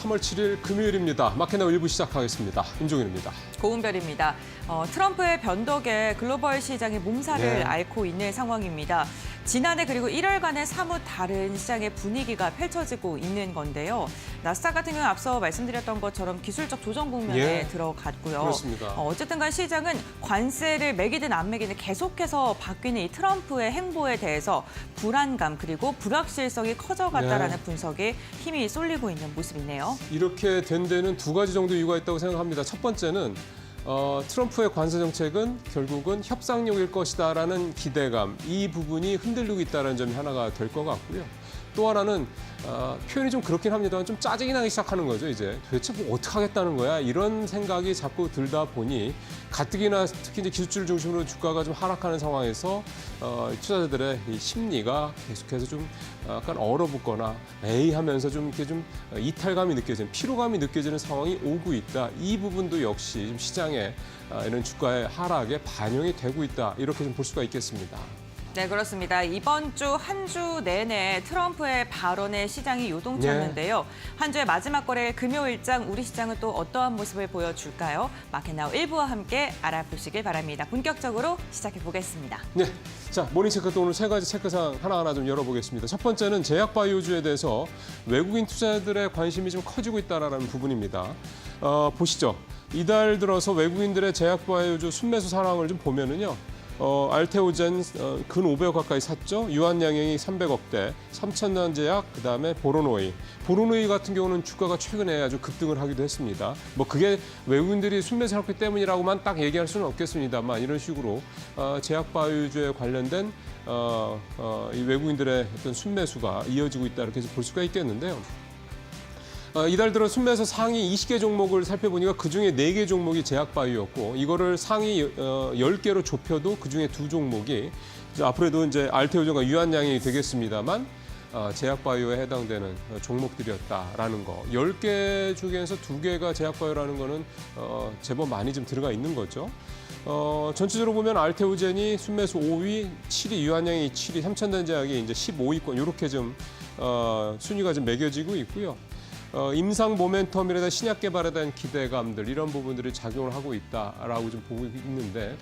3월 7일 금요일입니다. 마켓나우 1부 시작하겠습니다. 임종윤입니다. 고은별입니다. 트럼프의 변덕에 글로벌 시장이 몸살을 네. 앓고 있는 상황입니다. 지난해 그리고 1월간의 사뭇 다른 시장의 분위기가 펼쳐지고 있는 건데요. 나스닥 같은 경우는 앞서 말씀드렸던 것처럼 기술적 조정 국면에 들어갔고요. 그렇습니다. 어쨌든 간 시장은 관세를 매기든 안 매기든 계속해서 바뀌는 이 트럼프의 행보에 대해서 불안감 그리고 불확실성이 커져갔다라는 분석에 힘이 쏠리고 있는 모습이네요. 이렇게 된 데는 두 가지 정도 이유가 있다고 생각합니다. 첫 번째는 트럼프의 관세 정책은 결국은 협상용일 것이다라는 기대감, 이 부분이 흔들리고 있다는 점이 하나가 될 것 같고요. 또 하나는 표현이 좀 그렇긴 합니다만 좀 짜증이 나기 시작하는 거죠. 이제 도대체 뭐 어떻게 하겠다는 거야 이런 생각이 자꾸 들다 보니 가뜩이나 특히 이제 기술주를 중심으로 주가가 좀 하락하는 상황에서 투자자들의 이 심리가 계속해서 좀 약간 얼어붙거나 에이 하면서 좀 이렇게 좀 이탈감이 느껴지는 피로감이 느껴지는 상황이 오고 있다. 이 부분도 역시 좀 시장에 이런 주가의 하락에 반영이 되고 있다. 이렇게 좀 볼 수가 있겠습니다. 네, 그렇습니다. 이번 주 한 주 내내 트럼프의 발언에 시장이 요동쳤는데요. 한 주의 마지막 거래일 금요일장 우리 시장은 또 어떠한 모습을 보여줄까요? 마켓나우 1부와 함께 알아보시길 바랍니다. 본격적으로 시작해 보겠습니다. 네, 자 모닝체크 또 오늘 세 가지 체크사항 하나하나 좀 열어보겠습니다. 첫 번째는 제약바이오주에 대해서 외국인 투자자들의 관심이 좀 커지고 있다는 부분입니다. 보시죠. 이달 들어서 외국인들의 제약바이오주 순매수 상황을 좀 보면은요. 알테오젠 근 500억 가까이 샀죠. 유한양행이 300억대, 삼천년제약, 그다음에 보로노이 같은 경우는 주가가 최근에 아주 급등을 하기도 했습니다. 뭐 그게 외국인들이 순매수를 했기 때문이라고만 딱 얘기할 수는 없겠습니다만 이런 식으로 제약바이오주에 관련된 이 외국인들의 어떤 순매수가 이어지고 있다 이렇게 볼 수가 있겠는데요. 이달 들어 순매수 상위 20개 종목을 살펴보니까 그중에 4개 종목이 제약바이오였고 이거를 상위 10개로 좁혀도 그중에 2종목이 앞으로도 이제 알테오젠과 유한양행이 되겠습니다만 제약바이오에 해당되는 종목들이었다라는 거. 10개 중에서 2개가 제약바이오라는 거는 제법 많이 좀 들어가 있는 거죠. 전체적으로 보면 알테오젠이 순매수 5위, 7위, 유한양행이 7위, 삼천년제약이 이제 15위권 이렇게 좀 순위가 좀 매겨지고 있고요. 임상 모멘텀이라든 신약 개발에 대한 기대감들 이런 부분들이 작용을 하고 있다라고 좀 보고 있는데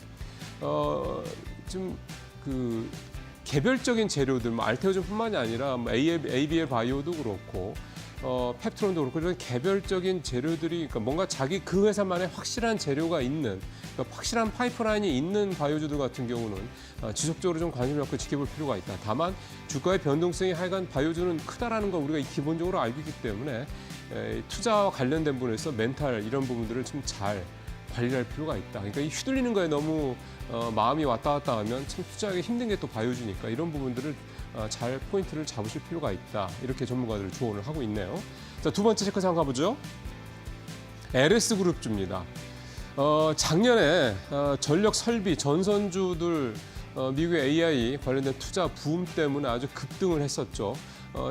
좀 그 개별적인 재료들, 뭐 알테오젠뿐만이 아니라 뭐 ABL 바이오도 그렇고 펩트론도 그렇고 이런 개별적인 재료들이 그러니까 뭔가 자기 그 회사만의 확실한 재료가 있는 그러니까 확실한 파이프라인이 있는 바이오주들 같은 경우는 지속적으로 좀 관심을 갖고 지켜볼 필요가 있다. 다만 주가의 변동성이 하여간 바이오주는 크다라는 걸 우리가 기본적으로 알고 있기 때문에 투자와 관련된 부분에서 멘탈 이런 부분들을 좀 잘 관리할 필요가 있다. 그러니까 이 휘둘리는 거에 너무 마음이 왔다 갔다 하면 참 투자하기 힘든 게 또 바이오주니까 이런 부분들을 잘 포인트를 잡으실 필요가 있다. 이렇게 전문가들이 조언을 하고 있네요. 자, 두 번째 체크사항 가보죠. LS그룹주입니다. 작년에 전력 설비, 전선주들 미국의 AI 관련된 투자 붐 때문에 아주 급등을 했었죠.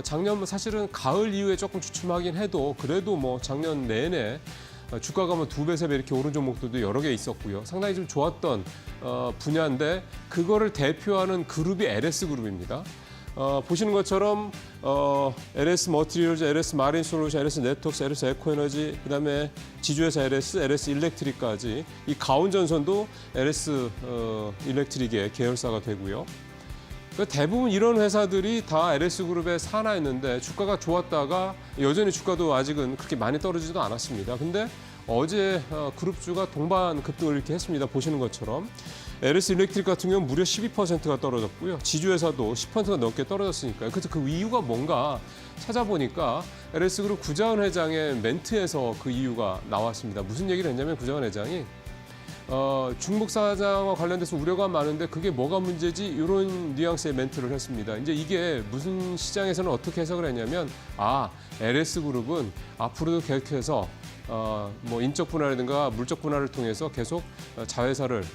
작년 사실은 가을 이후에 조금 주춤하긴 해도 그래도 뭐 작년 내내 주가가 뭐 2배, 3배 이렇게 오른 종목들도 여러 개 있었고요. 상당히 좀 좋았던 분야인데 그거를 대표하는 그룹이 LS그룹입니다. 보시는 것처럼 LS 머티리얼즈, LS 마린 솔루션, LS 네트워크스, LS 에코에너지, 그다음에 지주회사 LS 일렉트릭까지 이 가온전선도 LS 일렉트릭의 계열사가 되고요. 대부분 이런 회사들이 다 LS그룹의 산하였는데 주가가 좋았다가 여전히 주가도 아직은 그렇게 많이 떨어지지도 않았습니다. 근데 어제 그룹주가 동반 급등을 이렇게 했습니다. 보시는 것처럼. LS 일렉트릭 같은 경우는 무려 12%가 떨어졌고요. 지주회사도 10%가 넘게 떨어졌으니까요. 그래서 그 이유가 뭔가 찾아보니까 LS그룹 구자은 회장의 멘트에서 그 이유가 나왔습니다. 무슨 얘기를 했냐면 구자은 회장이 중복 사장과 관련돼서 우려가 많은데 그게 뭐가 문제지? 이런 뉘앙스의 멘트를 했습니다. 이제 이게 무슨 시장에서는 어떻게 해석을 했냐면 LS그룹은 앞으로도 계속해서 뭐 인적 분할이라든가 물적 분할을 통해서 계속 자회사를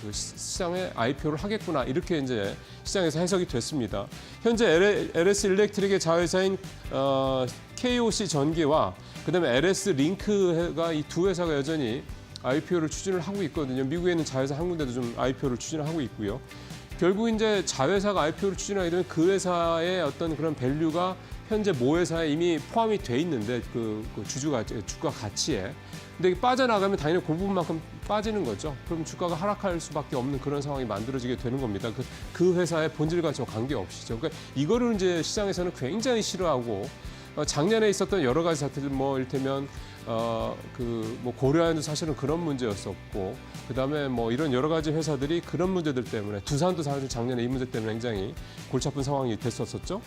그 시장에 IPO를 하겠구나 이렇게 이제 시장에서 해석이 됐습니다. 현재 LS 일렉트릭의 자회사인 KOC 전기와 그다음에 LS 링크가 이 두 회사가 여전히 IPO를 추진을 하고 있거든요. 미국에 있는 자회사 한 군데도 좀 IPO를 추진을 하고 있고요. 결국 이제 자회사가 IPO를 추진하게 되면 그 회사의 어떤 그런 밸류가 현재 모회사에 이미 포함이 돼 있는데 주가 가치에. 근데 이게 빠져나가면 당연히 그 부분만큼 빠지는 거죠. 그럼 주가가 하락할 수밖에 없는 그런 상황이 만들어지게 되는 겁니다. 그 회사의 본질 가치와 관계없이죠. 그러니까 이거를 이제 시장에서는 굉장히 싫어하고 작년에 있었던 여러 가지 사태들 뭐 이를테면 뭐 고려아연도 사실은 그런 문제였었고 그다음에 뭐 이런 여러 가지 회사들이 그런 문제들 때문에 두산도 사실 작년에 이 문제 때문에 굉장히 골치 아픈 상황이 됐었었죠.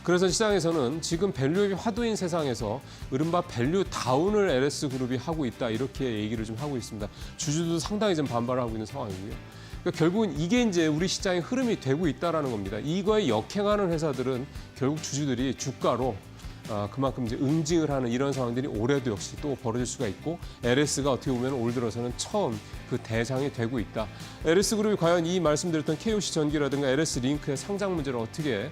그래서 시장에서는 지금 밸류업이 화두인 세상에서 이른바 밸류 다운을 LS그룹이 하고 있다 이렇게 얘기를 좀 하고 있습니다. 주주도 상당히 좀 반발을 하고 있는 상황이고요. 그러니까 결국은 이게 이제 우리 시장의 흐름이 되고 있다라는 겁니다. 이거에 역행하는 회사들은 결국 주주들이 주가로 그만큼 이제 응징을 하는 이런 상황들이 올해도 역시 또 벌어질 수가 있고 LS가 어떻게 보면 올 들어서는 처음 그 대상이 되고 있다. LS그룹이 과연 이 말씀드렸던 KOC 전기라든가 LS링크의 상장 문제를 어떻게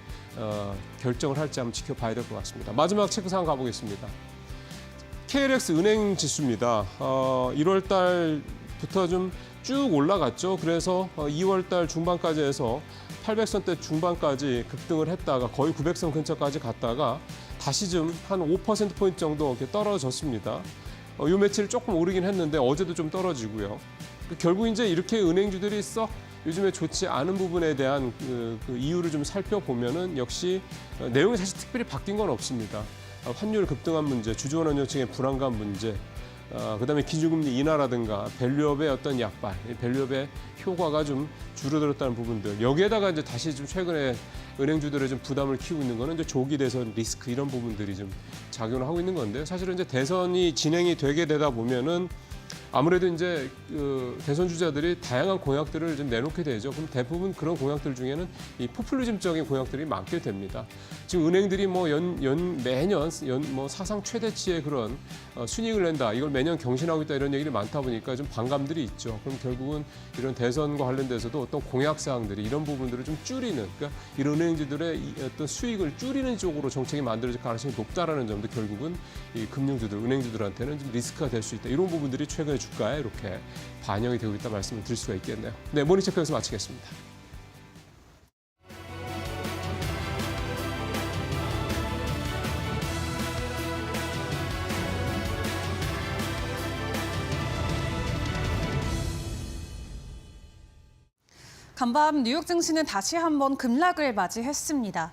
결정을 할지 한번 지켜봐야 될 것 같습니다. 마지막 체크사항 가보겠습니다. KLX 은행 지수입니다. 1월 달부터 좀 쭉 올라갔죠. 그래서 2월 달 중반까지 해서 800선대 중반까지 급등을 했다가 거의 900선 근처까지 갔다가 다시 좀 한 5%포인트 정도 이렇게 떨어졌습니다. 요 며칠 조금 오르긴 했는데 어제도 좀 떨어지고요. 결국 이제 이렇게 은행주들이 썩 요즘에 좋지 않은 부분에 대한 그 이유를 좀 살펴보면은 역시 내용이 사실 특별히 바뀐 건 없습니다. 환율 급등한 문제, 주주원 원정책의 불안감 문제, 그다음에 기준금리 인하라든가 밸류업의 어떤 약발, 밸류업의 효과가 좀 줄어들었다는 부분들. 여기에다가 이제 다시 좀 최근에 은행주들의 좀 부담을 키우고 있는 거는 이제 조기 대선 리스크 이런 부분들이 좀 작용을 하고 있는 건데 사실은 이제 대선이 진행이 되게 되다 보면은 아무래도 이제 대선 주자들이 다양한 공약들을 좀 내놓게 되죠. 그럼 대부분 그런 공약들 중에는 이 포퓰리즘적인 공약들이 많게 됩니다. 지금 은행들이 뭐 매년 뭐 사상 최대치의 그런 순이익을 낸다. 이걸 매년 경신하고 있다 이런 얘기를 많다 보니까 좀 반감들이 있죠. 그럼 결국은 이런 대선과 관련돼서도 어떤 공약 사항들이 이런 부분들을 좀 줄이는, 그러니까 이런 은행주들의 어떤 수익을 줄이는 쪽으로 정책이 만들어질 가능성이 높다라는 점도 결국은 이 금융주들, 은행주들한테는 좀 리스크가 될 수 있다. 이런 부분들이 최근에 주가에 이렇게 반영이 되고 있다 말씀을 드릴 수가 있겠네요. 네, 모닝체크 여기서 마치겠습니다. 간밤 뉴욕 증시는 다시 한번 급락을 맞이했습니다.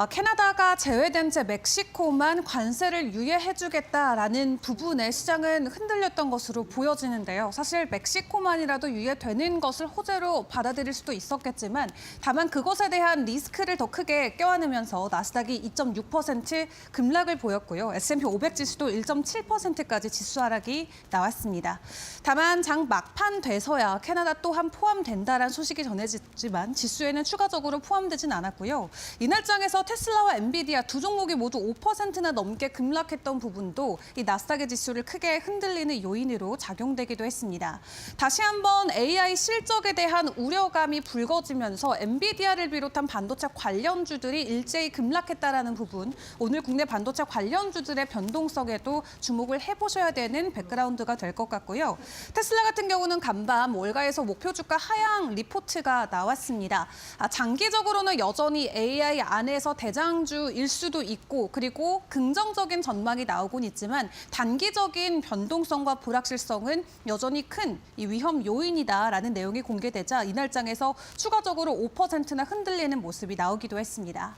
캐나다가 제외된 채 멕시코만 관세를 유예해주겠다라는 부분에 시장은 흔들렸던 것으로 보여지는데요. 사실 멕시코만이라도 유예되는 것을 호재로 받아들일 수도 있었겠지만 다만 그것에 대한 리스크를 더 크게 껴안으면서 나스닥이 2.6% 급락을 보였고요. S&P 500 지수도 1.7%까지 지수 하락이 나왔습니다. 다만 장 막판 돼서야 캐나다 또한 포함된다라는 소식이 전해지지만 지수에는 추가적으로 포함되진 않았고요. 이날장에서 테슬라와 엔비디아 두 종목이 모두 5%나 넘게 급락했던 부분도 이 나스닥의 지수를 크게 흔들리는 요인으로 작용되기도 했습니다. 다시 한번 AI 실적에 대한 우려감이 불거지면서 엔비디아를 비롯한 반도체 관련주들이 일제히 급락했다라는 부분, 오늘 국내 반도체 관련주들의 변동성에도 주목을 해보셔야 되는 백그라운드가 될 것 같고요. 테슬라 같은 경우는 간밤 월가에서 목표 주가 하향 리포트가 나왔습니다. 장기적으로는 여전히 AI 안에서 대장주일 수도 있고 그리고 긍정적인 전망이 나오곤 있지만 단기적인 변동성과 불확실성은 여전히 큰 이 위험 요인이다라는 내용이 공개되자 이날장에서 추가적으로 5%나 흔들리는 모습이 나오기도 했습니다.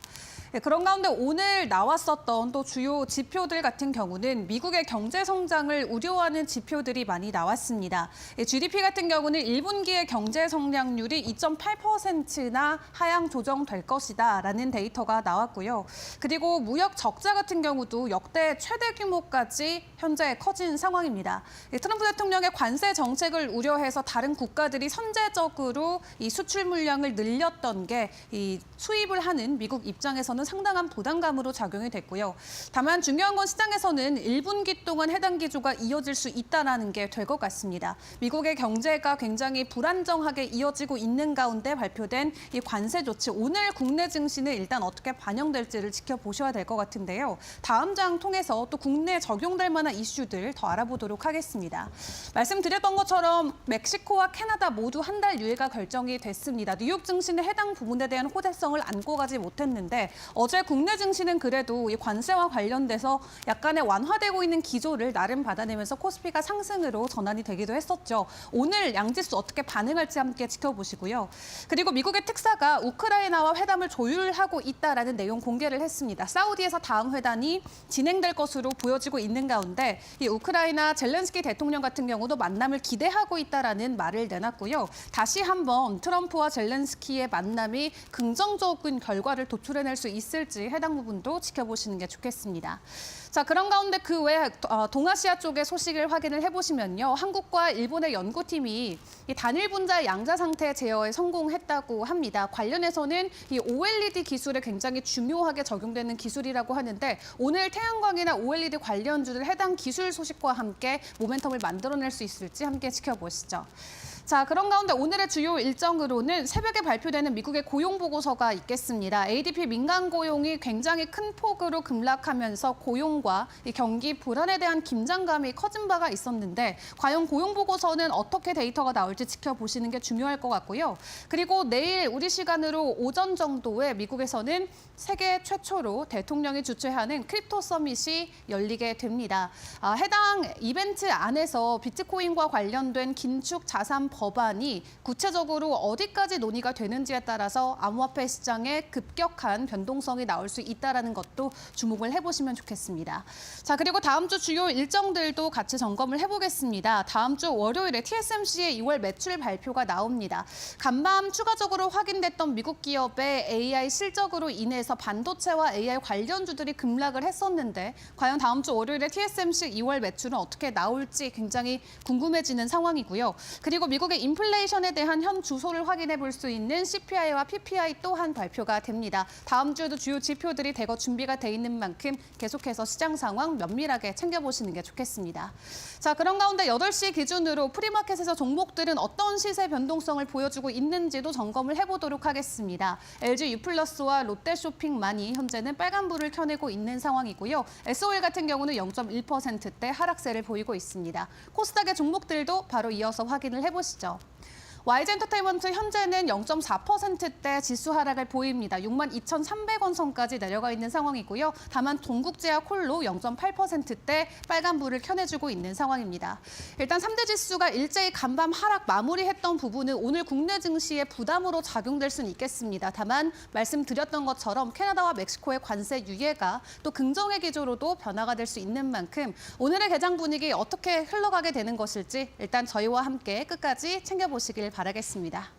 네, 그런 가운데 오늘 나왔었던 또 주요 지표들 같은 경우는 미국의 경제 성장을 우려하는 지표들이 많이 나왔습니다. GDP 같은 경우는 1분기의 경제 성장률이 2.8%나 하향 조정될 것이다라는 데이터가 나왔고요. 그리고 무역 적자 같은 경우도 역대 최대 규모까지 현재 커진 상황입니다. 트럼프 대통령의 관세 정책을 우려해서 다른 국가들이 선제적으로 이 수출 물량을 늘렸던 게 이 수입을 하는 미국 입장에서는 상당한 부담감으로 작용이 됐고요. 다만 중요한 건 시장에서는 1분기 동안 해당 기조가 이어질 수 있다는 게 될 것 같습니다. 미국의 경제가 굉장히 불안정하게 이어지고 있는 가운데 발표된 이 관세 조치, 오늘 국내 증시는 일단 어떻게 반영될지를 지켜보셔야 될 것 같은데요. 다음 장 통해서 또 국내에 적용될 만한 이슈들 더 알아보도록 하겠습니다. 말씀드렸던 것처럼 멕시코와 캐나다 모두 한 달 유예가 결정이 됐습니다. 뉴욕 증시는 해당 부분에 대한 호재성을 안고 가지 못했는데 어제 국내 증시는 그래도 이 관세와 관련돼서 약간의 완화되고 있는 기조를 나름 받아내면서 코스피가 상승으로 전환이 되기도 했었죠. 오늘 양지수 어떻게 반응할지 함께 지켜보시고요. 그리고 미국의 특사가 우크라이나와 회담을 조율하고 있다라는 내용 공개를 했습니다. 사우디에서 다음 회담이 진행될 것으로 보여지고 있는 가운데 이 우크라이나 젤렌스키 대통령 같은 경우도 만남을 기대하고 있다라는 말을 내놨고요. 다시 한번 트럼프와 젤렌스키의 만남이 긍정적인 결과를 도출해낼 수 있을지 해당 부분도 지켜보시는 게 좋겠습니다. 자, 그런 가운데 그 외 동아시아 쪽의 소식을 확인을 해보시면요. 한국과 일본의 연구팀이 이 단일 분자의 양자 상태 제어에 성공했다고 합니다. 관련해서는 이 OLED 기술에 굉장히 중요하게 적용되는 기술이라고 하는데 오늘 태양광이나 OLED 관련주들 해당 기술 소식과 함께 모멘텀을 만들어낼 수 있을지 함께 지켜보시죠. 자, 그런 가운데 오늘의 주요 일정으로는 새벽에 발표되는 미국의 고용 보고서가 있겠습니다. ADP 민간 고용이 굉장히 큰 폭으로 급락하면서 고용과 이 경기 불안에 대한 긴장감이 커진 바가 있었는데 과연 고용 보고서는 어떻게 데이터가 나올지 지켜보시는 게 중요할 것 같고요. 그리고 내일 우리 시간으로 오전 정도에 미국에서는 세계 최초로 대통령이 주최하는 크립토 서밋이 열리게 됩니다. 해당 이벤트 안에서 비트코인과 관련된 긴축 자산 법안이 구체적으로 어디까지 논의가 되는지에 따라서 암호화폐 시장에 급격한 변동성이 나올 수 있다는 것도 주목을 해보시면 좋겠습니다. 자, 그리고 다음 주 주요 일정들도 같이 점검을 해보겠습니다. 다음 주 월요일에 TSMC의 2월 매출 발표가 나옵니다. 간밤 추가적으로 확인됐던 미국 기업의 AI 실적으로 인해서 반도체와 AI 관련주들이 급락을 했었는데 과연 다음 주 월요일에 TSMC 2월 매출은 어떻게 나올지 굉장히 궁금해지는 상황이고요. 그리고 미국의 인플레이션에 대한 현 주소를 확인해 볼 수 있는 CPI와 PPI 또한 발표가 됩니다. 다음 주에도 주요 지표들이 대거 준비가 돼 있는 만큼 계속해서 시장 상황 면밀하게 챙겨보시는 게 좋겠습니다. 자, 그런 가운데 8시 기준으로 프리마켓에서 종목들은 어떤 시세 변동성을 보여주고 있는지도 점검을 해보도록 하겠습니다. LG U+와 롯데쇼핑만이 현재는 빨간불을 켜내고 있는 상황이고요. SOL 같은 경우는 0.1%대 하락세를 보이고 있습니다. 코스닥의 종목들도 바로 이어서 확인을 해보시죠. YG엔터테인먼트 현재는 0.4%대 지수 하락을 보입니다. 62,300원 선까지 내려가 있는 상황이고요. 다만 동국제약 콜로 0.8%대 빨간불을 켜내주고 있는 상황입니다. 일단 3대 지수가 일제히 간밤 하락 마무리했던 부분은 오늘 국내 증시에 부담으로 작용될 수는 있겠습니다. 다만 말씀드렸던 것처럼 캐나다와 멕시코의 관세 유예가 또 긍정의 기조로도 변화가 될 수 있는 만큼 오늘의 개장 분위기 어떻게 흘러가게 되는 것일지 일단 저희와 함께 끝까지 챙겨보시길 바라겠습니다.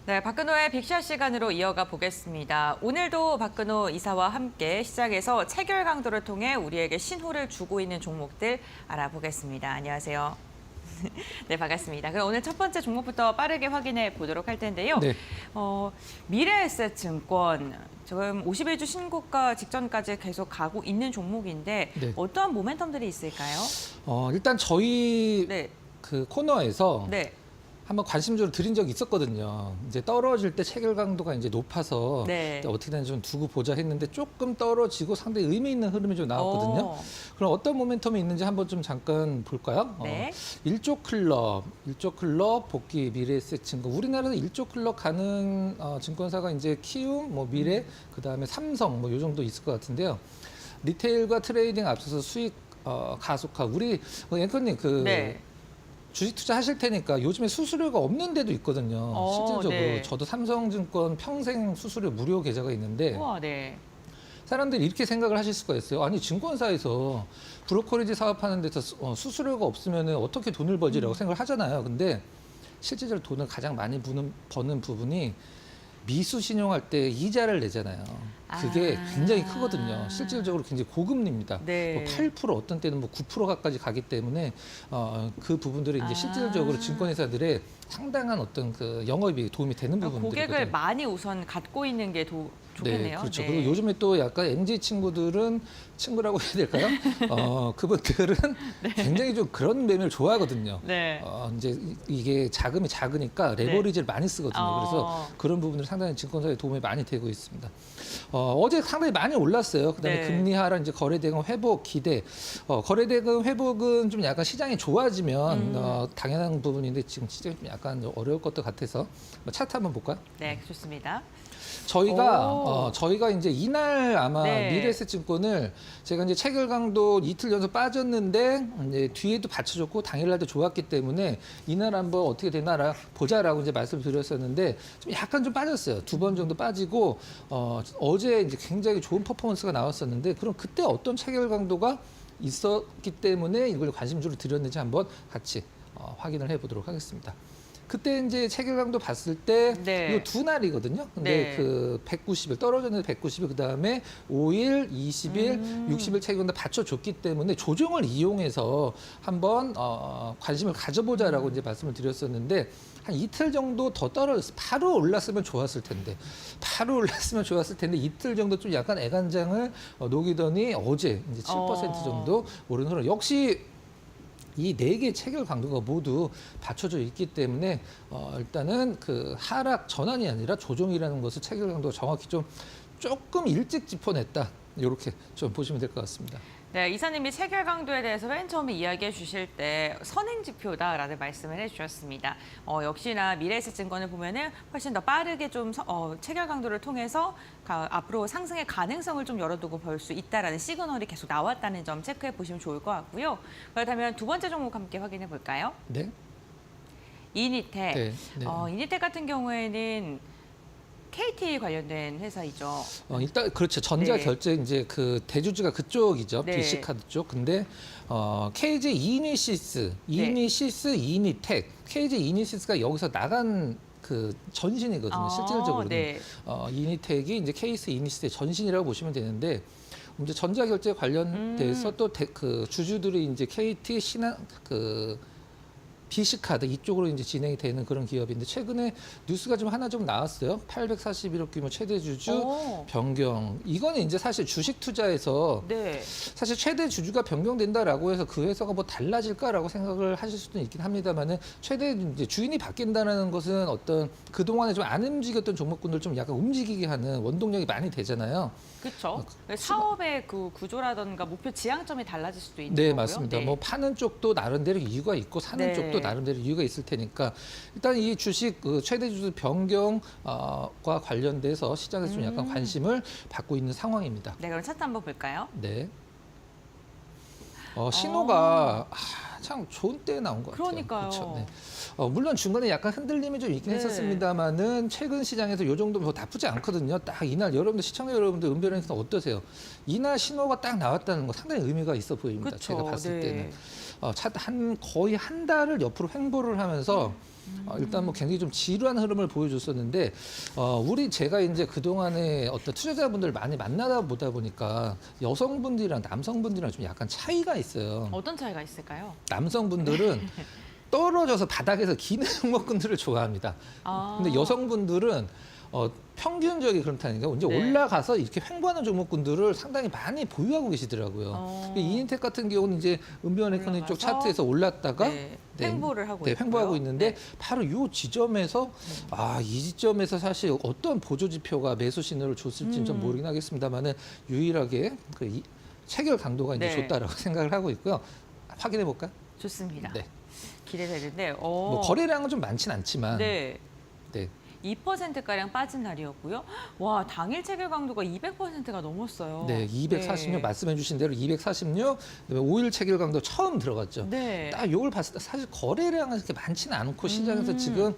네, 박근호의 빅샷 시간으로 이어가 보겠습니다. 오늘도 박근호 이사와 함께 시장에서 체결 강도를 통해 우리에게 신호를 주고 있는 종목들 알아보겠습니다. 안녕하세요. 네, 반갑습니다. 그럼 오늘 첫 번째 종목부터 빠르게 확인해 보도록 할 텐데요. 네. 미래에셋증권 지금 51주 신고가 직전까지 계속 가고 있는 종목인데 네. 어떠한 모멘텀들이 있을까요? 일단 저희 네. 그 코너에서 네. 한번 관심주를 드린 적이 있었거든요. 이제 떨어질 때 체결 강도가 이제 높아서 네. 어떻게 되는지 좀 두고 보자 했는데 조금 떨어지고 상당히 의미 있는 흐름이 좀 나왔거든요. 그럼 어떤 모멘텀이 있는지 한번 좀 잠깐 볼까요? 네. 일조 클럽 복귀 미래에셋 증권. 우리나라에서 일조 클럽 가는 증권사가 이제 키움, 뭐 미래, 그다음에 삼성 뭐 요 정도 있을 것 같은데요. 리테일과 트레이딩 앞서서 수익 가속화. 우리 앵커님 네. 주식 투자 하실 테니까 요즘에 수수료가 없는 데도 있거든요. 실질적으로 네. 저도 삼성증권 평생 수수료 무료 계좌가 있는데 우와, 네. 사람들이 이렇게 생각을 하실 수가 있어요. 아니 증권사에서 브로커리지 사업하는 데서 수수료가 없으면 어떻게 돈을 벌지라고 생각을 하잖아요. 근데 실질적으로 돈을 가장 많이 버는 부분이 미수 신용할 때 이자를 내잖아요. 그게 굉장히 크거든요. 실질적으로 굉장히 고금리입니다. 네. 뭐 8% 어떤 때는 뭐 9%까지 가기 때문에 그 부분들이 이제 실질적으로 증권회사들의 상당한 어떤 그 영업이 도움이 되는 부분들이거든요. 고객을 많이 우선 갖고 있는 게 좋겠네요. 네, 그렇죠. 네. 그리고 요즘에 또 약간 MZ 친구들은 친구라고 해야 될까요? 그분들은 굉장히 좀 그런 매매를 좋아하거든요. 네. 이제 이게 자금이 작으니까 레버리지를 많이 쓰거든요. 그래서 그런 부분들 상당히 증권사에 도움이 많이 되고 있습니다. 어제 상당히 많이 올랐어요. 그다음에 네. 금리 하락, 이제 거래대금 회복 기대. 거래대금 회복은 좀 약간 시장이 좋아지면 당연한 부분인데 지금 시장이 좀 약간 어려울 것도 같아서 차트 한번 볼까요? 네, 좋습니다. 저희가 이제 이날 아마 네. 미래에셋 증권을 제가 이제 체결 강도 이틀 연속 빠졌는데 이제 뒤에도 받쳐줬고 당일날도 좋았기 때문에 이날 한번 어떻게 되나 보자라고 이제 말씀드렸었는데 좀 약간 좀 빠졌어요. 2번 정도 빠지고 어제 이제 굉장히 좋은 퍼포먼스가 나왔었는데 그럼 그때 어떤 체결 강도가 있었기 때문에 이걸 관심주를 드렸는지 한번 같이 확인을 해보도록 하겠습니다. 그때 이제 체결 강도 봤을 때 네. 이 두 날이거든요. 근데 네. 그 190일 떨어졌는데 190일 그다음에 5일, 20일, 60일 체결 강도 받쳐줬기 때문에 조정을 이용해서 한번 관심을 가져보자라고 이제 말씀을 드렸었는데 한 이틀 정도 더 떨어졌어요. 바로 올랐으면 좋았을 텐데 이틀 정도 좀 약간 애간장을 녹이더니 어제 이제 7% 정도 오른 흐름. 역시 이 4개 체결 강도가 모두 받쳐져 있기 때문에 일단은 그 하락 전환이 아니라 조정이라는 것을 체결 강도가 정확히 좀 조금 일찍 짚어냈다. 이렇게 좀 보시면 될 것 같습니다. 네, 이사님이 체결 강도에 대해서 맨 처음에 이야기해 주실 때 선행 지표다라는 말씀을 해주셨습니다. 역시나 미래에셋증권을 보면은 훨씬 더 빠르게 좀 체결 강도를 통해서 앞으로 상승의 가능성을 좀 열어두고 볼 수 있다라는 시그널이 계속 나왔다는 점 체크해 보시면 좋을 것 같고요. 그렇다면 두 번째 종목 함께 확인해 볼까요? 네. 이니텍. 네, 네. 이니텍 같은 경우에는 KT 관련된 회사이죠. 일단 그렇죠. 전자 네. 결제 이제 그 대주주가 그쪽이죠. 네. BC 카드 쪽. 근데 KJ 이니시스, 이니텍, KJ 이니시스가 여기서 나간 그 전신이거든요. 실질적으로는 네. 이니텍이 이제 케이스 이니시스의 전신이라고 보시면 되는데 이제 전자 결제 관련돼서 또 그 주주들이 이제 KT 신한 그 BC카드 이쪽으로 이제 진행이 되는 그런 기업인데 최근에 뉴스가 좀 하나 좀 나왔어요. 841억 규모 최대 주주 변경. 이거는 이제 사실 주식 투자에서 네. 사실 최대 주주가 변경된다라고 해서 그 회사가 뭐 달라질까라고 생각을 하실 수도 있긴 합니다만은 최대 이제 주인이 바뀐다는 것은 어떤 그 동안에 좀 안 움직였던 종목군들 좀 약간 움직이게 하는 원동력이 많이 되잖아요. 그렇죠. 사업의 그 구조라든가 목표 지향점이 달라질 수도 있는 네, 거고요. 맞습니다. 네. 뭐 파는 쪽도 나름대로 이유가 있고 사는 네. 쪽도 나름대로 이유가 있을 테니까 일단 이 주식 그 최대 주주 변경과 관련돼서 시장에서 좀 약간 관심을 받고 있는 상황입니다. 네, 그럼 차트 한번 볼까요? 네. 신호가 참 좋은 때에 나온 것 같아요. 그러니까요. 그렇죠. 네. 물론 중간에 약간 흔들림이 좀 있긴 네. 했었습니다만은 최근 시장에서 이 정도 뭐 나쁘지 않거든요. 딱 이날 여러분들 시청자 여러분들 은별에서 어떠세요? 이날 신호가 딱 나왔다는 거 상당히 의미가 있어 보입니다. 그쵸, 제가 봤을 네. 때는 거의 한 달을 옆으로 횡보를 하면서 일단 뭐 굉장히 좀 지루한 흐름을 보여줬었는데 제가 이제 그 동안에 어떤 투자자분들 많이 만나다 보다 보니까 여성분들이랑 남성분들이랑 좀 약간 차이가 있어요. 어떤 차이가 있을까요? 남성분들은 떨어져서 바닥에서 기는 종목군들을 좋아합니다. 근데 여성분들은 평균적이 그렇다니까 이제 네. 올라가서 이렇게 횡보하는 종목군들을 상당히 많이 보유하고 계시더라고요. 이인텍 같은 경우는 이제 은비원 에코노미 쪽 올라가서 차트에서 올랐다가 네, 횡보를 하고 있고요. 횡보하고 있는데 네. 바로 이 지점에서 이 지점에서 사실 어떤 보조 지표가 매수 신호를 줬을지는 좀 모르긴 하겠습니다만은 유일하게 체결 강도가 이제 네. 좋다라고 생각을 하고 있고요. 확인해 볼까요? 좋습니다. 네. 기대되는데 뭐 거래량은 좀 많진 않지만 네. 네. 2%가량 빠진 날이었고요. 와, 당일 체결 강도가 200%가 넘었어요. 네, 246 말씀해 주신 대로 246, 그다음에 5일 체결 강도 처음 들어갔죠. 네. 딱 요걸 봤을 때 사실 거래량은 그렇게 많지는 않고 시장에서 지금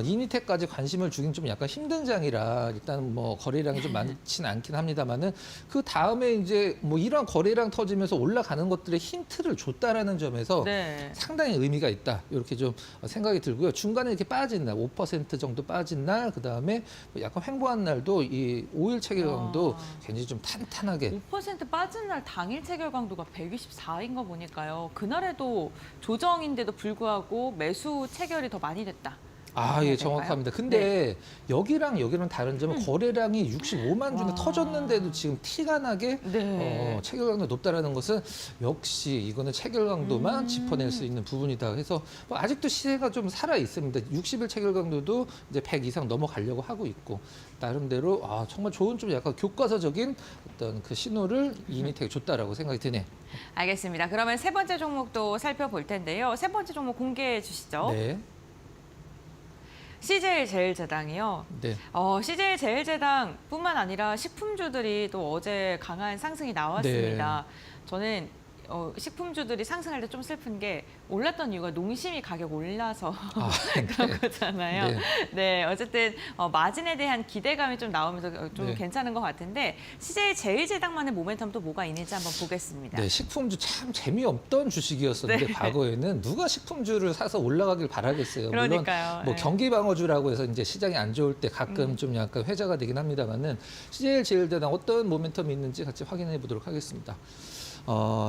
이니텍까지 관심을 주긴 좀 약간 힘든 장이라 일단 뭐 거래량이 좀 많지는 않긴 합니다만은 그 다음에 이제 뭐 이런 거래량 터지면서 올라가는 것들의 힌트를 줬다라는 점에서 네. 상당히 의미가 있다 이렇게 좀 생각이 들고요. 중간에 이렇게 빠진 날, 5% 정도 빠진 날, 그 다음에 약간 횡보한 날도 이 5일 체결강도 굉장히 좀 탄탄하게 5% 빠진 날 당일 체결 강도가 124인 거 보니까요. 그날에도 조정인데도 불구하고 매수 체결이 더 많이 됐다. 예, 정확합니다. 근데 여기랑 여기랑 다른 점은 거래량이 65만 중에 터졌는데도 지금 티가 나게 네. 체결강도 높다라는 것은 역시 이거는 체결강도만 짚어낼 수 있는 부분이다 해서 뭐 아직도 시세가 좀 살아 있습니다. 60일 체결강도도 이제 100 이상 넘어가려고 하고 있고 나름대로 정말 좋은 좀 약간 교과서적인 어떤 그 신호를 이니텍이 줬다라고 생각이 드네요. 알겠습니다. 그러면 세 번째 종목도 살펴볼 텐데요. 세 번째 종목 공개해 주시죠. 네. CJ제일제당이요. 네. CJ제일제당뿐만 아니라 식품주들이 또 어제 강한 상승이 나왔습니다. 저는 식품주들이 상승할 때 좀 슬픈 게 올랐던 이유가 농심이 가격 올라서 그런 거잖아요. 네. 네, 어쨌든 마진에 대한 기대감이 좀 나오면서 좀 네. 괜찮은 것 같은데 CJ제일제당만의 모멘텀 또 뭐가 있는지 한번 보겠습니다. 네, 식품주 참 재미없던 주식이었었는데 과거에는 누가 식품주를 사서 올라가길 바라겠어요. 그러니까요. 물론 뭐 네. 경기방어주라고 해서 이제 시장이 안 좋을 때 가끔 좀 약간 회자가 되긴 합니다만은 CJ제일제당 어떤 모멘텀이 있는지 같이 확인해 보도록 하겠습니다.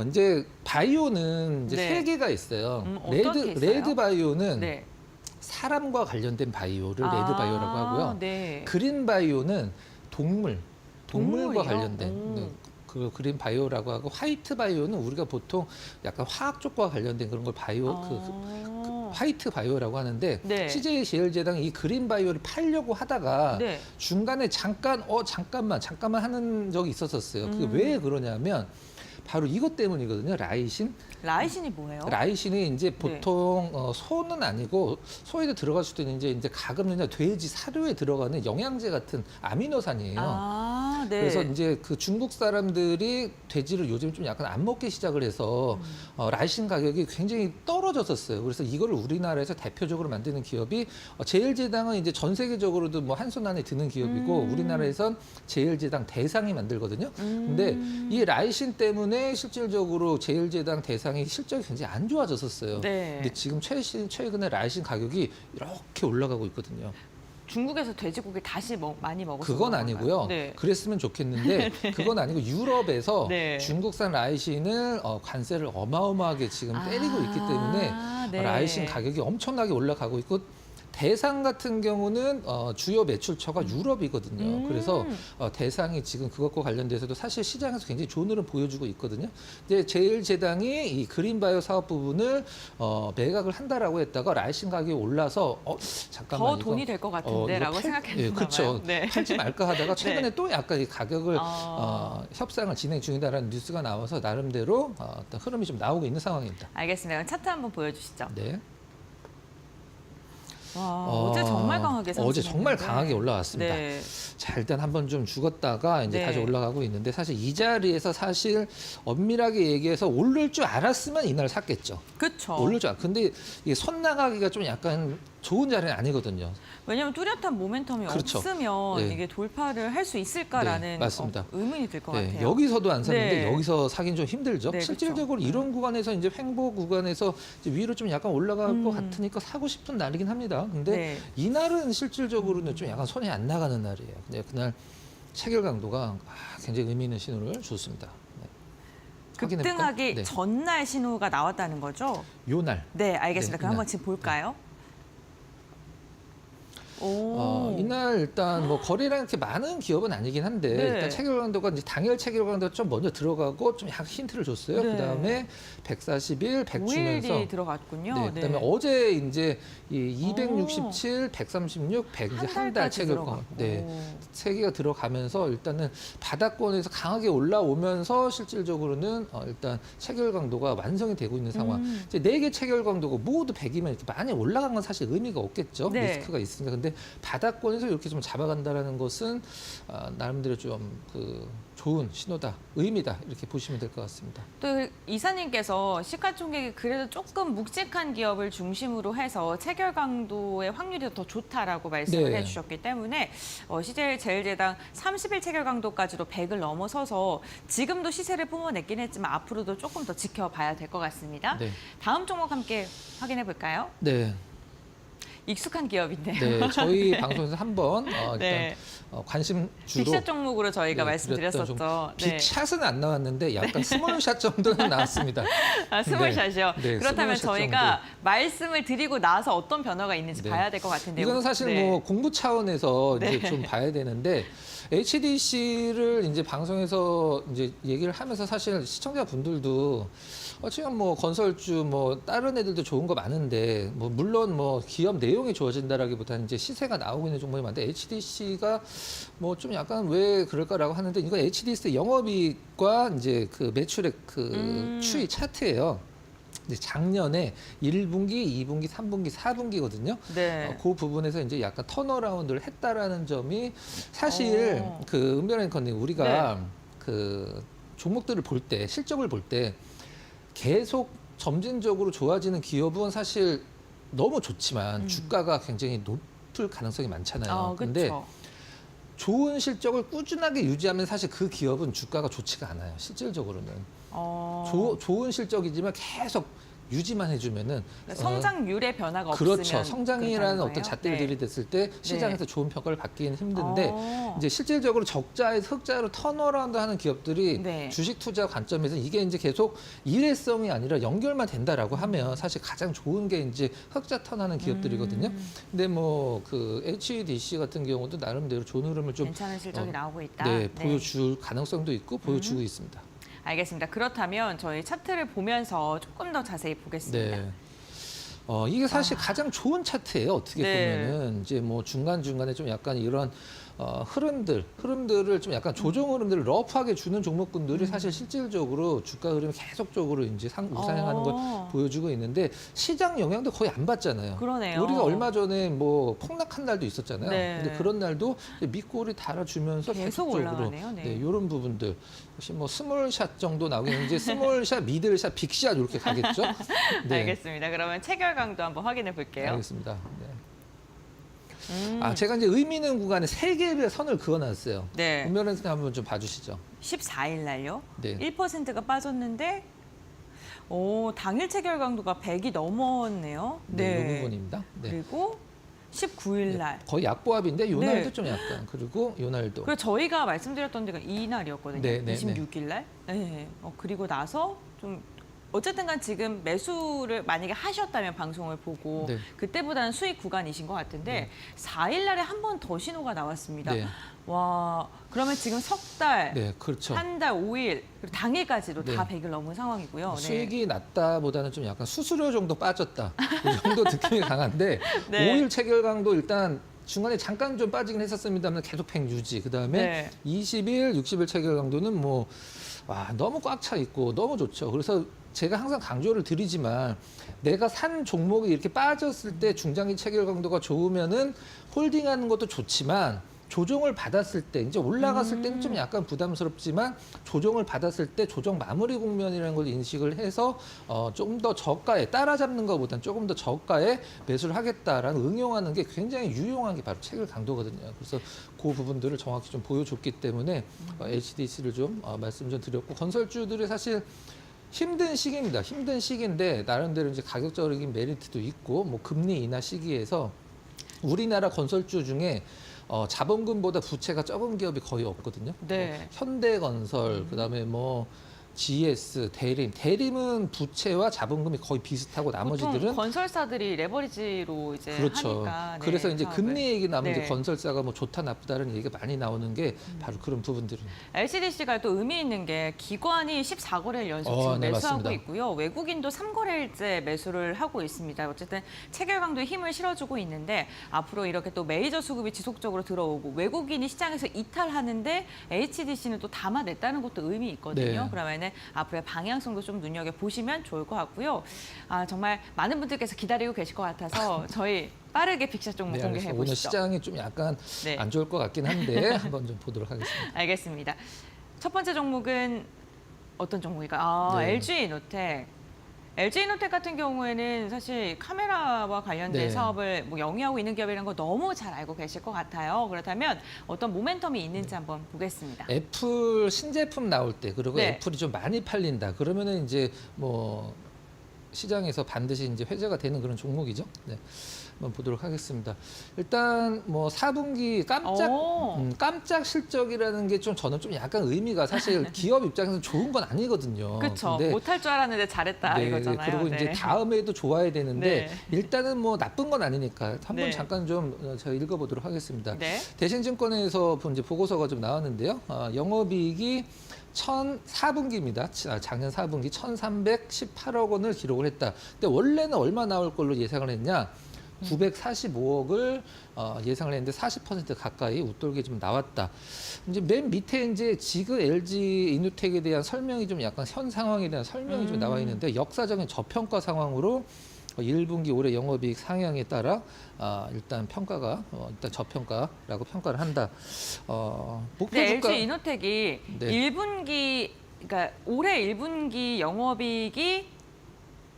이제 바이오는 이제 네. 세 개가 있어요. 어떤 게 있어요? 레드 바이오는 네. 사람과 관련된 바이오를 레드 바이오라고 하고요. 네. 그린 바이오는 동물과 동물이요? 관련된 그 그린 바이오라고 하고 화이트 바이오는 우리가 보통 약간 화학 쪽과 관련된 그런 걸 바이오 화이트 바이오라고 하는데 네. CJ제일제당이 이 그린 바이오를 팔려고 하다가 네. 중간에 잠깐만 하는 적이 있었어요. 그게 왜 그러냐면 바로 이것 때문이거든요. 라이신이 뭐예요? 라이신이 이제 보통 소는 아니고 소에도 들어갈 수도 있는 이제 가금류나 돼지 사료에 들어가는 영양제 같은 아미노산이에요. 네. 그래서 이제 그 중국 사람들이 돼지를 요즘 좀 약간 안 먹기 시작을 해서 라이신 가격이 굉장히 떨어졌었어요. 그래서 이거를 우리나라에서 대표적으로 만드는 기업이 제일제당은 이제 전 세계적으로도 뭐 한 손 안에 드는 기업이고 우리나라에선 제일제당 대상이 만들거든요. 근데 이 라이신 때문에 실질적으로 제일제당 대상이 실적이 굉장히 안 좋아졌었어요. 네. 근데 지금 최근에 라이신 가격이 이렇게 올라가고 있거든요. 중국에서 돼지고기 다시 많이 먹었어요. 그건 아니고요. 네. 그랬으면 좋겠는데 그건 아니고 유럽에서 네. 중국산 라이신을 관세를 어마어마하게 지금 때리고 있기 때문에 네. 라이신 가격이 엄청나게 올라가고 있고 대상 같은 경우는 주요 매출처가 유럽이거든요. 그래서 대상이 지금 그것과 관련돼서도 사실 시장에서 굉장히 좋은 흐름 보여주고 있거든요. 이제 제일제당이 이 그린바이오 사업 부분을 매각을 한다라고 했다가 라이신 가격이 올라서 잠깐만 더 돈이 될 것 같은데라고 생각했나 봐요. 그렇죠. 네. 팔지 말까 하다가 최근에 네. 또 약간 이 가격을 협상을 진행 중이다라는 뉴스가 나와서 나름대로 어떤 흐름이 좀 나오고 있는 상황입니다. 알겠습니다. 그럼 차트 한번 보여주시죠. 네. 와, 어제 정말 강하게 어제 정말 상승했는데. 강하게 올라왔습니다. 네. 자, 일단 한번 좀 죽었다가 이제 네. 다시 올라가고 있는데 사실 이 자리에서 사실 엄밀하게 얘기해서 오를 줄 알았으면 이날 샀겠죠. 그렇죠. 오를 줄 근데 이게 손 나가기가 좀 약간 좋은 자리는 아니거든요. 왜냐하면 뚜렷한 모멘텀이 그렇죠. 없으면 네. 이게 돌파를 할 수 있을까라는 네, 맞습니다. 의문이 들 것 네, 같아요. 여기서도 안 샀는데 네. 여기서 사긴 좀 힘들죠. 네, 실질적으로 그렇죠. 이런 구간에서 이제 횡보 구간에서 이제 위로 좀 약간 올라갈 것 같으니까 사고 싶은 날이긴 합니다. 근데 네. 이날은 실질적으로는 좀 약간 손이 안 나가는 날이에요. 근데 그날 체결 강도가 굉장히 의미 있는 신호를 줬습니다. 네. 확인해볼까요? 급등하기 네. 전날 신호가 나왔다는 거죠? 요 날. 네, 알겠습니다. 네, 그럼 한번 이날. 지금 볼까요? 이날 일단 뭐 거래량 이렇게 많은 기업은 아니긴 한데 네. 일단 체결 강도가 이제 당일 체결 강도가 좀 먼저 들어가고 좀 약간 힌트를 줬어요. 네. 그다음에 140일 100 주면서 5일이 들어갔군요. 네, 그다음에 어제 이제 이 267, 136, 100 이제 한 달 체결 강 네. 세 개가 들어가면서 일단은 바닥권에서 강하게 올라오면서 실질적으로는 일단 체결 강도가 완성이 되고 있는 상황. 이제 4개 체결 강도가 모두 100이면 이렇게 많이 올라간 건 사실 의미가 없겠죠. 네. 리스크가 있으니까. 근데 바닥권에서 이렇게 좀 잡아간다라는 것은 나름대로 좀 좋은 신호다, 의미다 이렇게 보시면 될 것 같습니다. 또 이사님께서 시가총액이 그래도 조금 묵직한 기업을 중심으로 해서 체결 강도의 확률이 더 좋다라고 말씀을 네. 해주셨기 때문에 CJ제일제당 30일 체결 강도까지도 100을 넘어서서 지금도 시세를 뿜어냈긴 했지만 앞으로도 조금 더 지켜봐야 될 것 같습니다. 네. 다음 종목 함께 확인해 볼까요? 네. 익숙한 기업인데요. 네, 저희 방송에서 한번 일단 네. 관심 주로 빅샷 종목으로 저희가 네, 말씀드렸었죠. 빅샷은 안 나왔는데 약간 스몰샷 정도는 나왔습니다. 스몰샷이요. 네, 그렇다면 스몰샷 저희가 말씀을 드리고 나서 어떤 변화가 있는지 네. 봐야 될 것 같은데요. 이거는 사실 네. 뭐 공부 차원에서 네. 이제 좀 봐야 되는데 HDC를 이제 방송에서 이제 얘기를 하면서 사실 시청자분들도 지금 뭐 건설주 뭐 다른 애들도 좋은 거 많은데 뭐 물론 뭐 기업 내용이 좋아진다라기보다는 이제 시세가 나오고 있는 종목이 많은데 HDC가 뭐 좀 약간 왜 그럴까라고 하는데 이건 HDC의 영업이익과 이제 그 매출의 그 추이 차트예요. 이제 작년에 1분기, 2분기, 3분기, 4분기거든요. 네. 그 부분에서 이제 약간 턴어라운드를 했다라는 점이 사실 그 은별 앵커님 우리가 그 종목들을 볼 때 실적을 볼 때 계속 점진적으로 좋아지는 기업은 사실 너무 좋지만 주가가 굉장히 높을 가능성이 많잖아요. 근데 그렇죠. 좋은 실적을 꾸준하게 유지하면 사실 그 기업은 주가가 좋지가 않아요. 실질적으로는. 좋은 실적이지만 계속 유지만 해주면은 성장률의 변화가 그렇죠. 없으면 성장이라는 그렇다는 어떤 거예요? 잣대를 네. 들이댔을 때 시장에서 좋은 평가를 받기는 힘든데 어. 이제 실질적으로 적자에서 흑자로 턴어라운드 하는 기업들이 네. 주식 투자 관점에서 이게 이제 계속 일회성이 아니라 연결만 된다라고 하면 사실 가장 좋은 게 이제 흑자 턴하는 기업들이거든요. 근데 뭐 그 HDC 같은 경우도 나름대로 좋은 흐름을 좀 괜찮은 실적이 나오고 있다. 네, 보여줄 가능성도 있고 보여주고 있습니다. 알겠습니다. 그렇다면 저희 차트를 보면서 조금 더 자세히 보겠습니다. 네. 이게 사실 가장 좋은 차트예요. 어떻게 네. 보면은 이제 뭐 중간 중간에 좀 약간 이런 흐름들을 좀 약간 조정 흐름들을 러프하게 주는 종목군들이 사실 실질적으로 주가 흐름이 계속적으로 이제 우상향하는 걸 보여주고 있는데 시장 영향도 거의 안 받잖아요. 그러네요. 우리가 얼마 전에 뭐 폭락한 날도 있었잖아요. 네. 근데 그런 날도 밑골이 달아주면서 계속 계속적으로 올라가네요. 네. 이런 부분들 혹시 뭐 스몰샷 정도 나오겠는지 스몰샷, 미들샷, 빅샷 이렇게 가겠죠? 네. 알겠습니다. 그러면 체결 강도 한번 확인해 볼게요. 알겠습니다. 네. 제가 이제 의미 있는 구간에 3개의 선을 그어놨어요. 네. 은별한테 한번 좀 봐주시죠. 14일 날요. 네. 1%가 빠졌는데 당일 체결 강도가 100이 넘었네요. 네, 이 부분입니다. 네. 그리고 19일 네, 날. 거의 약보합인데 요 네. 날도 좀 약간 그리고 요 날도 그리고 저희가 말씀드렸던 데가 이 날이었거든요. 네, 네, 26일 날. 네. 그리고 나서 좀 어쨌든 간 지금 매수를 만약에 하셨다면 방송을 보고 네. 그때보다는 수익 구간이신 것 같은데 4일 날에 한 번 더 신호가 나왔습니다. 네. 와, 그러면 지금 석 달, 네, 그렇죠. 한 달 5일, 그리고 당일까지도 네. 다 100을 넘은 상황이고요. 네. 수익이 낮다보다는 좀 약간 수수료 정도 빠졌다. 이 정도 느낌이 강한데 네. 5일 체결 강도 일단 중간에 잠깐 좀 빠지긴 했었습니다만 계속 100 유지. 그다음에 네. 20일, 60일 체결 강도는 뭐 너무 꽉 차 있고 너무 좋죠. 그래서 제가 항상 강조를 드리지만 내가 산 종목이 이렇게 빠졌을 때 중장기 체결 강도가 좋으면은 홀딩하는 것도 좋지만 조정을 받았을 때 이제 올라갔을 때는 좀 약간 부담스럽지만 조정을 받았을 때 조정 마무리 국면이라는 걸 인식을 해서 조금 더 저가에 따라잡는 것보다는 조금 더 저가에 매수를 하겠다라는 응용하는 게 굉장히 유용한 게 바로 체결 강도거든요. 그래서 그 부분들을 정확히 좀 보여줬기 때문에 HDC를 좀 말씀 좀 드렸고 건설주들이 사실 힘든 시기입니다. 힘든 시기인데 나름대로 이제 가격적인 메리트도 있고 뭐 금리 인하 시기에서 우리나라 건설주 중에 자본금보다 부채가 적은 기업이 거의 없거든요. 네. 현대건설 그다음에 뭐 GS, 대림은 부채와 자본금이 거의 비슷하고 보통 나머지들은 건설사들이 레버리지로 이제 그렇죠. 하니까. 네, 그래서 이제 사업을. 금리 얘기 나오면 네. 이제 건설사가 뭐 좋다 나쁘다는 얘기가 많이 나오는 게 바로 그런 부분들입니다. LCDC가 또 의미 있는 게 기관이 14거래일 연속 지금 네, 매수하고 맞습니다. 있고요. 외국인도 3거래일째 매수를 하고 있습니다. 어쨌든 체결강도에 힘을 실어주고 있는데 앞으로 이렇게 또 메이저 수급이 지속적으로 들어오고 외국인이 시장에서 이탈하는데 HDC는 또 담아냈다는 것도 의미 있거든요. 네. 그러면은 앞으로의 방향성도 좀 눈여겨보시면 좋을 것 같고요. 정말 많은 분들께서 기다리고 계실 것 같아서 저희 빠르게 빅샷 종목 네, 공개해 알겠습니다. 오늘 보시죠. 시장이 좀 약간 네. 안 좋을 것 같긴 한데 한번 좀 보도록 하겠습니다. 알겠습니다. 첫 번째 종목은 어떤 종목일까요? 네. LG이노텍. LG이노텍 같은 경우에는 사실 카메라와 관련된 네. 사업을 뭐 영위하고 있는 기업이라는 거 너무 잘 알고 계실 것 같아요. 그렇다면 어떤 모멘텀이 있는지 한번 보겠습니다. 애플 신제품 나올 때 그리고 네. 애플이 좀 많이 팔린다. 그러면은 이제 뭐 시장에서 반드시 이제 회자가 되는 그런 종목이죠. 네. 한번 보도록 하겠습니다. 일단 뭐 4분기 깜짝 실적이라는 게 좀 저는 좀 약간 의미가 사실 기업 입장에서 좋은 건 아니거든요. 그렇죠. 근데 못할 줄 알았는데 잘했다 네, 이거잖아요. 그리고 이제 다음에도 좋아야 되는데 네. 일단은 뭐 나쁜 건 아니니까 한번 네. 잠깐 좀 제가 읽어보도록 하겠습니다. 네. 대신증권에서 이제 보고서가 좀 나왔는데요. 영업이익이 4분기입니다. 작년 4분기 1,318억 원을 기록을 했다. 근데 원래는 얼마 나올 걸로 예상을 했냐? 945억을 예상을 했는데 40% 가까이 웃돌게 좀 나왔다. 이제 맨 밑에 이제 지금 LG 이노텍에 대한 설명이 좀 약간 현 상황에 대한 설명이 좀 나와 있는데 역사적인 저평가 상황으로 1분기 올해 영업이익 상향에 따라 일단 평가가 일단 저평가라고 평가를 한다. 목표 네, 주가 LG 이노텍이 네. 1분기 그러니까 올해 1분기 영업이익이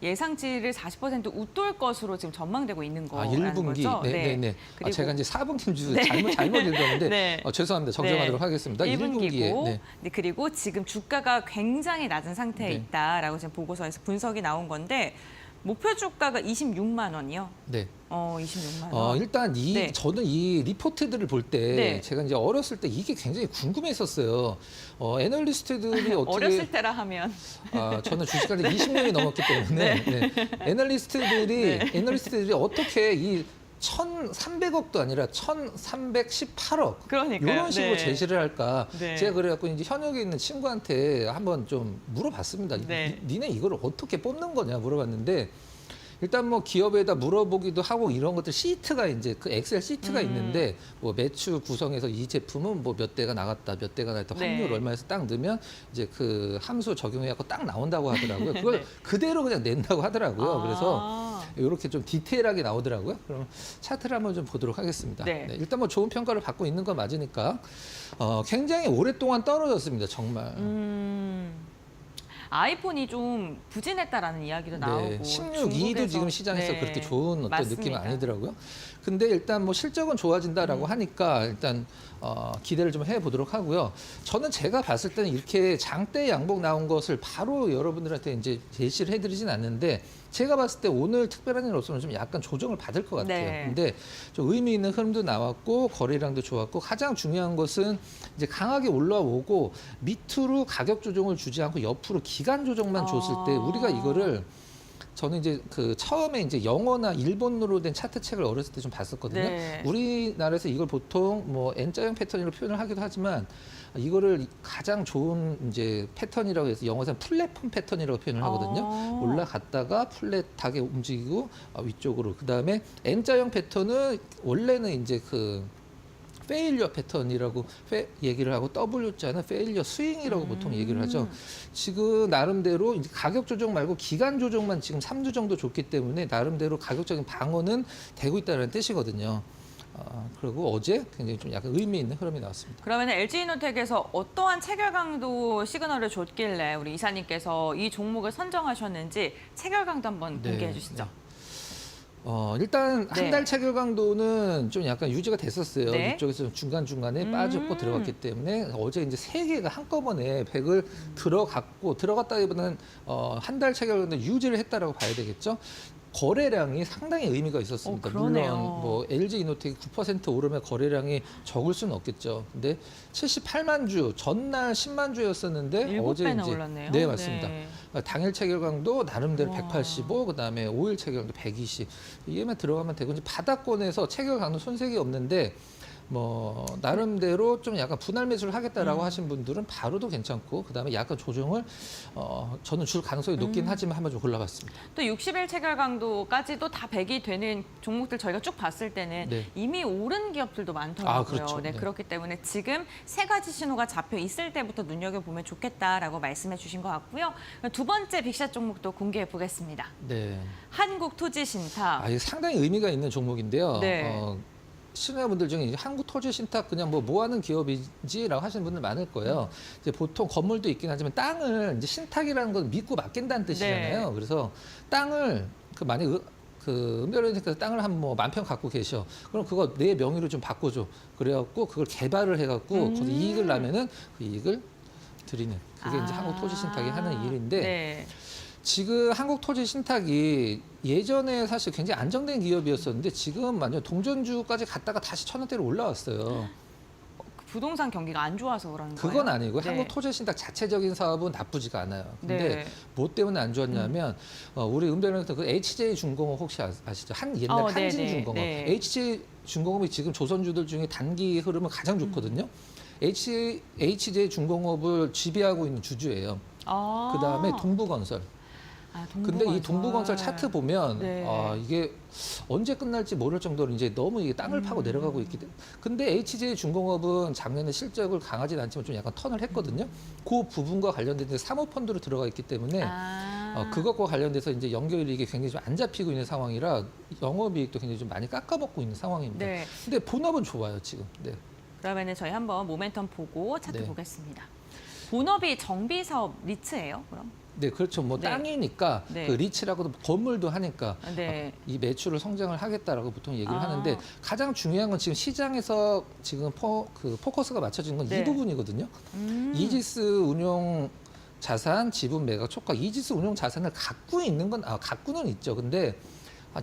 예상치를 40% 웃돌 것으로 지금 전망되고 있는 거라는 1분기. 거죠. 네. 그리고 제가 이제 4분기인 줄 네. 잘못 읽었는데 네. 죄송합니다. 정정하도록 네. 하겠습니다. 1분기고 1분기에. 네. 네, 그리고 지금 주가가 굉장히 낮은 상태에 네. 있다라고 지금 보고서에서 분석이 나온 건데 목표 주가가 26만 원이요. 네. 26만 원. 일단 네. 저는 이 리포트들을 볼 때 네. 제가 이제 어렸을 때 이게 굉장히 궁금했었어요. 애널리스트들이 어떻게 어렸을 때라 하면 저는 주식한 지 20년이 넘었기 때문에 네. 애널리스트들이 어떻게 이 1,300억도 아니라 1,318억 그러니까요. 이런 식으로 네. 제시를 할까? 네. 제가 그래갖고 이제 현역에 있는 친구한테 한번 좀 물어봤습니다. 네. 니네 이걸 어떻게 뽑는 거냐 물어봤는데 일단 뭐 기업에다 물어보기도 하고 이런 것들 시트가 이제 그 엑셀 시트가 있는데 뭐 매출 구성에서 이 제품은 뭐 몇 대가 나갔다 몇 대가 나갔다 환율 네. 얼마에서 딱 넣으면 이제 그 함수 적용해갖고 딱 나온다고 하더라고요. 그걸 네. 그대로 그냥 낸다고 하더라고요. 그래서 아. 이렇게 좀 디테일하게 나오더라고요. 그럼 차트를 한번 좀 보도록 하겠습니다. 네. 일단 뭐 좋은 평가를 받고 있는 건 맞으니까 굉장히 오랫동안 떨어졌습니다. 정말. 아이폰이 좀 부진했다라는 이야기도 나오고 16.2도 지금 시장에서 네, 그렇게 좋은 어떤 맞습니다. 느낌은 아니더라고요. 근데 일단 뭐 실적은 좋아진다라고 하니까 일단 기대를 좀 해보도록 하고요. 저는 제가 봤을 때는 이렇게 장대 양봉 나온 것을 바로 여러분들한테 이제 제시를 해드리진 않는데 제가 봤을 때 오늘 특별한 일 없으면 좀 약간 조정을 받을 것 같아요. 네. 근데 좀 의미 있는 흐름도 나왔고 거래량도 좋았고 가장 중요한 것은 이제 강하게 올라오고 밑으로 가격 조정을 주지 않고 옆으로 기간 조정만 줬을 때 우리가 이거를 저는 이제 그 처음에 이제 영어나 일본어로 된 차트 책을 어렸을 때 좀 봤었거든요. 네. 우리나라에서 이걸 보통 뭐 N자형 패턴으로 표현을 하기도 하지만 이거를 가장 좋은 이제 패턴이라고 해서 영어에서는 플랫폼 패턴이라고 표현을 하거든요. 올라갔다가 플랫하게 움직이고 위쪽으로 그다음에 N자형 패턴은 원래는 이제 그 페일리어 패턴이라고 얘기를 하고 W자는 페일리어 스윙이라고 보통 얘기를 하죠. 지금 나름대로 이제 가격 조정 말고 기간 조정만 지금 3주 정도 줬기 때문에 나름대로 가격적인 방어는 되고 있다는 뜻이거든요. 그리고 어제 굉장히 좀 약간 의미 있는 흐름이 나왔습니다. 그러면 LG이노텍에서 어떠한 체결 강도 시그널을 줬길래 우리 이사님께서 이 종목을 선정하셨는지 체결 강도 한번 공개해 주시죠. 일단 한 네. 달 체결 강도는 좀 약간 유지가 됐었어요. 네. 이쪽에서 중간중간에 빠졌고 들어갔기 때문에 어제 이제 3개가 한꺼번에 100을 들어갔다기보다는 한 달 체결 강도 유지를 했다라고 봐야 되겠죠. 거래량이 상당히 의미가 있었습니다. 그러네요. 물론 뭐 LG 이노텍이 9% 오르면 거래량이 적을 수는 없겠죠. 근데 78만 주 전날 10만 주였었는데 7배나 올랐네요. 네, 맞습니다. 네. 당일 체결강도 나름대로 와. 185, 그다음에 5일 체결강도 120. 이게만 들어가면 되고 이제 바닥권에서 체결강도 손색이 없는데 뭐 나름대로 좀 약간 분할 매수를 하겠다라고 하신 분들은 바로도 괜찮고 그다음에 약간 조정을 저는 줄 가능성이 높긴 하지만 한번 좀 골라봤습니다. 또 60일 체결 강도까지도 다 100이 되는 종목들 저희가 쭉 봤을 때는 네. 이미 오른 기업들도 많더라고요. 그렇죠. 네, 네. 그렇기 때문에 지금 세 가지 신호가 잡혀 있을 때부터 눈여겨보면 좋겠다라고 말씀해 주신 것 같고요. 두 번째 빅샷 종목도 공개해 보겠습니다. 네. 한국토지신탁. 이게 상당히 의미가 있는 종목인데요. 네. 시청자분들 중에 이제 한국토지신탁 그냥 뭐 하는 기업이지라고 하시는 분들 많을 거예요. 이제 보통 건물도 있긴 하지만 땅을 이제 신탁이라는 건 믿고 맡긴다는 뜻이잖아요. 네. 그래서 땅을 만약에 은별은행에서 땅을 한 뭐 10,000평 갖고 계셔. 그럼 그거 내 명의로 좀 바꿔줘. 그래갖고 그걸 개발을 해갖고 거기서 이익을 나면은 그 이익을 드리는. 그게 이제 한국토지신탁이 하는 일인데. 네. 지금 한국토지신탁이 예전에 사실 굉장히 안정된 기업이었었는데 지금 완전 동전주까지 갔다가 다시 1,000원대로 올라왔어요. 부동산 경기가 안 좋아서 그런 거예요? 그건 아니고 네. 한국토지신탁 자체적인 사업은 나쁘지가 않아요. 근데 네. 뭐 때문에 안 좋았냐면 우리 은별은행도 그 HJ중공업 혹시 아시죠? 옛날 한진중공업. 네. HJ중공업이 지금 조선주들 중에 단기 흐름은 가장 좋거든요. HJ중공업을 지배하고 있는 주주예요. 그다음에 동부건설. 근데 이 동부건설 차트 보면 네. 이게 언제 끝날지 모를 정도로 이제 너무 이게 땅을 파고 내려가고 있기 때문에. 근데 HJ중공업은 작년에 실적을 강하진 않지만 좀 약간 턴을 했거든요. 그 부분과 관련된 사모펀드로 들어가 있기 때문에 그것과 관련돼서 이제 연결이익이 굉장히 좀 안 잡히고 있는 상황이라 영업이익도 굉장히 좀 많이 깎아먹고 있는 상황입니다. 네. 근데 본업은 좋아요 지금. 네. 그러면은 저희 한번 모멘텀 보고 차트 네. 보겠습니다. 본업이 정비 사업 리츠예요, 그럼? 네, 그렇죠. 뭐 네. 땅이니까 네. 그 리츠라고도 건물도 하니까 네. 이 매출을 성장을 하겠다라고 보통 얘기를 아. 하는데 가장 중요한 건 지금 시장에서 지금 포커스가 맞춰진 건 이 네. 부분이거든요. 이지스 운용 자산, 지분 매각 촉각. 이지스 운용 자산을 갖고 있는 건 갖고는 있죠. 근데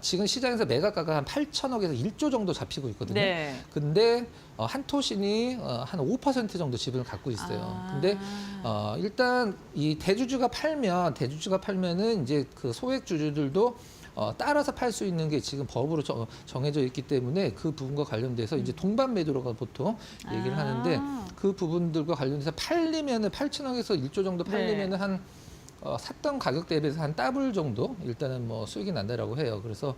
지금 시장에서 매각가가 한 8천억에서 1조 정도 잡히고 있거든요. 네. 근데 한토신이 한 5% 정도 지분을 갖고 있어요. 근데 일단 이 대주주가 팔면은 이제 그 소액 주주들도 따라서 팔 수 있는 게 지금 법으로 정해져 있기 때문에 그 부분과 관련돼서 이제 동반 매도라고 보통 얘기를 하는데 그 부분들과 관련돼서 팔리면은 8천억에서 1조 정도 팔리면은 한 샀던 가격 대비해서 한 더블 정도 일단은 뭐 수익이 난다라고 해요. 그래서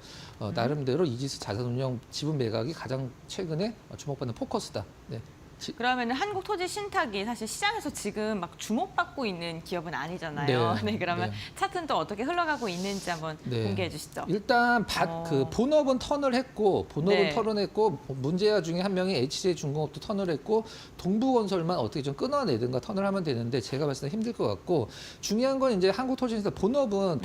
나름대로 이지스 자산운용 지분 매각이 가장 최근에 주목받는 포커스다. 네. 그러면 한국토지신탁이 사실 시장에서 지금 막 주목받고 있는 기업은 아니잖아요. 네. 네, 그러면 네. 차트는 또 어떻게 흘러가고 있는지 한번 네. 공개해 주시죠. 일단 그 본업은 턴을 했고 네. 문제아 중에 한 명이 HJ중공업도 턴을 했고 동부건설만 어떻게 좀 끊어내든가 턴을 하면 되는데 제가 봤을 때 힘들 것 같고 중요한 건 이제 한국토지에서 본업은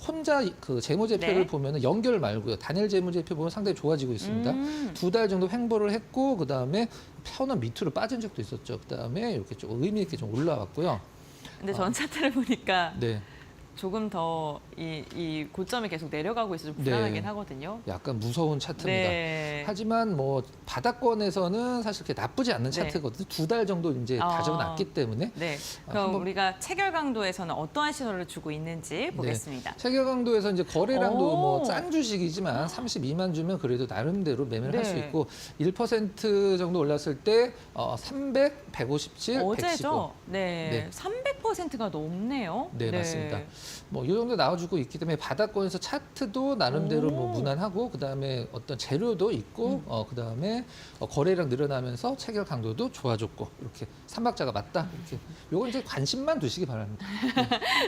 혼자 그 재무제표를 네. 보면은 연결 말고요. 단일 재무제표 보면 상당히 좋아지고 있습니다. 2달 정도 횡보를 했고 그다음에 편원 밑으로 빠진 적도 있었죠. 그다음에 이렇게 좀 의미 있게 좀 올라왔고요. 근데 전 차트를 보니까 네. 조금 더 이 고점이 계속 내려가고 있어서 좀 네. 불안하긴 하거든요. 약간 무서운 차트입니다. 네. 하지만 뭐 바닥권에서는 사실 그렇게 나쁘지 않는 네. 차트거든요. 2달 정도 이제 다져놨기 때문에. 네. 그럼 한번- 우리가 체결 강도에서는 어떠한 신호를 주고 있는지 보겠습니다. 체결 강도에서 이제 거래량도 오. 뭐 싼 주식이지만 32만 주면 그래도 나름대로 매매를 할 수 네. 있고 1% 정도 올랐을 때 300, 157, 115. 어제죠? 네. 네. 300%가 넘네요. 네, 맞습니다. 뭐 이 정도 나와주고 있기 때문에 바닥권에서 차트도 나름대로 오. 뭐 무난하고 그다음에 어떤 재료도 있고 그다음에 거래량 늘어나면서 체결 강도도 좋아졌고 이렇게 삼박자가 맞다 이렇게 요건 이제 관심만 두시기 바랍니다.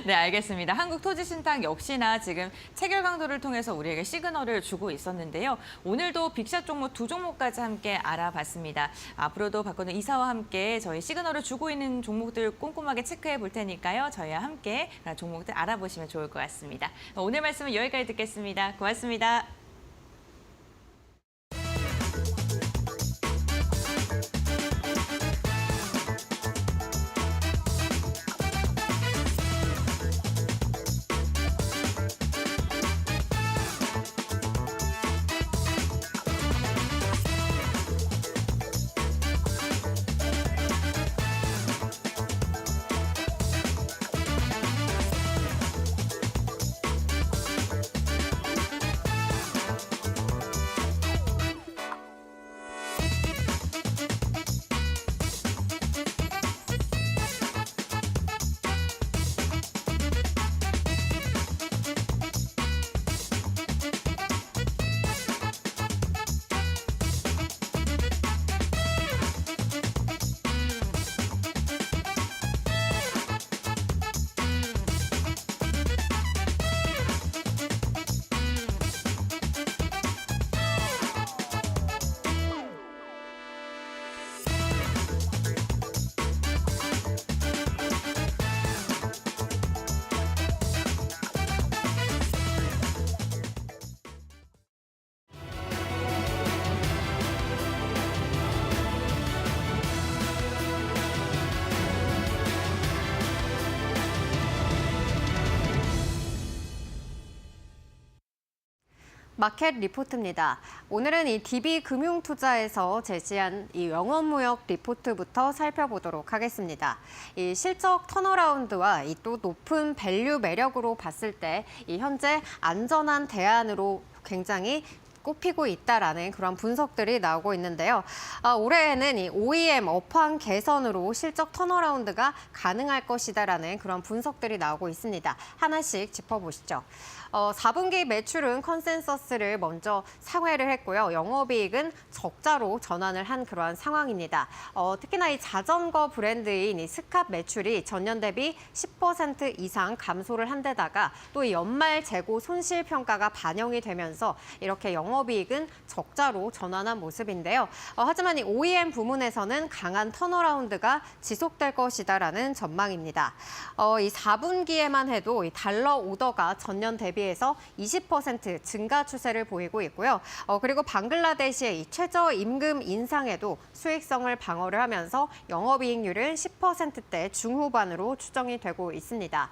네, 알겠습니다. 한국토지신탁 역시나 지금 체결 강도를 통해서 우리에게 시그널을 주고 있었는데요. 오늘도 빅샷 종목 두 종목까지 함께 알아봤습니다. 앞으로도 박건우 이사와 함께 저희 시그널을 주고 있는 종목들 꼼꼼하게 체크해 볼 테니까요. 저희와 함께 종목들 알아보시면 좋을 것 같습니다. 오늘 말씀은 여기까지 듣겠습니다. 고맙습니다. 마켓 리포트입니다. 오늘은 이 DB금융투자에서 제시한 이 영업무역 리포트부터 살펴보도록 하겠습니다. 이 실적 턴어라운드와 이 또 높은 밸류 매력으로 봤을 때 이 현재 안전한 대안으로 굉장히 꼽히고 있다라는 그런 분석들이 나오고 있는데요. 올해에는 이 OEM 업황 개선으로 실적 턴어라운드가 가능할 것이다라는 그런 분석들이 나오고 있습니다. 하나씩 짚어보시죠. 4분기 매출은 컨센서스를 먼저 상회를 했고요. 영업이익은 적자로 전환을 한 그러한 상황입니다. 특히나 이 자전거 브랜드인 이 스캅 매출이 전년 대비 10% 이상 감소를 한 데다가 또 이 연말 재고 손실 평가가 반영이 되면서 이렇게 영업이익은 적자로 전환한 모습인데요. 하지만 이 OEM 부문에서는 강한 턴어라운드가 지속될 것이다라는 전망입니다. 이 4분기에만 해도 이 달러 오더가 전년 대비해서 20% 증가 추세를 보이고 있고요. 그리고 방글라데시의 이 최저 임금 인상에도 수익성을 방어를 하면서 영업이익률은 10%대 중후반으로 추정이 되고 있습니다.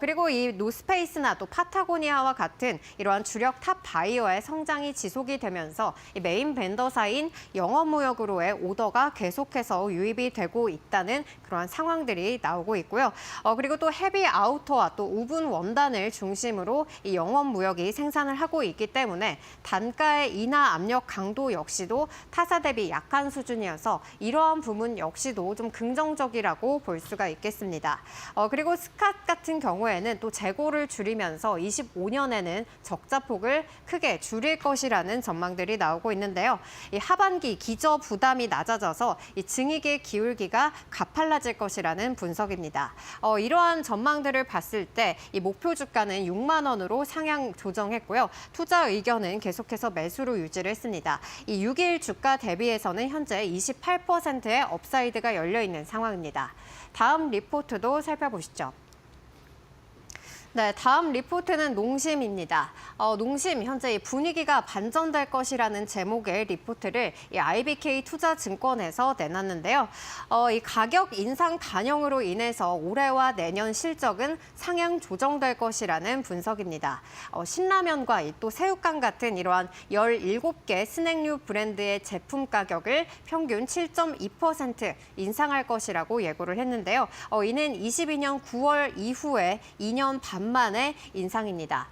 그리고 이 노스페이스나 또 파타고니아와 같은 이러한 주력 탑 바이어의 성장이 지속이 되면서 이 메인 벤더사인 영업무역으로의 오더가 계속해서 유입이 되고 있다는 그러한 상황들이 나오고 있고요. 그리고 또 헤비 아우터와 또 우분 원단을 중심으로 이 영업무역이 생산을 하고 있기 때문에 단가의 인하 압력 강도 역시도 타사 대비 약한 수준이어서 이러한 부분 역시도 좀 긍정적이라고 볼 수가 있겠습니다. 그리고 스캇 같은 경우에는 또 재고를 줄이면서 25년에는 적자폭을 크게 줄일 것이라는 전망들이 나오고 있는데요. 이 하반기 기저 부담이 낮아져서 이 증익의 기울기가 가팔라질 것이라는 분석입니다. 이러한 전망들을 봤을 때 이 목표 주가는 6만 원으로 상향 조정했고요. 투자 의견은 계속해서 매수로 유지를 했습니다. 이 6일 주가 대비해서는 현재 28%의 업사이드가 열려 있는 상황입니다. 다음 리포트도 살펴보시죠. 네, 다음 리포트는 농심입니다. 농심 현재 분위기가 반전될 것이라는 제목의 리포트를 이 IBK 투자증권에서 내놨는데요. 이 가격 인상 반영으로 인해서 올해와 내년 실적은 상향 조정될 것이라는 분석입니다. 신라면과 또 새우깡 같은 이러한 17개 스낵류 브랜드의 제품 가격을 평균 7.2% 인상할 것이라고 예고를 했는데요. 이는 22년 9월 이후에 2년 반 만의 인상입니다.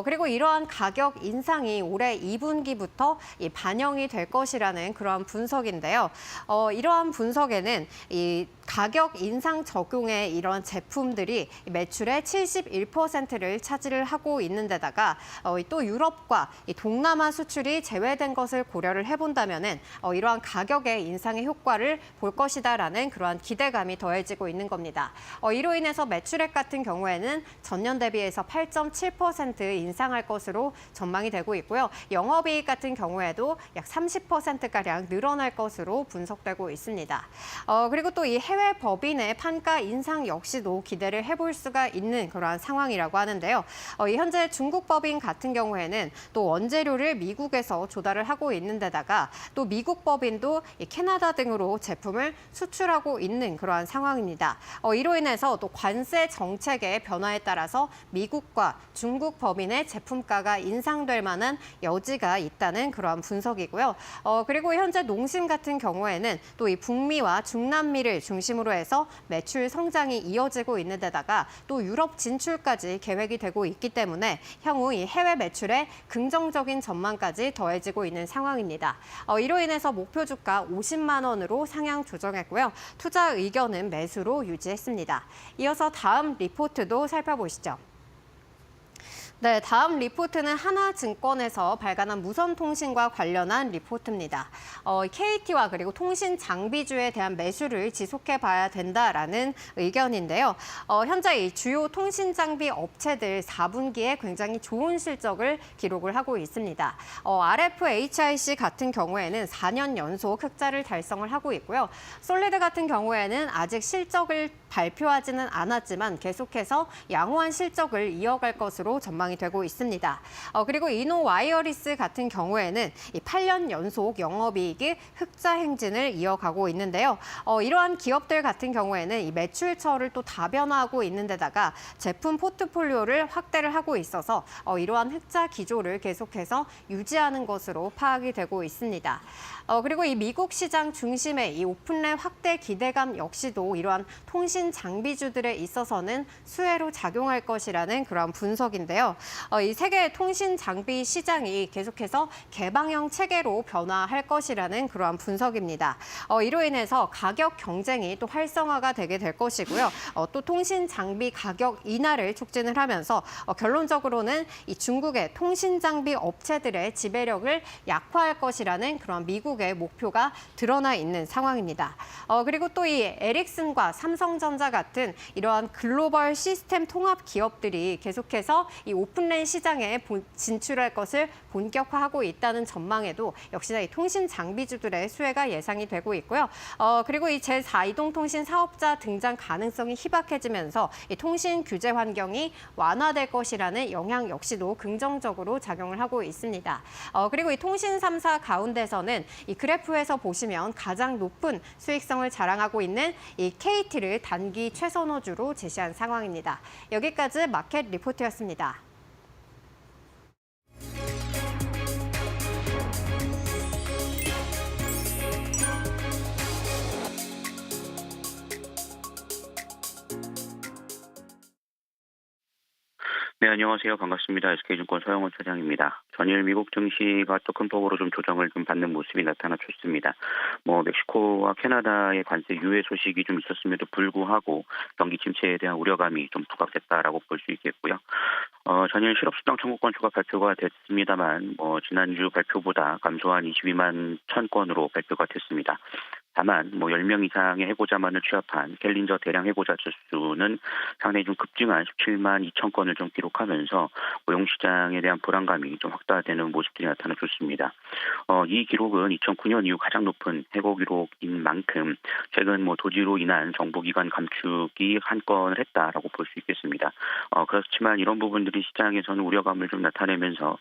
그리고 이러한 가격 인상이 올해 2분기부터 반영이 될 것이라는 그러한 분석인데요. 이러한 분석에는 이 가격 인상 적용의 이런 제품들이 매출의 71%를 차지를 하고 있는 데다가 또 유럽과 동남아 수출이 제외된 것을 고려를 해본다면은 이러한 가격의 인상의 효과를 볼 것이다라는 그러한 기대감이 더해지고 있는 겁니다. 이로 인해서 매출액 같은 경우에는 전년 대비해서 8.7% 인상할 것으로 전망이 되고 있고요. 영업이익 같은 경우에도 약 30%가량 늘어날 것으로 분석되고 있습니다. 그리고 또 이 해외 법인의 판가 인상 역시도 기대를 해볼 수가 있는 그러한 상황이라고 하는데요. 현재 중국 법인 같은 경우에는 또 원재료를 미국에서 조달을 하고 있는 데다가 또 미국 법인도 캐나다 등으로 제품을 수출하고 있는 그러한 상황입니다. 이로 인해서 또 관세 정책의 변화에 따라서 미국과 중국 법인의 제품가가 인상될 만한 여지가 있다는 그러한 분석이고요. 그리고 현재 농심 같은 경우에는 또 이 북미와 중남미를 중심으로 해서 매출 성장이 이어지고 있는 데다가 또 유럽 진출까지 계획이 되고 있기 때문에 향후 이 해외 매출에 긍정적인 전망까지 더해지고 있는 상황입니다. 이로 인해서 목표 주가 50만 원으로 상향 조정했고요. 투자 의견은 매수로 유지했습니다. 이어서 다음 리포트도 살펴보시죠. 네, 다음 리포트는 하나증권에서 발간한 무선통신과 관련한 리포트입니다. KT와 그리고 통신 장비주에 대한 매수를 지속해 봐야 된다라는 의견인데요. 현재 이 주요 통신 장비 업체들 4분기에 굉장히 좋은 실적을 기록을 하고 있습니다. RFHIC 같은 경우에는 4년 연속 흑자를 달성을 하고 있고요. 솔리드 같은 경우에는 아직 실적을 발표하지는 않았지만 계속해서 양호한 실적을 이어갈 것으로 전망이 전망이 되고 있습니다. 그리고 이노와이어리스 같은 경우에는 이 8년 연속 영업이익이 흑자 행진을 이어가고 있는데요. 이러한 기업들 같은 경우에는 이 매출처를 또 다변화하고 있는 데다가 제품 포트폴리오를 확대를 하고 있어서 이러한 흑자 기조를 계속해서 유지하는 것으로 파악이 되고 있습니다. 그리고 이 미국 시장 중심의 이 오픈랩 확대 기대감 역시도 이러한 통신 장비주들에 있어서는 수혜로 작용할 것이라는 그런 분석인데요. 이 세계 통신 장비 시장이 계속해서 개방형 체계로 변화할 것이라는 그러한 분석입니다. 이로 인해서 가격 경쟁이 또 활성화가 되게 될 것이고요. 또 통신 장비 가격 인하를 촉진을 하면서 결론적으로는 이 중국의 통신 장비 업체들의 지배력을 약화할 것이라는 그런 미국의 목표가 드러나 있는 상황입니다. 그리고 또 이 에릭슨과 삼성전자 같은 이러한 글로벌 시스템 통합 기업들이 계속해서 이 오픈랜 시장에 진출할 것을 본격화하고 있다는 전망에도 역시나 이 통신 장비주들의 수혜가 예상이 되고 있고요. 그리고 이 제4이동통신 사업자 등장 가능성이 희박해지면서 이 통신 규제 환경이 완화될 것이라는 영향 역시도 긍정적으로 작용을 하고 있습니다. 그리고 이 통신 3사 가운데서는 이 그래프에서 보시면 가장 높은 수익성을 자랑하고 있는 이 KT를 단기 최선호주로 제시한 상황입니다. 여기까지 마켓 리포트였습니다. 네, 안녕하세요. 반갑습니다. SK증권 서영원 차장입니다. 전일 미국 증시가 또 큰 폭으로 좀 조정을 좀 받는 모습이 나타나줬습니다. 멕시코와 캐나다의 관세 유예 소식이 좀 있었음에도 불구하고 경기 침체에 대한 우려감이 좀 부각됐다라고 볼 수 있겠고요. 전일 실업수당 청구권 추가 발표가 됐습니다만, 지난주 발표보다 감소한 22만 1,000건으로 발표가 됐습니다. 다만 10명 이상의 해고자만을 취합한 캘린저 대량 해고자 수는 상당히 좀 급증한 17만 2천 건을 좀 기록하면서 고용시장에 대한 불안감이 좀 확대되는 모습들이 나타나줬습니다. 이 기록은 2009년 이후 가장 높은 해고 기록인 만큼 최근 토지로 인한 정부기관 감축이 한 건을 했다라고 볼 수 있겠습니다. 그렇지만 이런 부분들이 시장에서는 우려감을 좀 나타내면서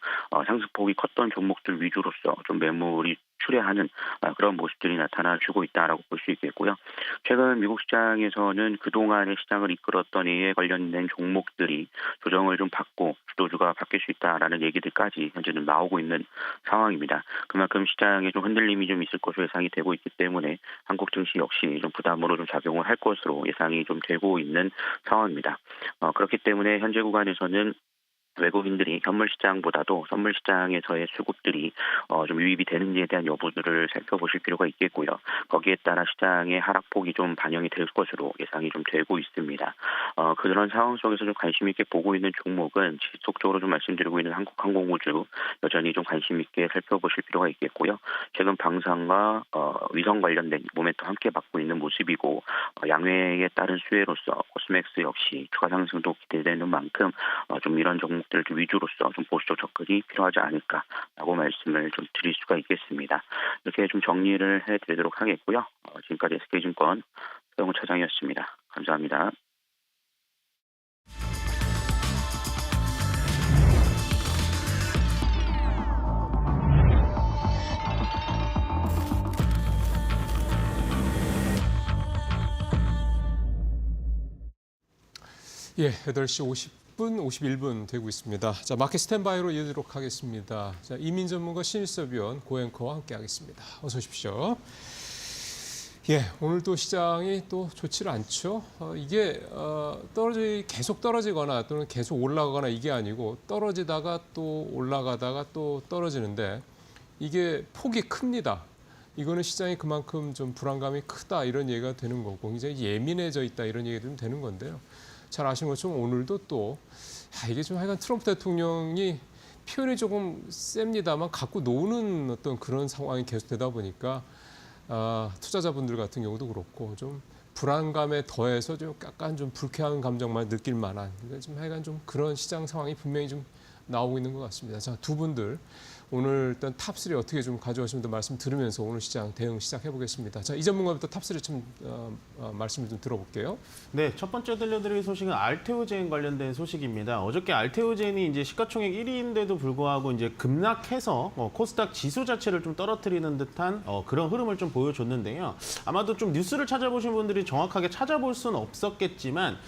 상승폭이 컸던 종목들 위주로서 좀 매물이 출회하는 그런 모습들이 나타나주고 있다라고 볼 수 있겠고요. 최근 미국 시장에서는 그동안의 시장을 이끌었던 A에 관련된 종목들이 조정을 좀 받고 주도주가 바뀔 수 있다라는 얘기들까지 현재는 나오고 있는 상황입니다. 그만큼 시장에 좀 흔들림이 좀 있을 것으로 예상이 되고 있기 때문에 한국 증시 역시 좀 부담으로 좀 작용을 할 것으로 예상이 좀 되고 있는 상황입니다. 그렇기 때문에 현재 구간에서는 외국인들이 현물시장보다도 선물시장에서의 수급들이 좀 유입이 되는지에 대한 여부들을 살펴보실 필요가 있겠고요. 거기에 따라 시장의 하락폭이 좀 반영이 될 것으로 예상이 좀 되고 있습니다. 그런 상황 속에서 좀 관심 있게 보고 있는 종목은 지속적으로 좀 말씀드리고 있는 한국항공우주 여전히 좀 관심 있게 살펴보실 필요가 있겠고요. 최근 방산과 위성 관련된 모멘텀 함께 받고 있는 모습이고 양회에 따른 수혜로서 코스맥스 역시 추가 상승도 기대되는 만큼 좀 이런 종목 들 위주로서 좀 보수적 접근이 필요하지 않을까라고 말씀을 좀 드릴 수가 있겠습니다. 이렇게 좀 정리를 해드리도록 하겠고요. 지금까지 SK증권 서영훈 차장이었습니다. 감사합니다. 예, 8시 50분, 51분 되고 있습니다. 자, 마켓 스탠바이로 이어지도록 하겠습니다. 자, 이민 전문가 신일섭위원 고앵커와 함께하겠습니다. 어서 오십시오. 예, 오늘도 시장이 또 좋지를 않죠. 이게 계속 떨어지거나 또는 계속 올라가거나 이게 아니고 떨어지다가 또 올라가다가 또 떨어지는데 이게 폭이 큽니다. 이거는 시장이 그만큼 좀 불안감이 크다 이런 얘기가 되는 거고 굉장히 예민해져 있다 이런 얘기가 좀 되는 건데요. 잘 아시는 것처럼 오늘도 또 이게 좀 하여간 트럼프 대통령이 표현이 조금 셉니다만 갖고 노는 어떤 그런 상황이 계속되다 보니까 투자자분들 같은 경우도 그렇고 좀 불안감에 더해서 좀 약간 좀 불쾌한 감정만 느낄 만한 좀 하여간 좀 그런 시장 상황이 분명히 좀 나오고 있는 것 같습니다. 자, 두 분들 오늘 일단 탑3 어떻게 좀 가져가시면 말씀 들으면서 오늘 시장 대응 시작해 보겠습니다. 자, 이 전문가부터 탑3 좀 말씀을 좀 들어볼게요. 네, 첫 번째 들려드릴 소식은 알테오젠 관련된 소식입니다. 어저께 알테오젠이 이제 시가총액 1위인데도 불구하고 이제 급락해서 코스닥 지수 자체를 좀 떨어뜨리는 듯한 그런 흐름을 좀 보여줬는데요. 아마도 좀 뉴스를 찾아보신 분들이 정확하게 찾아볼 수는 없었겠지만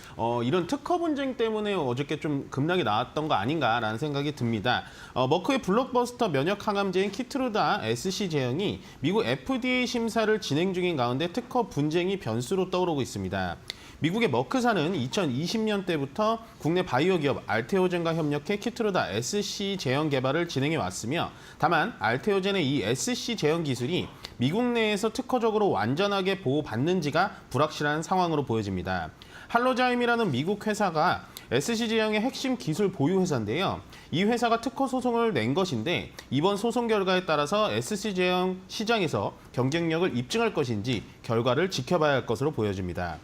이런 특허 분쟁 때문에 어저께 좀 급락이 나왔던 거 아닌가라는 생각이 듭니다. 머크의 블록버스터 면역 항암제인 키트루다 SC 제형이 미국 FDA 심사를 진행 중인 가운데 특허 분쟁이 변수로 떠오르고 있습니다. 미국의 머크사는 2020년 때부터 국내 바이오 기업 알테오젠과 협력해 키트루다 SC 제형 개발을 진행해 왔으며 다만 알테오젠의 이 SC 제형 기술이 미국 내에서 특허적으로 완전하게 보호받는지가 불확실한 상황으로 보여집니다. 할로자임이라는 미국 회사가 SC 제형의 핵심 기술 보유 회사인데요. 이 회사가 특허 소송을 낸 것인데 이번 소송 결과에 따라서 SC 제형 시장에서 경쟁력을 입증할 것인지 결과를 지켜봐야 할 것으로 보여집니다.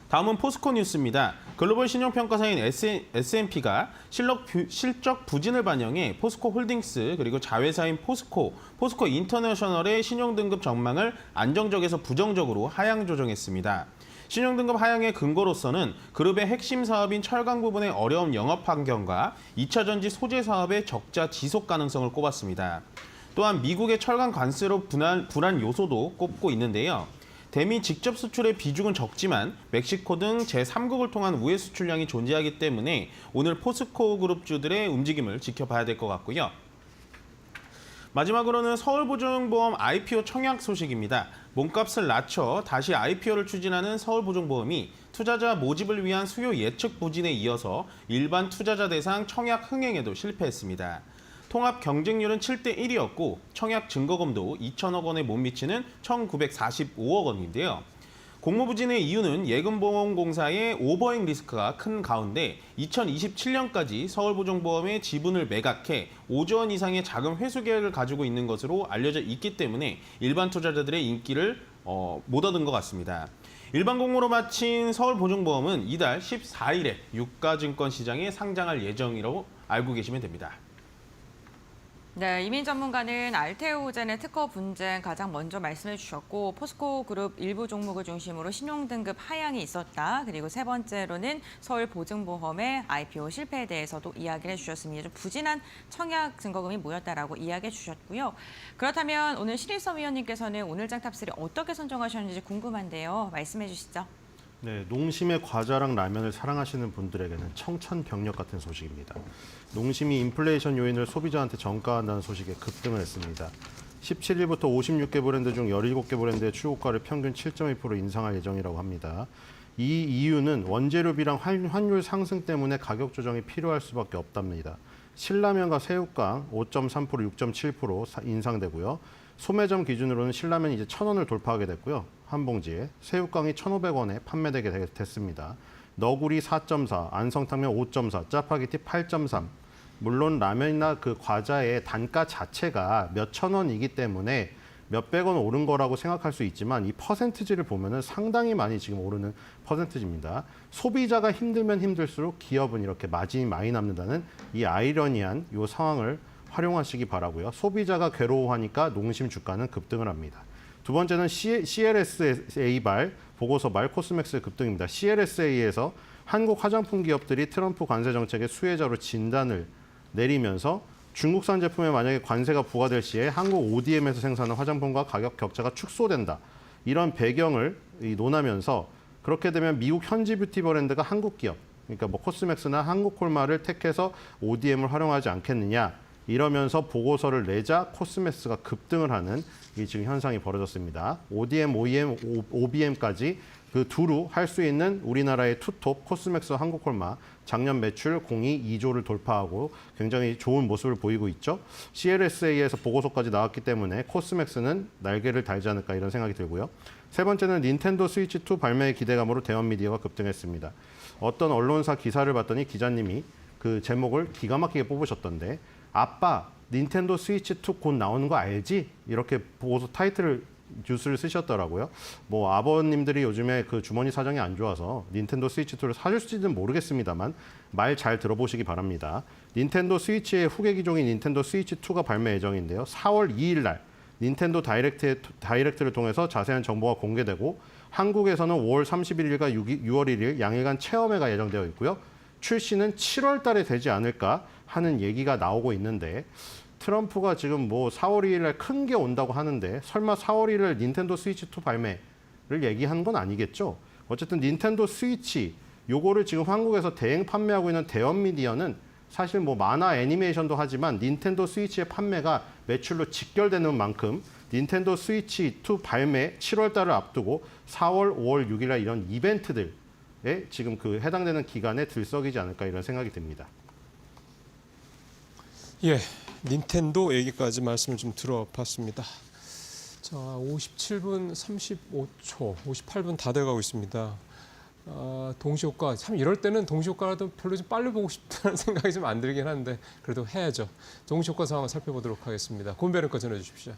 다음은 포스코 뉴스입니다. 글로벌 신용평가사인 S&P가 실적 부진을 반영해 포스코 홀딩스 그리고 자회사인 포스코 인터내셔널의 신용등급 전망을 안정적에서 부정적으로 하향 조정했습니다. 신용등급 하향의 근거로서는 그룹의 핵심 사업인 철강 부분의 어려운 영업 환경과 2차 전지 소재 사업의 적자 지속 가능성을 꼽았습니다. 또한 미국의 철강 관세로 불안 요소도 꼽고 있는데요. 대미 직접 수출의 비중은 적지만 멕시코 등 제3국을 통한 우회 수출량이 존재하기 때문에 오늘 포스코 그룹주들의 움직임을 지켜봐야 될 것 같고요. 마지막으로는 서울보증보험 IPO 청약 소식입니다. 몸값을 낮춰 다시 IPO를 추진하는 서울보증보험이 투자자 모집을 위한 수요 예측 부진에 이어서 일반 투자자 대상 청약 흥행에도 실패했습니다. 통합 경쟁률은 7대 1이었고 청약 증거금도 2천억 원에 못 미치는 1,945억 원인데요. 공모부진의 이유는 예금보험공사의 오버행 리스크가 큰 가운데 2027년까지 서울보증보험의 지분을 매각해 5조 원 이상의 자금 회수 계획을 가지고 있는 것으로 알려져 있기 때문에 일반 투자자들의 인기를 못 얻은 것 같습니다. 일반 공모로 마친 서울보증보험은 이달 14일에 유가증권 시장에 상장할 예정이라고 알고 계시면 됩니다. 네, 이민 전문가는 알테오젠의 특허 분쟁 가장 먼저 말씀해 주셨고 포스코 그룹 일부 종목을 중심으로 신용등급 하향이 있었다. 그리고 세 번째로는 서울보증보험의 IPO 실패에 대해서도 이야기를 해주셨습니다. 좀 부진한 청약 증거금이 모였다라고 이야기해 주셨고요. 그렇다면 오늘 신일섭 위원님께서는 오늘장 탑3 어떻게 선정하셨는지 궁금한데요. 말씀해 주시죠. 네, 농심의 과자랑 라면을 사랑하시는 분들에게는 청천벽력 같은 소식입니다. 농심이 인플레이션 요인을 소비자한테 전가한다는 소식에 급등을 했습니다. 17일부터 56개 브랜드 중 17개 브랜드의 출고가를 평균 7.2% 인상할 예정이라고 합니다. 이 이유는 원재료비랑 환율 상승 때문에 가격 조정이 필요할 수밖에 없답니다. 신라면과 새우깡 5.3%, 6.7% 인상되고요. 소매점 기준으로는 신라면이 이제 1,000원을 돌파하게 됐고요. 한 봉지에 새우깡이 1,500원에 판매되게 됐습니다. 너구리 4.4, 안성탕면 5.4, 짜파게티 8.3. 물론 라면이나 그 과자의 단가 자체가 몇천 원이기 때문에 몇백 원 오른 거라고 생각할 수 있지만 이 퍼센트지를 보면은 상당히 많이 지금 오르는 퍼센트지입니다. 소비자가 힘들면 힘들수록 기업은 이렇게 마진이 많이 남는다는 이 아이러니한 이 상황을 활용하시기 바라고요. 소비자가 괴로워하니까 농심 주가는 급등을 합니다. 두 번째는 CLSA발 보고서발 코스맥스의 급등입니다. CLSA에서 한국 화장품 기업들이 트럼프 관세 정책의 수혜자로 진단을 내리면서 중국산 제품에 만약에 관세가 부과될 시에 한국 ODM에서 생산한 화장품과 가격 격차가 축소된다. 이런 배경을 논하면서 그렇게 되면 미국 현지 뷰티 브랜드가 한국 기업, 그러니까 뭐 코스맥스나 한국콜마를 택해서 ODM을 활용하지 않겠느냐. 이러면서 보고서를 내자 코스맥스가 급등을 하는 이 지금 현상이 벌어졌습니다. ODM, OEM, OBM까지 그 두루 할 수 있는 우리나라의 투톱 코스맥스 한국콜마 작년 매출 공이 2조를 돌파하고 굉장히 좋은 모습을 보이고 있죠. CLSA에서 보고서까지 나왔기 때문에 코스맥스는 날개를 달지 않을까 이런 생각이 들고요. 세 번째는 닌텐도 스위치 2 발매의 기대감으로 대원 미디어가 급등했습니다. 어떤 언론사 기사를 봤더니 기자님이 그 제목을 기가 막히게 뽑으셨던데 아빠 닌텐도 스위치 2 곧 나오는 거 알지? 이렇게 보고서 타이틀을 뉴스를 쓰셨더라고요. 뭐 아버님들이 요즘에 그 주머니 사정이 안 좋아서 닌텐도 스위치 2를 사줄지는 모르겠습다만 말 잘 들어보시기 바랍니다. 닌텐도 스위치의 후계 기종인 닌텐도 스위치 2가 발매 예정인데요. 4월 2일 날 닌텐도 다이렉트를 통해서 자세한 정보가 공개되고 한국에서는 5월 31일과 6월 1일 양일간 체험회가 예정되어 있고요. 출시는 7월 달에 되지 않을까 하는 얘기가 나오고 있는데 트럼프가 지금 뭐 4월 2일 날 큰 게 온다고 하는데 설마 4월 1일 날 닌텐도 스위치 2 발매를 얘기한 건 아니겠죠? 어쨌든 닌텐도 스위치 요거를 지금 한국에서 대행 판매하고 있는 대원 미디어는 사실 뭐 만화 애니메이션도 하지만 닌텐도 스위치의 판매가 매출로 직결되는 만큼 닌텐도 스위치 2 발매 7월 달을 앞두고 4월, 5월, 6일 날 이런 이벤트들에 지금 그 해당되는 기간에 들썩이지 않을까 이런 생각이 듭니다. 예, 닌텐도 얘기까지 말씀을 좀 들어봤습니다. 자, 57분 35초, 58분 다 돼가고 있습니다. 동시효과, 참 이럴 때는 동시효과라도 별로 좀 빨리 보고 싶다는 생각이 좀 안 들긴 하는데 그래도 해야죠. 동시효과 상황을 살펴보도록 하겠습니다. 곰배령과 전해주십시오.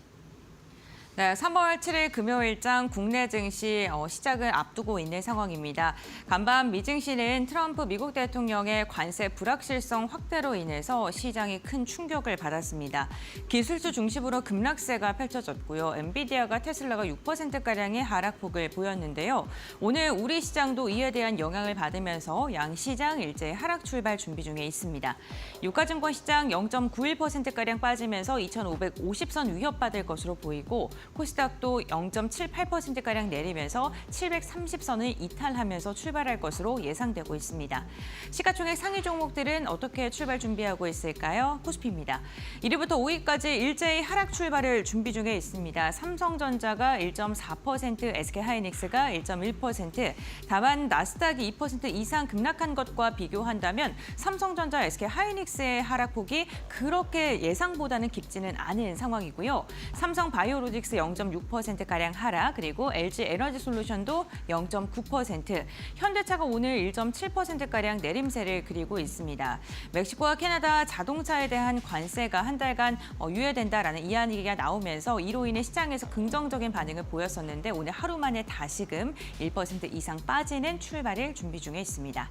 네, 3월 7일 금요일장 국내 증시 시작을 앞두고 있는 상황입니다. 간밤 미 증시는 트럼프 미국 대통령의 관세 불확실성 확대로 인해서 시장이 큰 충격을 받았습니다. 기술주 중심으로 급락세가 펼쳐졌고요. 엔비디아가 테슬라가 6%가량의 하락폭을 보였는데요. 오늘 우리 시장도 이에 대한 영향을 받으면서 양시장 일제히 하락 출발 준비 중에 있습니다. 유가증권 시장 0.91%가량 빠지면서 2,550선 위협받을 것으로 보이고 코스닥도 0.78%가량 내리면서 730선을 이탈하면서 출발할 것으로 예상되고 있습니다. 시가총액 상위 종목들은 어떻게 출발 준비하고 있을까요? 코스피입니다. 1위부터 5위까지 일제히 하락 출발을 준비 중에 있습니다. 삼성전자가 1.4%, SK하이닉스가 1.1%, 다만 나스닥이 2% 이상 급락한 것과 비교한다면 삼성전자, SK하이닉스의 하락폭이 그렇게 예상보다는 깊지는 않은 상황이고요. 삼성바이오로직스 0.6%가량 하락, 그리고 LG에너지솔루션도 0.9%, 현대차가 오늘 1.7%가량 내림세를 그리고 있습니다. 멕시코와 캐나다 자동차에 대한 관세가 한 달간 유예된다라는 이야기가 나오면서 이로 인해 시장에서 긍정적인 반응을 보였었는데 오늘 하루 만에 다시금 1% 이상 빠지는 출발을 준비 중에 있습니다.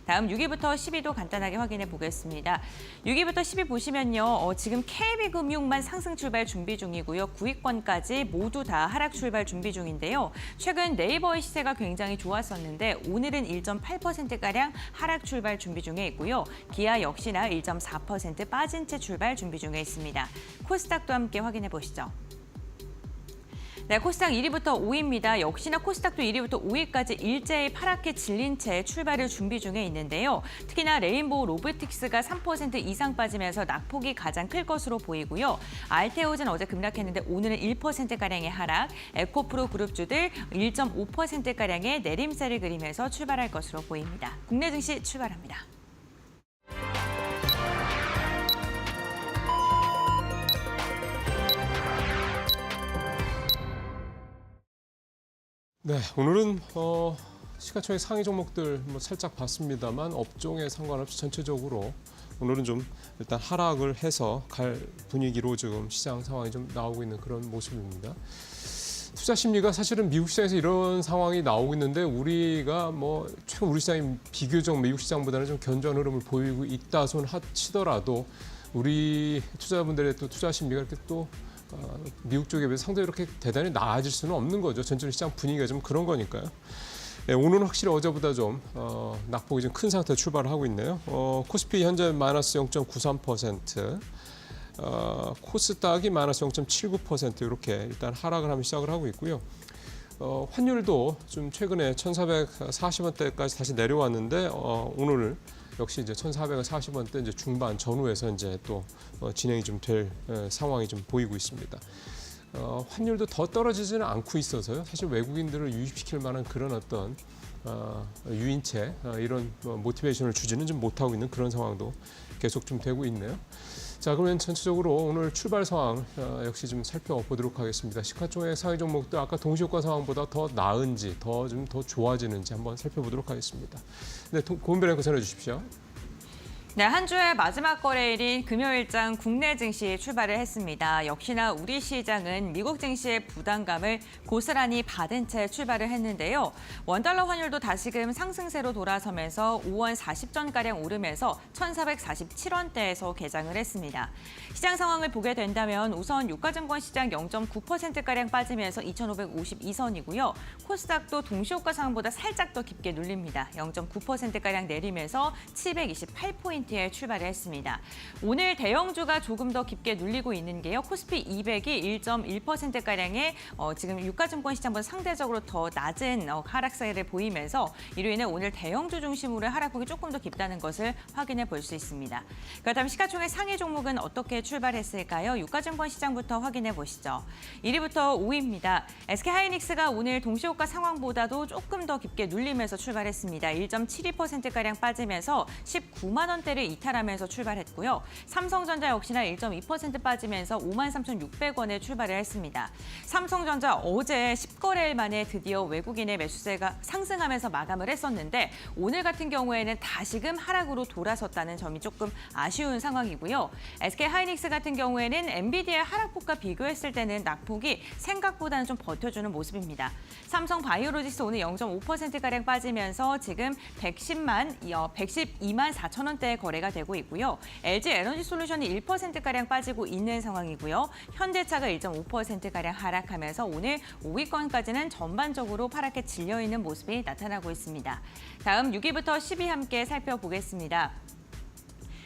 다음 6위부터 10위도 간단하게 확인해 보겠습니다. 6위부터 10위 보시면요. 지금 KB금융만 상승 출발 준비 중이고요. 9위권까지 모두 다 하락 출발 준비 중인데요. 최근 네이버의 시세가 굉장히 좋았었는데 오늘은 1.8%가량 하락 출발 준비 중에 있고요. 기아 역시나 1.4% 빠진 채 출발 준비 중에 있습니다. 코스닥도 함께 확인해 보시죠. 네, 코스닥 1위부터 5위입니다. 역시나 코스닥도 1위부터 5위까지 일제히 파랗게 질린 채 출발을 준비 중에 있는데요. 특히나 레인보우 로보틱스가 3% 이상 빠지면서 낙폭이 가장 클 것으로 보이고요. 알테오젠 어제 급락했는데 오늘은 1%가량의 하락, 에코프로 그룹주들 1.5%가량의 내림세를 그리면서 출발할 것으로 보입니다. 국내 증시 출발합니다. 네, 오늘은 시가총액 상위 종목들 뭐 살짝 봤습니다만 업종에 상관없이 전체적으로 오늘은 좀 일단 하락을 해서 갈 분위기로 지금 시장 상황이 좀 나오고 있는 그런 모습입니다. 투자 심리가 사실은 미국 시장에서 이런 상황이 나오고 있는데 우리가 뭐 최근 우리 시장이 비교적 미국 시장보다는 좀 견조한 흐름을 보이고 있다 손 치더라도 우리 투자자분들의 또 투자 심리가 이렇게 또 미국 쪽에 비해서 상당히 이렇게 대단히 나아질 수는 없는 거죠. 전체 시장 분위기가 좀 그런 거니까요. 네, 오늘은 확실히 어제보다 좀 낙폭이 좀 큰 상태로 출발을 하고 있네요. 코스피 현재 마이너스 0.93%, 코스닥이 마이너스 0.79% 이렇게 일단 하락을 하면 시작을 하고 있고요. 환율도 좀 최근에 1,440원대까지 다시 내려왔는데 오늘 역시 이제 1,440원대 이제 중반 전후에서 이제 또 진행이 좀 될 상황이 좀 보이고 있습니다. 환율도 더 떨어지지는 않고 있어서요. 사실 외국인들을 유입시킬 만한 그런 어떤 유인체 이런 모티베이션을 주지는 좀 못하고 있는 그런 상황도 계속 좀 되고 있네요. 자, 그러면 전체적으로 오늘 출발 상황 역시 좀 살펴보도록 하겠습니다. 시가총액 상위 종목도 아까 동시효과 상황보다 더 나은지, 더 좋아지는지 한번 살펴보도록 하겠습니다. 네, 고은별 앵커 전해 주십시오. 네, 한 주의 마지막 거래일인 금요일장 국내 증시 출발을 했습니다. 역시나 우리 시장은 미국 증시의 부담감을 고스란히 받은 채 출발을 했는데요. 원달러 환율도 다시금 상승세로 돌아서면서 5원 40전가량 오르면서 1,447원대에서 개장을 했습니다. 시장 상황을 보게 된다면 우선 유가증권 시장 0.9%가량 빠지면서 2,552선이고요. 코스닥도 동시효과 상황보다 살짝 더 깊게 눌립니다. 0.9%가량 내리면서 728포인트 에 출발을 했습니다. 오늘 대형주가 조금 더 깊게 눌리고 있는 게요. 코스피 200이 1.1%가량의 지금 유가증권 시장보다 상대적으로 더 낮은 하락세를 보이면서 이로 인해 오늘 대형주 중심으로 하락폭이 조금 더 깊다는 것을 확인해 볼 수 있습니다. 그렇다면 시가총액 상위 종목은 어떻게 출발했을까요? 유가증권 시장부터 확인해 보시죠. 1위부터 5위입니다. SK하이닉스가 오늘 동시효과 상황보다도 조금 더 깊게 눌리면서 출발했습니다. 1.72%가량 빠지면서 19만 원대를 이탈하면서 출발했고요. 삼성전자 역시나 1.2% 빠지면서 53,600원에 출발을 했습니다. 삼성전자 어제 10거래일 만에 드디어 외국인의 매수세가 상승하면서 마감을 했었는데 오늘 같은 경우에는 다시금 하락으로 돌아섰다는 점이 조금 아쉬운 상황이고요. SK하이닉스 같은 경우에는 엔비디아 하락폭과 비교했을 때는 낙폭이 생각보다는 좀 버텨주는 모습입니다. 삼성바이오로직스 오늘 0.5%가량 빠지면서 지금 112만 4천 원대에 거래가 되고 있고요. LG에너지솔루션이 1%가량 빠지고 있는 상황이고요. 현대차가 1.5%가량 하락하면서 오늘 5위권까지는 전반적으로 파랗게 질려있는 모습이 나타나고 있습니다. 다음 6위부터 10위 함께 살펴보겠습니다.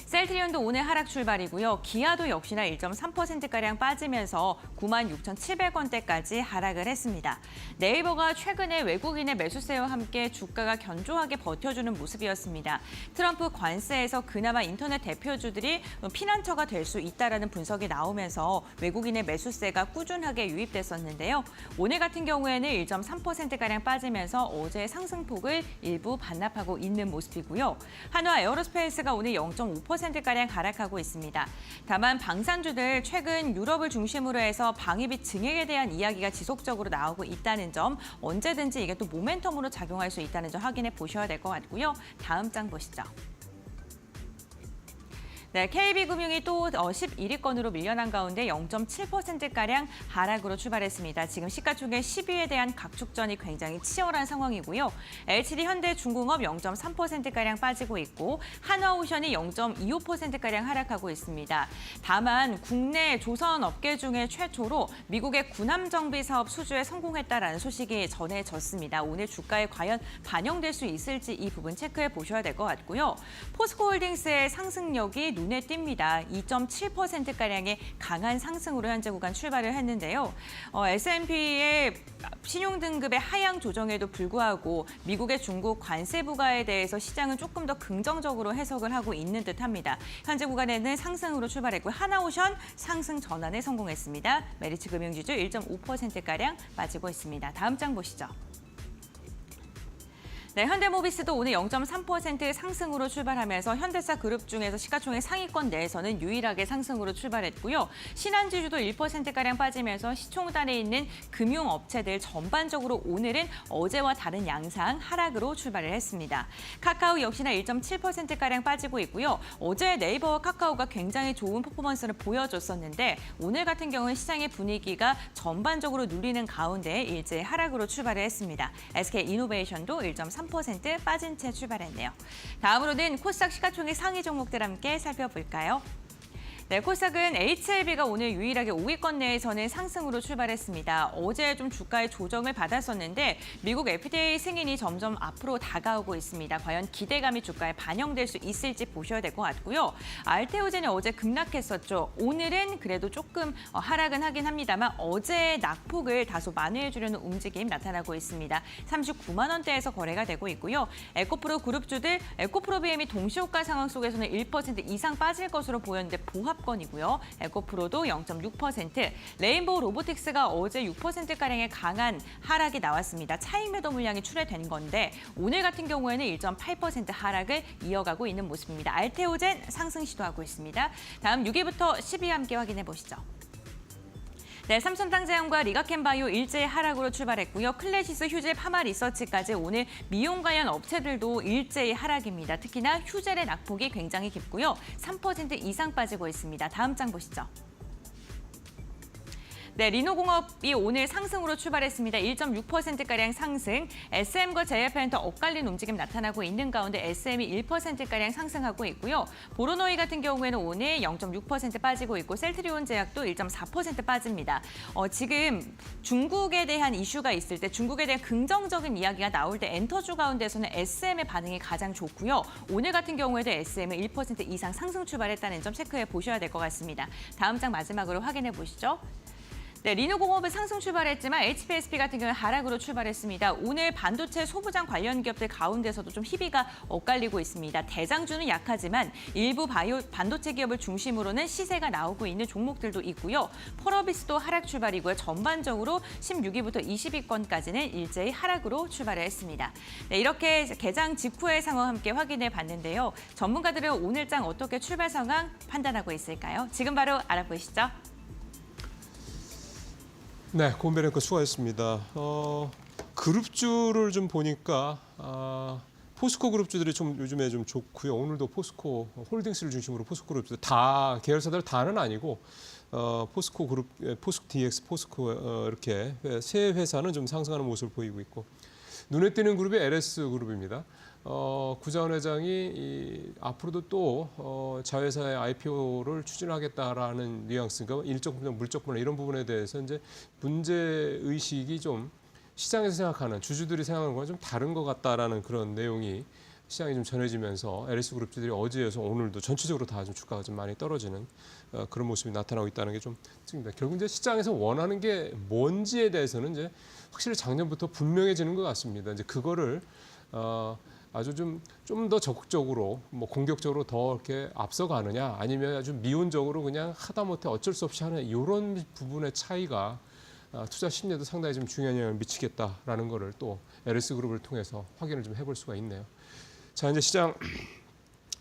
셀트리온도 오늘 하락 출발이고요. 기아도 역시나 1.3%가량 빠지면서 96,700원대까지 하락을 했습니다. 네이버가 최근에 외국인의 매수세와 함께 주가가 견조하게 버텨주는 모습이었습니다. 트럼프 관세에서 그나마 인터넷 대표주들이 피난처가 될 수 있다는 분석이 나오면서 외국인의 매수세가 꾸준하게 유입됐었는데요. 오늘 같은 경우에는 1.3%가량 빠지면서 어제의 상승폭을 일부 반납하고 있는 모습이고요. 한화 에어로스페이스가 오늘 0.5%가량 하락하고 있습니다. 다만 방산주들 최근 유럽을 중심으로 해서 방위비 증액에 대한 이야기가 지속적으로 나오고 있다는 점, 언제든지 이게 또 모멘텀으로 작용할 수 있다는 점 확인해 보셔야 될 것 같고요. 다음 장 보시죠. 네, KB금융이 또 11위권으로 밀려난 가운데 0.7%가량 하락으로 출발했습니다. 지금 시가총액 10위에 대한 각축전이 굉장히 치열한 상황이고요. LCD-현대중공업 0.3%가량 빠지고 있고 한화오션이 0.25%가량 하락하고 있습니다. 다만 국내 조선업계 중에 최초로 미국의 군함정비 사업 수주에 성공했다라는 소식이 전해졌습니다. 오늘 주가에 과연 반영될 수 있을지 이 부분 체크해 보셔야 될 것 같고요. 포스코홀딩스의 상승력이 눈에 띕니다. 2.7%가량의 강한 상승으로 현재 구간 출발을 했는데요. S&P의 신용등급의 하향 조정에도 불구하고 미국의 중국 관세 부과에 대해서 시장은 조금 더 긍정적으로 해석을 하고 있는 듯합니다. 현재 구간에는 상승으로 출발했고 하나오션 상승 전환에 성공했습니다. 메리츠 금융지주 1.5%가량 빠지고 있습니다. 다음 장 보시죠. 네, 현대모비스도 오늘 0.3% 상승으로 출발하면서 현대차 그룹 중에서 시가총액 상위권 내에서는 유일하게 상승으로 출발했고요. 신한지주도 1%가량 빠지면서 시총단에 있는 금융업체들 전반적으로 오늘은 어제와 다른 양상 하락으로 출발을 했습니다. 카카오 역시나 1.7%가량 빠지고 있고요. 어제 네이버와 카카오가 굉장히 좋은 퍼포먼스를 보여줬었는데 오늘 같은 경우는 시장의 분위기가 전반적으로 눌리는 가운데 일제 하락으로 출발을 했습니다. SK이노베이션도 1.3% 빠진 채 출발했네요. 다음으로는 코스닥 시가총액 상위 종목들 함께 살펴볼까요? 네, 코스닥은 HLB가 오늘 유일하게 5위권 내에서는 상승으로 출발했습니다. 어제 좀 주가의 조정을 받았었는데 미국 FDA 승인이 점점 앞으로 다가오고 있습니다. 과연 기대감이 주가에 반영될 수 있을지 보셔야 될 것 같고요. 알테오젠이 어제 급락했었죠. 오늘은 그래도 조금 하락은 하긴 합니다만 어제의 낙폭을 다소 만회해주려는 움직임 나타나고 있습니다. 39만 원대에서 거래가 되고 있고요. 에코프로 그룹주들, 에코프로 BM이 동시효과 상황 속에서는 1% 이상 빠질 것으로 보였는데 보합권이고요. 에코프로도 0.6%, 레인보우 로보틱스가 어제 6%가량의 강한 하락이 나왔습니다. 차익 매도 물량이 출회된 건데 오늘 같은 경우에는 1.8% 하락을 이어가고 있는 모습입니다. 알테오젠 상승 시도하고 있습니다. 다음 6위부터 10위 함께 확인해 보시죠. 네, 삼천탕제약과 리가켄바이오 일제히 하락으로 출발했고요. 클래시스, 휴젤, 파마 리서치까지 오늘 미용 관련 업체들도 일제히 하락입니다. 특히나 휴젤의 낙폭이 굉장히 깊고요. 3% 이상 빠지고 있습니다. 다음 장 보시죠. 네, 리노공업이 오늘 상승으로 출발했습니다. 1.6%가량 상승. SM과 JFN도 엇갈린 움직임 나타나고 있는 가운데 SM이 1%가량 상승하고 있고요. 보로노이 같은 경우에는 오늘 0.6% 빠지고 있고 셀트리온 제약도 1.4% 빠집니다. 지금 중국에 대한 이슈가 있을 때 중국에 대한 긍정적인 이야기가 나올 때 엔터주 가운데서는 SM의 반응이 가장 좋고요. 오늘 같은 경우에도 SM은 1% 이상 상승 출발했다는 점 체크해 보셔야 될 것 같습니다. 다음 장 마지막으로 확인해 보시죠. 네, 리노공업은 상승 출발했지만 HPSP 같은 경우는 하락으로 출발했습니다. 오늘 반도체 소부장 관련 기업들 가운데서도 좀 희비가 엇갈리고 있습니다. 대장주는 약하지만 일부 반도체 기업을 중심으로는 시세가 나오고 있는 종목들도 있고요. 펄어비스도 하락 출발이고요. 전반적으로 16위부터 20위권까지는 일제히 하락으로 출발을 했습니다. 네, 이렇게 개장 직후의 상황 함께 확인해 봤는데요. 전문가들은 오늘장 어떻게 출발 상황 판단하고 있을까요? 지금 바로 알아보시죠. 네, 고은배 앵커 수고하셨습니다. 그룹주를 좀 보니까 포스코 그룹주들이 좀 요즘에 좀 좋고요. 오늘도 포스코 홀딩스를 중심으로 포스코 그룹주들 다 계열사들 다는 아니고 포스코 그룹, 포스코 DX, 포스코 이렇게 세 회사는 좀 상승하는 모습을 보이고 있고 눈에 띄는 그룹이 LS 그룹입니다. 구자원 회장이 앞으로도 또 자회사의 IPO를 추진하겠다라는 뉘앙스, 그러니까 일적 분야, 물적 분야 이런 부분에 대해서 이제 문제 의식이 좀 시장에서 생각하는 주주들이 생각하는 거랑 좀 다른 것 같다라는 그런 내용이 시장에 좀 전해지면서 LS 그룹주들이 어제에서 오늘도 전체적으로 다 좀 주가가 좀 많이 떨어지는 그런 모습이 나타나고 있다는 게 좀 특입니다. 결국 이제 시장에서 원하는 게 뭔지에 대해서는 이제 확실히 작년부터 분명해지는 것 같습니다. 이제 그거를 아주 좀 더 적극적으로 뭐 공격적으로 더 이렇게 앞서가느냐 아니면 아주 미온적으로 그냥 하다못해 어쩔 수 없이 하는 이런 부분의 차이가 투자 심리에도 상당히 좀 중요한 영향을 미치겠다라는 거를 또 LS 그룹을 통해서 확인을 좀 해볼 수가 있네요. 자, 이제 시장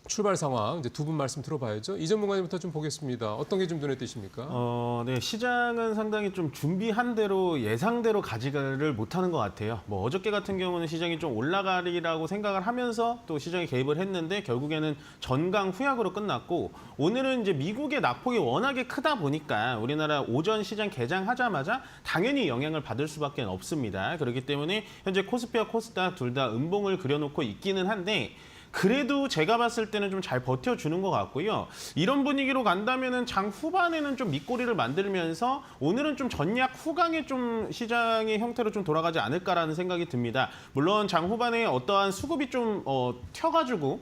출발 상황 이제 두 분 말씀 들어봐야죠. 이 전문가님부터 좀 보겠습니다. 어떤 게 좀 눈에 띄십니까? 네, 시장은 상당히 좀 준비한 대로 예상대로 가지를 못하는 것 같아요. 뭐 어저께 같은 경우는 시장이 좀 올라가리라고 생각을 하면서 또 시장에 개입을 했는데 결국에는 전강 후약으로 끝났고 오늘은 이제 미국의 낙폭이 워낙에 크다 보니까 우리나라 오전 시장 개장하자마자 당연히 영향을 받을 수밖에 없습니다. 그렇기 때문에 현재 코스피와 코스닥 둘 다 음봉을 그려놓고 있기는 한데 그래도 제가 봤을 때는 좀 잘 버텨주는 것 같고요. 이런 분위기로 간다면은 장 후반에는 좀 밑꼬리를 만들면서 오늘은 좀 전략 후강의 좀 시장의 형태로 좀 돌아가지 않을까라는 생각이 듭니다. 물론 장 후반에 어떠한 수급이 좀 튀어가지고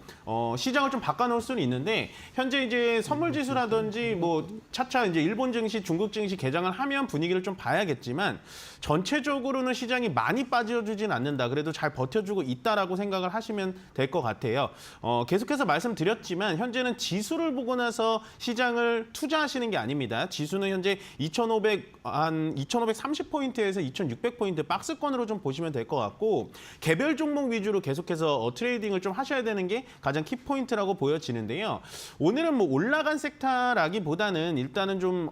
시장을 좀 바꿔놓을 수는 있는데 현재 이제 선물지수라든지 뭐 차차 이제 일본 증시, 중국 증시 개장을 하면 분위기를 좀 봐야겠지만 전체적으로는 시장이 많이 빠져주진 않는다. 그래도 잘 버텨주고 있다라고 생각을 하시면 될 것 같아요. 계속해서 말씀드렸지만 현재는 지수를 보고 나서 시장을 투자하시는 게 아닙니다. 지수는 현재 2,530포인트에서 2,600포인트 박스권으로 좀 보시면 될 것 같고 개별 종목 위주로 계속해서 트레이딩을 좀 하셔야 되는 게 가장 키포인트라고 보여지는데요. 오늘은 뭐 올라간 섹터라기보다는 일단은 좀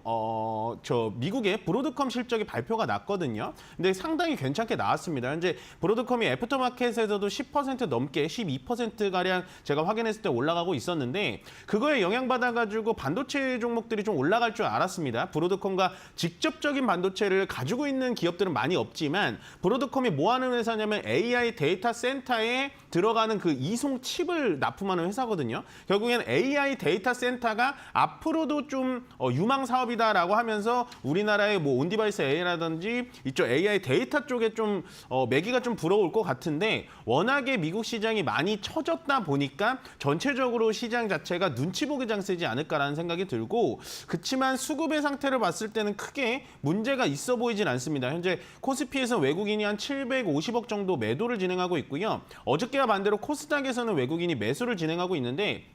미국의 브로드컴 실적이 발표가 났거든요. 근데 상당히 괜찮게 나왔습니다. 현재 브로드컴이 애프터마켓에서도 10% 넘게 12%가량 제가 확인했을 때 올라가고 있었는데 그거에 영향받아가지고 반도체 종목들이 좀 올라갈 줄 알았습니다. 브로드컴과 직접적인 반도체를 가지고 있는 기업들은 많이 없지만 브로드컴이 뭐 하는 회사냐면 AI 데이터 센터에 들어가는 그 이송 칩을 납품하는 회사거든요. 결국엔 AI 데이터 센터가 앞으로도 좀 유망 사업이다라고 하면서 우리나라의 뭐 온디바이스 AI라든지 이쪽 AI 데이터 쪽에 좀 매기가 좀 불어올 것 같은데 워낙에 미국 시장이 많이 처졌다 보니까 전체적으로 시장 자체가 눈치 보기 장세지 않을까라는 생각이 들고 그렇지만 수급의 상태를 봤을 때는 크게 문제가 있어 보이진 않습니다. 현재 코스피에서 외국인이 한 750억 정도 매도를 진행하고 있고요. 어저께와 반대로 코스닥에서는 외국인이 매수를 진행하고 있는데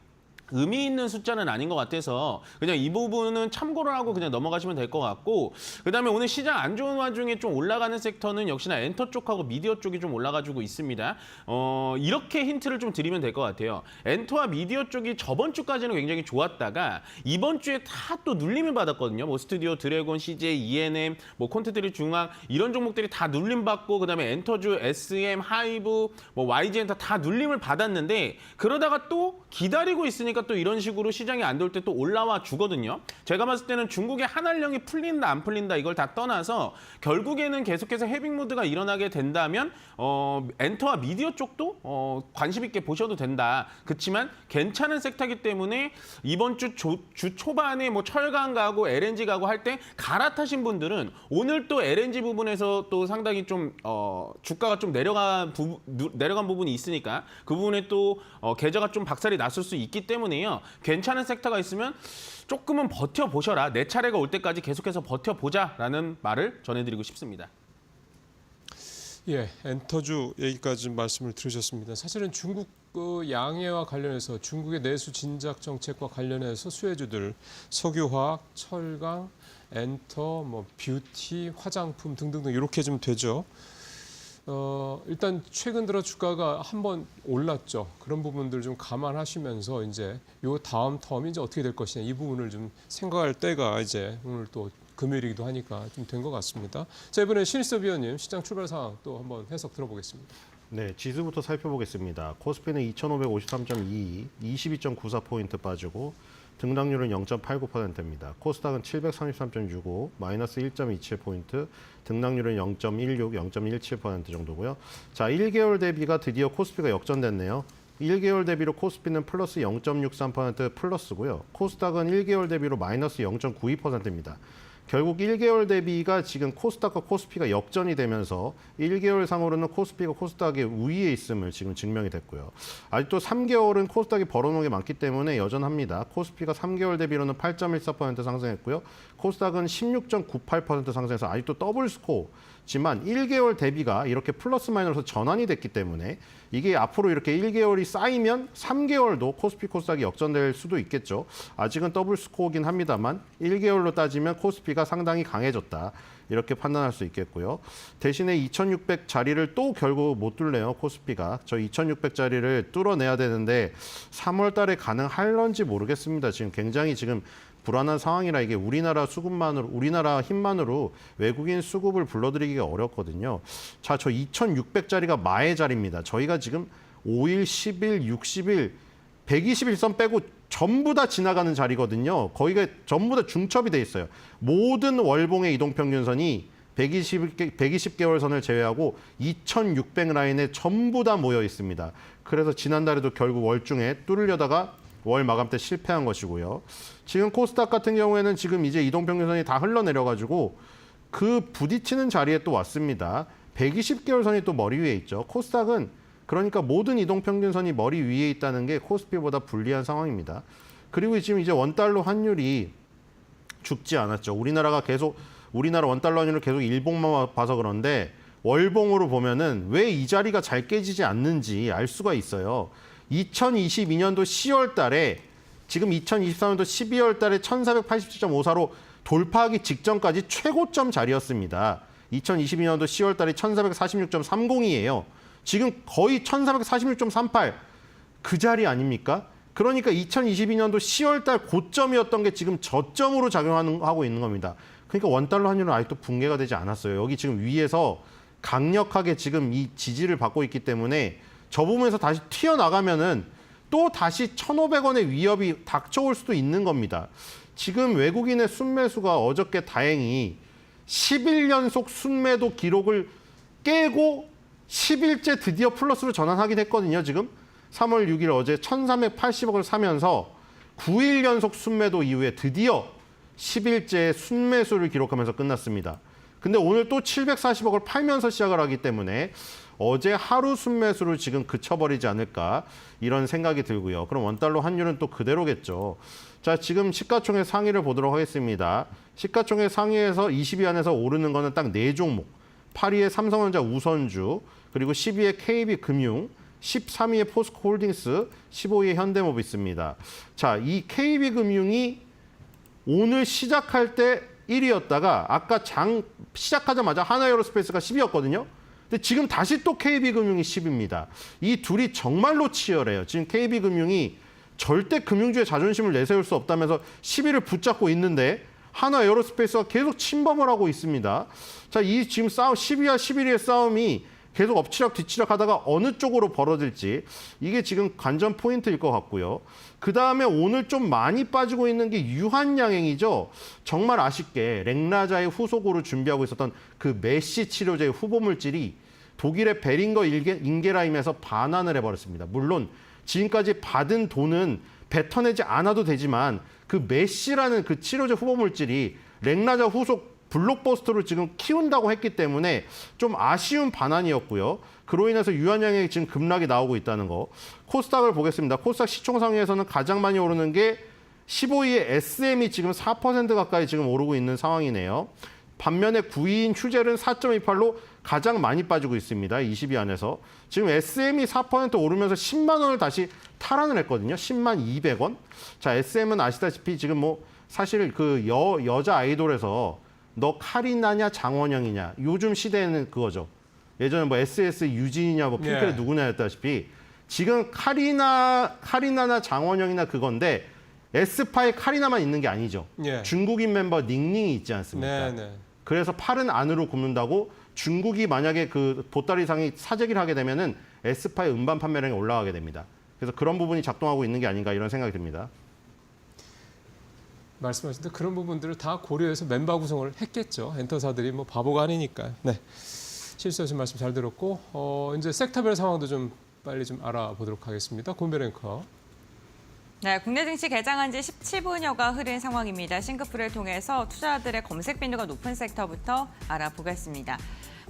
의미 있는 숫자는 아닌 것 같아서 그냥 이 부분은 참고를 하고 그냥 넘어가시면 될 것 같고, 그다음에 오늘 시장 안 좋은 와중에 좀 올라가는 섹터는 역시나 엔터 쪽하고 미디어 쪽이 좀 올라가지고 있습니다. 이렇게 힌트를 좀 드리면 될 것 같아요. 엔터와 미디어 쪽이 저번 주까지는 굉장히 좋았다가 이번 주에 다 또 눌림을 받았거든요. 뭐 스튜디오 드래곤, CJ, ENM, 뭐 콘텐츠리 중앙 이런 종목들이 다 눌림 받고, 그다음에 엔터주, SM, 하이브, 뭐 YGN 다 눌림을 받았는데, 그러다가 또 기다리고 있으니까 또 이런 식으로 시장이 안 좋을 때 또 올라와 주거든요. 제가 봤을 때는 중국의 한알령이 풀린다 안 풀린다 이걸 다 떠나서 결국에는 계속해서 헤빙 모드가 일어나게 된다면 엔터와 미디어 쪽도 관심 있게 보셔도 된다. 그렇지만 괜찮은 섹터이기 때문에 이번 주 초반에 뭐 철강 가고 LNG 가고 할 때 갈아타신 분들은 오늘 또 LNG 부분에서 또 상당히 좀 주가가 좀 내려간 부분이 있으니까 그 부분에 또 계좌가 좀 박살이 났을 수 있기 때문에요. 괜찮은 섹터가 있으면 조금은 버텨보셔라. 내 차례가 올 때까지 계속해서 버텨보자라는 말을 전해드리고 싶습니다. 예, 엔터주 얘기까지 말씀을 들으셨습니다. 사실은 중국 양해와 관련해서 중국의 내수 진작 정책과 관련해서 수혜주들 석유화학, 철강, 엔터, 뭐 뷰티, 화장품 등등등 이렇게 좀 되죠. 일단 최근 들어 주가가 한번 올랐죠. 그런 부분들 좀 감안하시면서 이제 요 다음 텀이 이제 어떻게 될 것이냐 이 부분을 좀 생각할 때가 이제 오늘 또 금요일이기도 하니까 좀 된 것 같습니다. 자, 이번에 신일섭 위원님 시장 출발 상황 또 한번 해석 들어보겠습니다. 네, 지수부터 살펴보겠습니다. 코스피는 2,553.22, 22.94포인트 빠지고 등락률은 0.89%입니다. 코스닥은 733.65, 마이너스 1.27포인트, 등락률은 0.16, 0.17% 정도고요. 자, 1개월 대비가 드디어 코스피가 역전됐네요. 1개월 대비로 코스피는 플러스 0.63% 플러스고요. 코스닥은 1개월 대비로 마이너스 0.92%입니다. 결국 1개월 대비가 지금 코스닥과 코스피가 역전이 되면서 1개월 상으로는 코스피가 코스닥의 우위에 있음을 지금 증명이 됐고요. 아직도 3개월은 코스닥이 벌어놓은 게 많기 때문에 여전합니다. 코스피가 3개월 대비로는 8.14% 상승했고요. 코스닥은 16.98% 상승해서 아직도 더블 스코어지만 1개월 대비가 이렇게 플러스 마이너스 전환이 됐기 때문에 이게 앞으로 이렇게 1개월이 쌓이면 3개월도 코스피 코스닥이 역전될 수도 있겠죠. 아직은 더블 스코어긴 합니다만 1개월로 따지면 코스피가 상당히 강해졌다. 이렇게 판단할 수 있겠고요. 대신에 2600 자리를 또 결국 못 뚫네요. 코스피가. 저 2600 자리를 뚫어내야 되는데 3월 달에 가능할런지 모르겠습니다. 지금 굉장히 지금 불안한 상황이라 이게 우리나라 수급만으로, 우리나라 힘만으로 외국인 수급을 불러들이기가 어렵거든요. 자, 저 2600짜리가 마의 자리입니다. 저희가 지금 5일, 10일, 60일, 120일선 빼고 전부 다 지나가는 자리거든요. 거기가 전부 다 중첩이 돼 있어요. 모든 월봉의 이동평균선이 120개월 선을 제외하고 2600 라인에 전부 다 모여 있습니다. 그래서 지난달에도 결국 월중에 뚫으려다가 월 마감 때 실패한 것이고요. 지금 코스닥 같은 경우에는 지금 이제 이동평균선이 다 흘러내려가지고 그 부딪히는 자리에 또 왔습니다. 120개월 선이 또 머리 위에 있죠. 코스닥은 그러니까 모든 이동평균선이 머리 위에 있다는 게 코스피보다 불리한 상황입니다. 그리고 지금 이제 원달러 환율이 죽지 않았죠. 우리나라 원달러 환율을 계속 일봉만 봐서 그런데 월봉으로 보면은 왜 이 자리가 잘 깨지지 않는지 알 수가 있어요. 2022년도 10월 달에 지금 2023년도 12월 달에 1487.54로 돌파하기 직전까지 최고점 자리였습니다. 2022년도 10월 달에 1446.30이에요. 지금 거의 1446.38 그 자리 아닙니까? 그러니까 2022년도 10월 달 고점이었던 게 지금 저점으로 작용하고 있는 겁니다. 그러니까 원달러 환율은 아직도 붕괴가 되지 않았어요. 여기 지금 위에서 강력하게 지금 이 지지를 받고 있기 때문에 저 부분에서 다시 튀어나가면은 또 다시 1,500원의 위협이 닥쳐올 수도 있는 겁니다. 지금 외국인의 순매수가 어저께 다행히 11연속 순매도 기록을 깨고 10일째 드디어 플러스로 전환하긴 했거든요. 지금 3월 6일 어제 1,380억을 사면서 9일 연속 순매도 이후에 드디어 10일째 순매수를 기록하면서 끝났습니다. 근데 오늘 또 740억을 팔면서 시작을 하기 때문에 어제 하루 순매수를 지금 그쳐버리지 않을까 이런 생각이 들고요. 그럼 원달러 환율은 또 그대로겠죠. 자, 지금 시가총액 상위를 보도록 하겠습니다. 시가총액 상위에서 20위 안에서 오르는 거는 딱 4종목. 8위에 삼성전자 우선주, 그리고 10위에 KB금융, 13위에 포스코홀딩스, 15위에 현대모비스입니다. 자, 이 KB금융이 오늘 시작할 때 1위였다가 아까 장 시작하자마자 하나에어로스페이스가 10위였거든요. 근데 지금 다시 또 KB금융이 10위입니다. 이 둘이 정말로 치열해요. 지금 KB금융이 절대 금융주의 자존심을 내세울 수 없다면서 10위를 붙잡고 있는데 하나에어로스페이스가 계속 침범을 하고 있습니다. 자, 이 지금 싸움 10위와 11위의 싸움이 계속 엎치락 뒤치락 하다가 어느 쪽으로 벌어질지 이게 지금 관전 포인트일 것 같고요. 그다음에 오늘 좀 많이 빠지고 있는 게 유한양행이죠. 정말 아쉽게 렉나자의 후속으로 준비하고 있었던 그 메시 치료제의 후보 물질이 독일의 베링거 인게라임에서 반환을 해버렸습니다. 물론 지금까지 받은 돈은 뱉어내지 않아도 되지만 그 메시라는 그 치료제 후보 물질이 렉나자 후속 블록버스터를 지금 키운다고 했기 때문에 좀 아쉬운 반환이었고요. 그로 인해서 유한양행이 지금 급락이 나오고 있다는 거. 코스닥을 보겠습니다. 코스닥 시총 상위에서는 가장 많이 오르는 게 15위의 SM이 지금 4% 가까이 지금 오르고 있는 상황이네요. 반면에 9위인 휴젤은 4.28로 가장 많이 빠지고 있습니다. 20위 안에서. 지금 SM이 4% 오르면서 10만 원을 다시 탈환을 했거든요. 10만 200원. 자, SM은 아시다시피 지금 뭐 사실 그 여자 아이돌에서 너 카리나냐 장원영이냐 요즘 시대에는 그거죠. 예전에 뭐 SS 유진이냐 뭐 핑클의 누구냐였다시피 지금 카리나나 장원영이나 그건데 에스파에 카리나만 있는 게 아니죠. 예. 중국인 멤버 닝닝이 있지 않습니까? 그래서 팔은 안으로 굽는다고 중국이 만약에 그 보따리상이 사재기를 하게 되면은 에스파의 음반 판매량이 올라가게 됩니다. 그래서 그런 부분이 작동하고 있는 게 아닌가 이런 생각이 듭니다. 말씀하신 대로 그런 부분들을 다 고려해서 멤버 구성을 했겠죠. 엔터사들이 뭐 바보가 아니니까. 네. 실수하신 말씀 잘 들었고 이제 섹터별 상황도 좀 빨리 좀 알아보도록 하겠습니다. 권별 앵커. 네, 국내 증시 개장한 지 17분여가 흐른 상황입니다. 싱크풀을 통해서 투자자들의 검색 빈도가 높은 섹터부터 알아보겠습니다.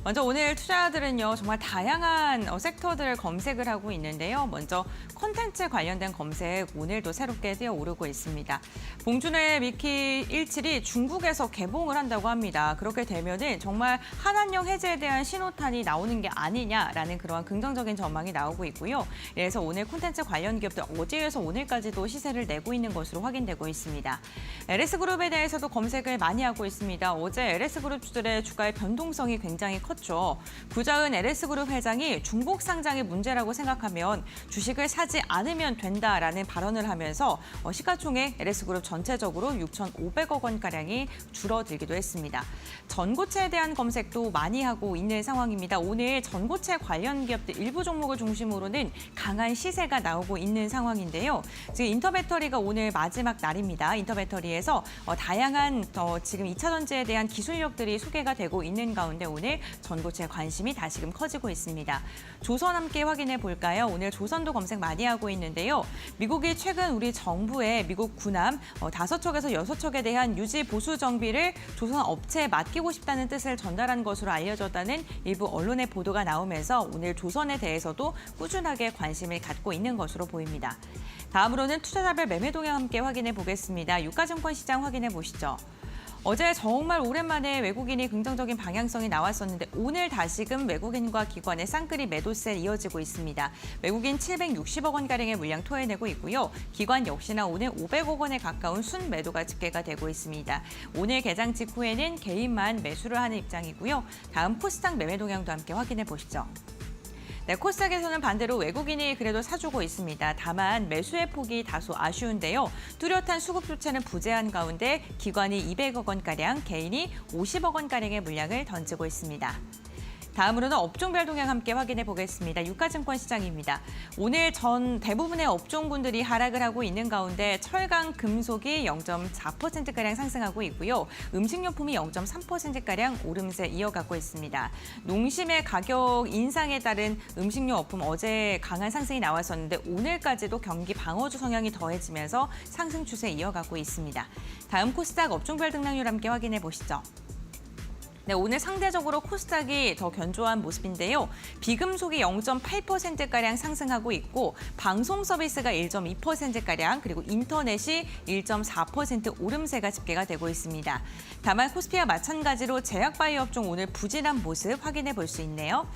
먼저 오늘 투자자들은요, 정말 다양한 섹터들을 검색을 하고 있는데요. 먼저 콘텐츠 관련된 검색 오늘도 새롭게 뛰어오르고 있습니다. 봉준의 미키 17이 중국에서 개봉을 한다고 합니다. 그렇게 되면은 정말 한한령 해제에 대한 신호탄이 나오는 게 아니냐라는 그러한 긍정적인 전망이 나오고 있고요. 그래서 오늘 콘텐츠 관련 기업들 어제에서 오늘까지도 시세를 내고 있는 것으로 확인되고 있습니다. LS그룹에 대해서도 검색을 많이 하고 있습니다. 어제 LS그룹주들의 주가의 변동성이 굉장히 컸죠. 구자은 LS그룹 회장이 중복 상장이 문제라고 생각하면 주식을 사지 않으면 된다라는 발언을 하면서 시가총액 LS그룹 전체적으로 6,500억 원가량이 줄어들기도 했습니다. 전고체에 대한 검색도 많이 하고 있는 상황입니다. 오늘 전고체 관련 기업들 일부 종목을 중심으로는 강한 시세가 나오고 있는 상황인데요. 지금 인터배터리가 오늘 마지막 날입니다. 인터배터리에서 다양한 지금 2차 전지에 대한 기술력들이 소개가 되고 있는 가운데 오늘 전고체 관심이 다시금 커지고 있습니다. 조선 함께 확인해 볼까요? 오늘 조선도 검색 많이 하고 있는데요. 미국이 최근 우리 정부의 미국 군함 5척에서 6척에 대한 유지 보수 정비를 조선 업체에 맡기고 싶다는 뜻을 전달한 것으로 알려졌다는 일부 언론의 보도가 나오면서 오늘 조선에 대해서도 꾸준하게 관심을 갖고 있는 것으로 보입니다. 다음으로는 투자자별 매매 동향 함께 확인해 보겠습니다. 유가증권 시장 확인해 보시죠. 어제 정말 오랜만에 외국인이 긍정적인 방향성이 나왔었는데 오늘 다시금 외국인과 기관의 쌍끌이 매도세 이어지고 있습니다. 외국인 760억 원가량의 물량 토해내고 있고요. 기관 역시나 오늘 500억 원에 가까운 순매도가 집계가 되고 있습니다. 오늘 개장 직후에는 개인만 매수를 하는 입장이고요. 다음 코스닥 매매 동향도 함께 확인해 보시죠. 네, 코스닥에서는 반대로 외국인이 그래도 사주고 있습니다. 다만 매수의 폭이 다소 아쉬운데요. 뚜렷한 수급 조치는 부재한 가운데 기관이 200억 원가량, 개인이 50억 원가량의 물량을 던지고 있습니다. 다음으로는 업종별 동향 함께 확인해 보겠습니다. 유가증권 시장입니다. 오늘 전 대부분의 업종군들이 하락을 하고 있는 가운데 철강, 금속이 0.4%가량 상승하고 있고요. 음식료품이 0.3%가량 오름세 이어가고 있습니다. 농심의 가격 인상에 따른 음식료 업품 어제 강한 상승이 나왔었는데 오늘까지도 경기 방어주 성향이 더해지면서 상승 추세 이어가고 있습니다. 다음 코스닥 업종별 등락률 함께 확인해 보시죠. 네, 오늘 상대적으로 코스닥이 더 견조한 모습인데요. 비금속이 0.8%가량 상승하고 있고 방송 서비스가 1.2%가량 그리고 인터넷이 1.4% 오름세가 집계가 되고 있습니다. 다만 코스피와 마찬가지로 제약바이오 업종 오늘 부진한 모습 확인해 볼 수 있네요.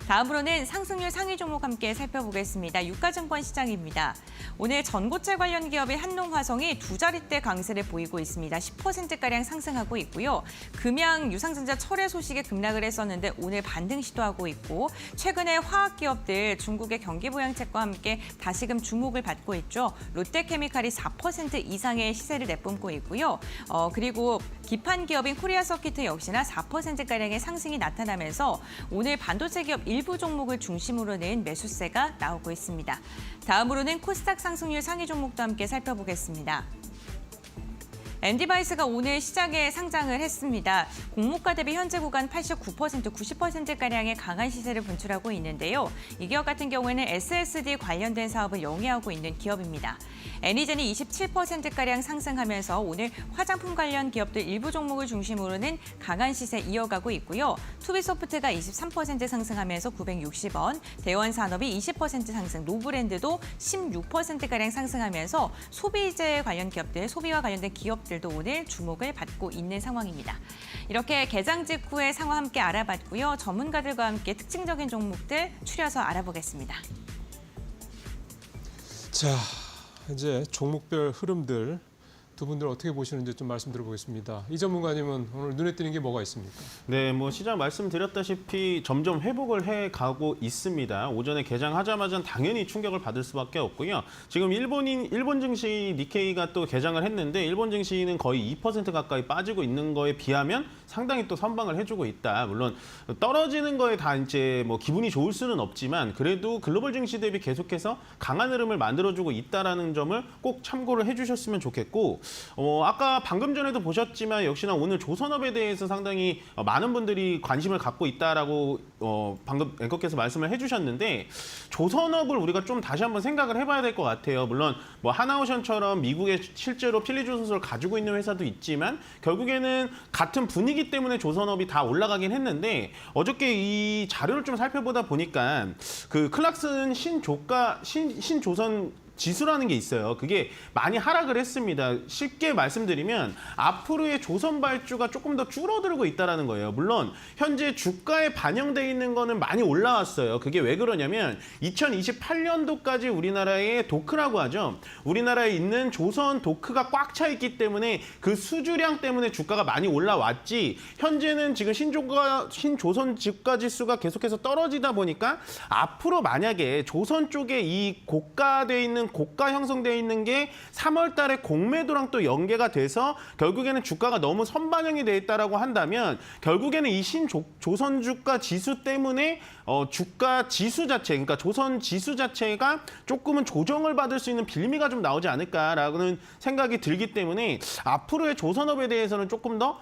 다음으로는 상승률 상위 종목 함께 살펴보겠습니다. 유가증권 시장입니다. 오늘 전고체 관련 기업의 한농화성이 두 자릿대 강세를 보이고 있습니다. 10%가량 상승하고 있고요. 금양, 유상증자 철회 소식에 급락을 했었는데 오늘 반등 시도하고 있고 최근에 화학기업들 중국의 경기부양책과 함께 다시금 주목을 받고 있죠. 롯데케미칼이 4% 이상의 시세를 내뿜고 있고요. 그리고 기판 기업인 코리아서키트 역시나 4%가량의 상승이 나타나면서 오늘 반도체 기업 일부 종목을 중심으로는 매수세가 나오고 있습니다. 다음으로는 코스닥 상승률 상위 종목도 함께 살펴보겠습니다. 엔디바이스가 오늘 시장에 상장을 했습니다. 공모가 대비 현재 구간 89%, 90%가량의 강한 시세를 분출하고 있는데요. 이 기업 같은 경우에는 SSD 관련된 사업을 영위하고 있는 기업입니다. 애니젠이 27%가량 상승하면서 오늘 화장품 관련 기업들 일부 종목을 중심으로는 강한 시세 이어가고 있고요. 투비소프트가 23% 상승하면서 960원, 대원산업이 20% 상승, 노브랜드도 16%가량 상승하면서 소비재 관련 기업들, 소비와 관련된 기업들도 오늘 주목을 받고 있는 상황입니다. 이렇게 개장 직후의 상황 함께 알아봤고요. 전문가들과 함께 특징적인 종목들 추려서 알아보겠습니다. 자, 이제 종목별 흐름들 두 분들 어떻게 보시는지 좀 말씀 들어보겠습니다. 이 전문가님은 오늘 눈에 띄는 게 뭐가 있습니까? 네, 뭐 시장 말씀드렸다시피 점점 회복을 해가고 있습니다. 오전에 개장하자마자 당연히 충격을 받을 수밖에 없고요. 지금 일본 증시 니케이가 또 개장을 했는데 일본 증시는 거의 2% 가까이 빠지고 있는 거에 비하면 상당히 또 선방을 해주고 있다. 물론 떨어지는 거에 다 이제 뭐 기분이 좋을 수는 없지만 그래도 글로벌 증시 대비 계속해서 강한 흐름을 만들어주고 있다라는 점을 꼭 참고를 해주셨으면 좋겠고. 아까 방금 전에도 보셨지만 역시나 오늘 조선업에 대해서 상당히 많은 분들이 관심을 갖고 있다라고 방금 앵커께서 말씀을 해주셨는데 조선업을 우리가 좀 다시 한번 생각을 해봐야 될 것 같아요. 물론 뭐 하나오션처럼 미국에 실제로 필리조선소를 가지고 있는 회사도 있지만 결국에는 같은 분위기 때문에 조선업이 다 올라가긴 했는데 어저께 이 자료를 좀 살펴보다 보니까 그 클락슨 신조선 지수라는 게 있어요. 그게 많이 하락을 했습니다. 쉽게 말씀드리면 앞으로의 조선 발주가 조금 더 줄어들고 있다는 거예요. 물론 현재 주가에 반영돼 있는 거는 많이 올라왔어요. 그게 왜 그러냐면 2028년도까지 우리나라의 도크라고 하죠. 우리나라에 있는 조선 도크가 꽉 차 있기 때문에 그 수주량 때문에 주가가 많이 올라왔지 현재는 지금 신조선 주가 지수가 계속해서 떨어지다 보니까 앞으로 만약에 조선 쪽에 이 고가돼 있는 고가 형성되어 있는 게 3월 달에 공매도랑 또 연계가 돼서 결국에는 주가가 너무 선반영이 돼 있다라고 한다면 결국에는 이 조선 주가 지수 때문에 주가 지수 자체, 그러니까 조선 지수 자체가 조금은 조정을 받을 수 있는 빌미가 좀 나오지 않을까라는 생각이 들기 때문에 앞으로의 조선업에 대해서는 조금 더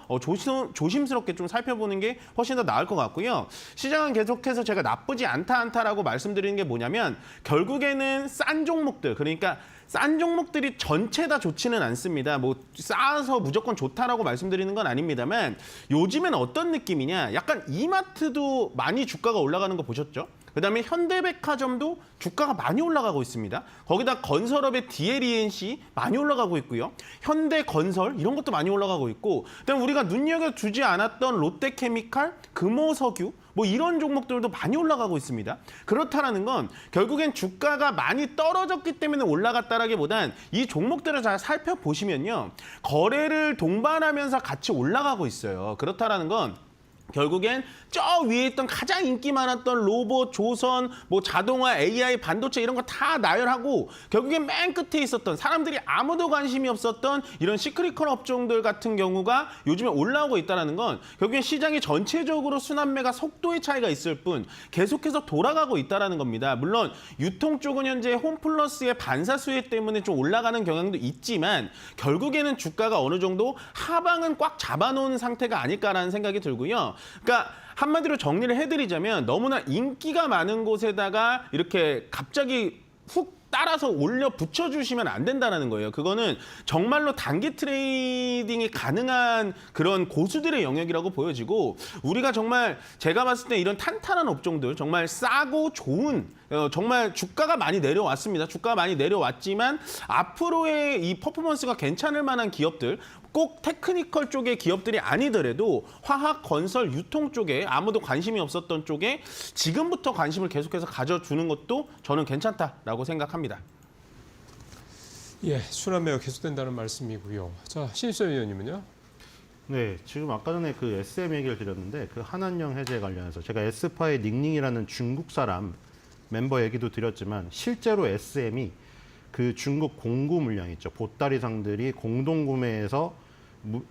조심스럽게 좀 살펴보는 게 훨씬 더 나을 것 같고요. 시장은 계속해서 제가 나쁘지 않다라고 말씀드리는 게 뭐냐면 결국에는 싼 종목들, 그러니까 싼 종목들이 전체 다 좋지는 않습니다. 뭐 싸서 무조건 좋다라고 말씀드리는 건 아닙니다만 요즘엔 어떤 느낌이냐? 약간 이마트도 많이 주가가 올라가는 거 보셨죠? 그다음에 현대백화점도 주가가 많이 올라가고 있습니다. 거기다 건설업의 DLENC 많이 올라가고 있고요. 현대건설 이런 것도 많이 올라가고 있고 그다음에 우리가 눈여겨주지 않았던 롯데케미칼, 금호석유 뭐 이런 종목들도 많이 올라가고 있습니다. 그렇다라는 건 결국엔 주가가 많이 떨어졌기 때문에 올라갔다라기보단 이 종목들을 잘 살펴보시면요. 거래를 동반하면서 같이 올라가고 있어요. 그렇다라는 건 결국엔 저 위에 있던 가장 인기 많았던 로봇, 조선, 뭐 자동화, AI, 반도체 이런 거 다 나열하고 결국엔 맨 끝에 있었던 사람들이 아무도 관심이 없었던 이런 시크릿컬 업종들 같은 경우가 요즘에 올라오고 있다는 건 결국엔 시장이 전체적으로 순환매가 속도의 차이가 있을 뿐 계속해서 돌아가고 있다는 겁니다. 물론 유통 쪽은 현재 홈플러스의 반사 수혜 때문에 좀 올라가는 경향도 있지만 결국에는 주가가 어느 정도 하방은 꽉 잡아놓은 상태가 아닐까라는 생각이 들고요. 그러니까 한마디로 정리를 해드리자면 너무나 인기가 많은 곳에다가 이렇게 갑자기 훅 따라서 올려 붙여주시면 안 된다는 거예요. 그거는 정말로 단기 트레이딩이 가능한 그런 고수들의 영역이라고 보여지고 우리가 정말 제가 봤을 때 이런 탄탄한 업종들 정말 싸고 좋은 정말 주가가 많이 내려왔습니다. 주가가 많이 내려왔지만 앞으로의 이 퍼포먼스가 괜찮을 만한 기업들 꼭 테크니컬 쪽의 기업들이 아니더라도 화학, 건설, 유통 쪽에 아무도 관심이 없었던 쪽에 지금부터 관심을 계속해서 가져주는 것도 저는 괜찮다라고 생각합니다. 예, 순환 매가 계속된다는 말씀이고요. 자, 신입선 위원님은요? 네, 지금 아까 전에 그 SM 얘기를 드렸는데 그 한한령 해제 관련해서 제가 에스파의 닝닝이라는 중국 사람 멤버 얘기도 드렸지만 실제로 SM이 그 중국 공구 물량 있죠. 보따리상들이 공동 구매해서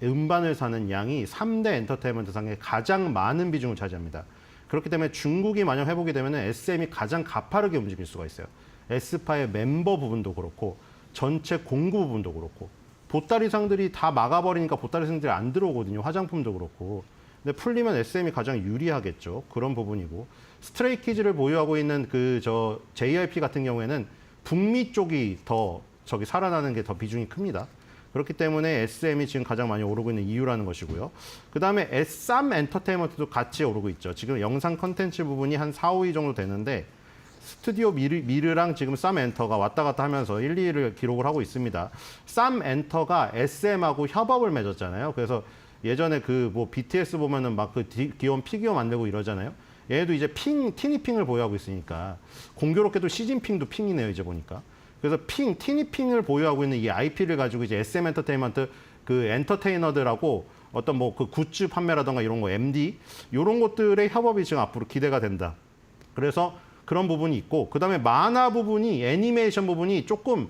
음반을 사는 양이 3대 엔터테인먼트상의 가장 많은 비중을 차지합니다. 그렇기 때문에 중국이 만약 회복이 되면 SM이 가장 가파르게 움직일 수가 있어요. 에스파의 멤버 부분도 그렇고 전체 공구 부분도 그렇고 보따리상들이 다 막아버리니까 보따리상들이 안 들어오거든요. 화장품도 그렇고. 근데 풀리면 SM이 가장 유리하겠죠. 그런 부분이고. 스트레이키즈를 보유하고 있는 JYP 같은 경우에는 북미 쪽이 더 살아나는 게 더 비중이 큽니다. 그렇기 때문에 SM이 지금 가장 많이 오르고 있는 이유라는 것이고요. 그 다음에 쌈 엔터테인먼트도 같이 오르고 있죠. 지금 영상 컨텐츠 부분이 한 4, 5위 정도 되는데 스튜디오 미르랑 지금 쌈 엔터가 왔다 갔다 하면서 1, 2위를 기록을 하고 있습니다. 쌈 엔터가 SM하고 협업을 맺었잖아요. 그래서 예전에 BTS 보면은 막 귀여운 피규어 만들고 이러잖아요. 얘도 이제 티니핑을 보유하고 있으니까 공교롭게도 시진핑도 핑이네요, 이제 보니까. 그래서 티니핑을 보유하고 있는 이 IP를 가지고 이제 SM 엔터테인먼트 그 엔터테이너들하고 어떤 그 굿즈 판매라던가 이런 거 MD 이런 것들의 협업이 지금 앞으로 기대가 된다. 그래서 그런 부분이 있고 그다음에 만화 부분이 애니메이션 부분이 조금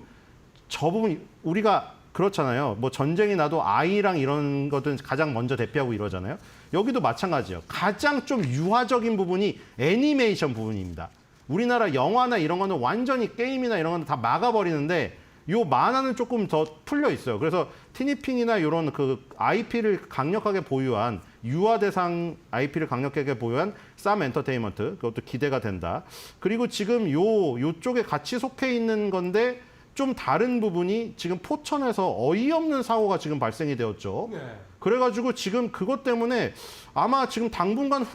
저 부분이 우리가 그렇잖아요. 뭐 전쟁이 나도 아이랑 이런 것들은 가장 먼저 대피하고 이러잖아요. 여기도 마찬가지예요. 가장 좀 유화적인 부분이 애니메이션 부분입니다. 우리나라 영화나 이런 거는 완전히 게임이나 이런 거는 다 막아버리는데 요 만화는 조금 더 풀려 있어요. 그래서 티니핑이나 이런 IP를 강력하게 보유한 유아 대상 IP를 강력하게 보유한 쌈 엔터테인먼트 그것도 기대가 된다. 그리고 지금 요쪽에 같이 속해 있는 건데 좀 다른 부분이 지금 포천에서 어이없는 사고가 지금 발생이 되었죠. 네. 그래가지고 지금 그것 때문에 아마 지금 당분간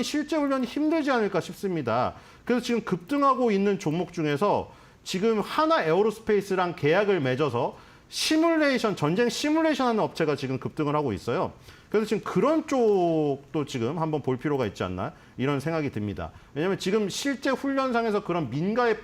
실제 훈련이 힘들지 않을까 싶습니다. 그래서 지금 급등하고 있는 종목 중에서 지금 하나 에어로스페이스랑 계약을 맺어서 전쟁 시뮬레이션 하는 업체가 지금 급등을 하고 있어요. 그래서 지금 그런 쪽도 지금 한번 볼 필요가 있지 않나 이런 생각이 듭니다. 왜냐하면 지금 실제 훈련상에서 그런 민가의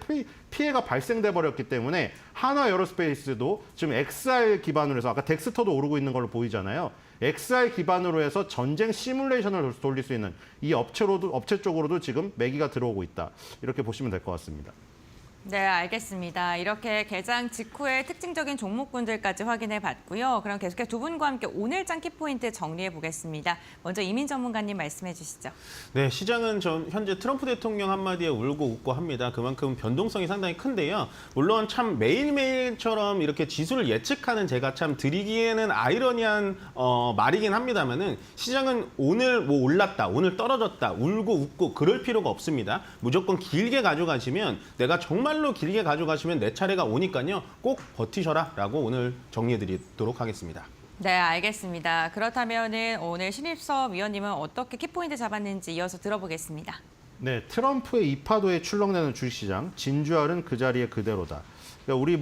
피해가 발생돼 버렸기 때문에 하나 에어로스페이스도 지금 XR 기반으로 해서 아까 덱스터도 오르고 있는 걸로 보이잖아요. XR 기반으로 해서 전쟁 시뮬레이션을 돌릴 수 있는 이 업체 쪽으로도 지금 매기가 들어오고 있다. 이렇게 보시면 될 것 같습니다. 네, 알겠습니다. 이렇게 개장 직후에 특징적인 종목군들까지 확인해 봤고요. 그럼 계속해서 두 분과 함께 오늘장 키포인트 정리해 보겠습니다. 먼저 이민 전문가님 말씀해 주시죠. 네, 시장은 현재 트럼프 대통령 한마디에 울고 웃고 합니다. 그만큼 변동성이 상당히 큰데요. 물론 참 매일매일처럼 이렇게 지수를 예측하는 제가 참 드리기에는 아이러니한 말이긴 합니다만은 시장은 오늘 뭐 올랐다, 오늘 떨어졌다, 울고 웃고 그럴 필요가 없습니다. 무조건 길게 가져가시면 내가 정말로 길게 가져가시면 내 차례가 오니까요. 꼭 버티셔라라고 오늘 정리해드리도록 하겠습니다. 네, 알겠습니다. 그렇다면 오늘 신입섭 위원님은 어떻게 키포인트 잡았는지 이어서 들어보겠습니다. 네, 트럼프의 이파도에 출렁대는 주식시장, 진주알은 그 자리에 그대로다. 그러니까 우리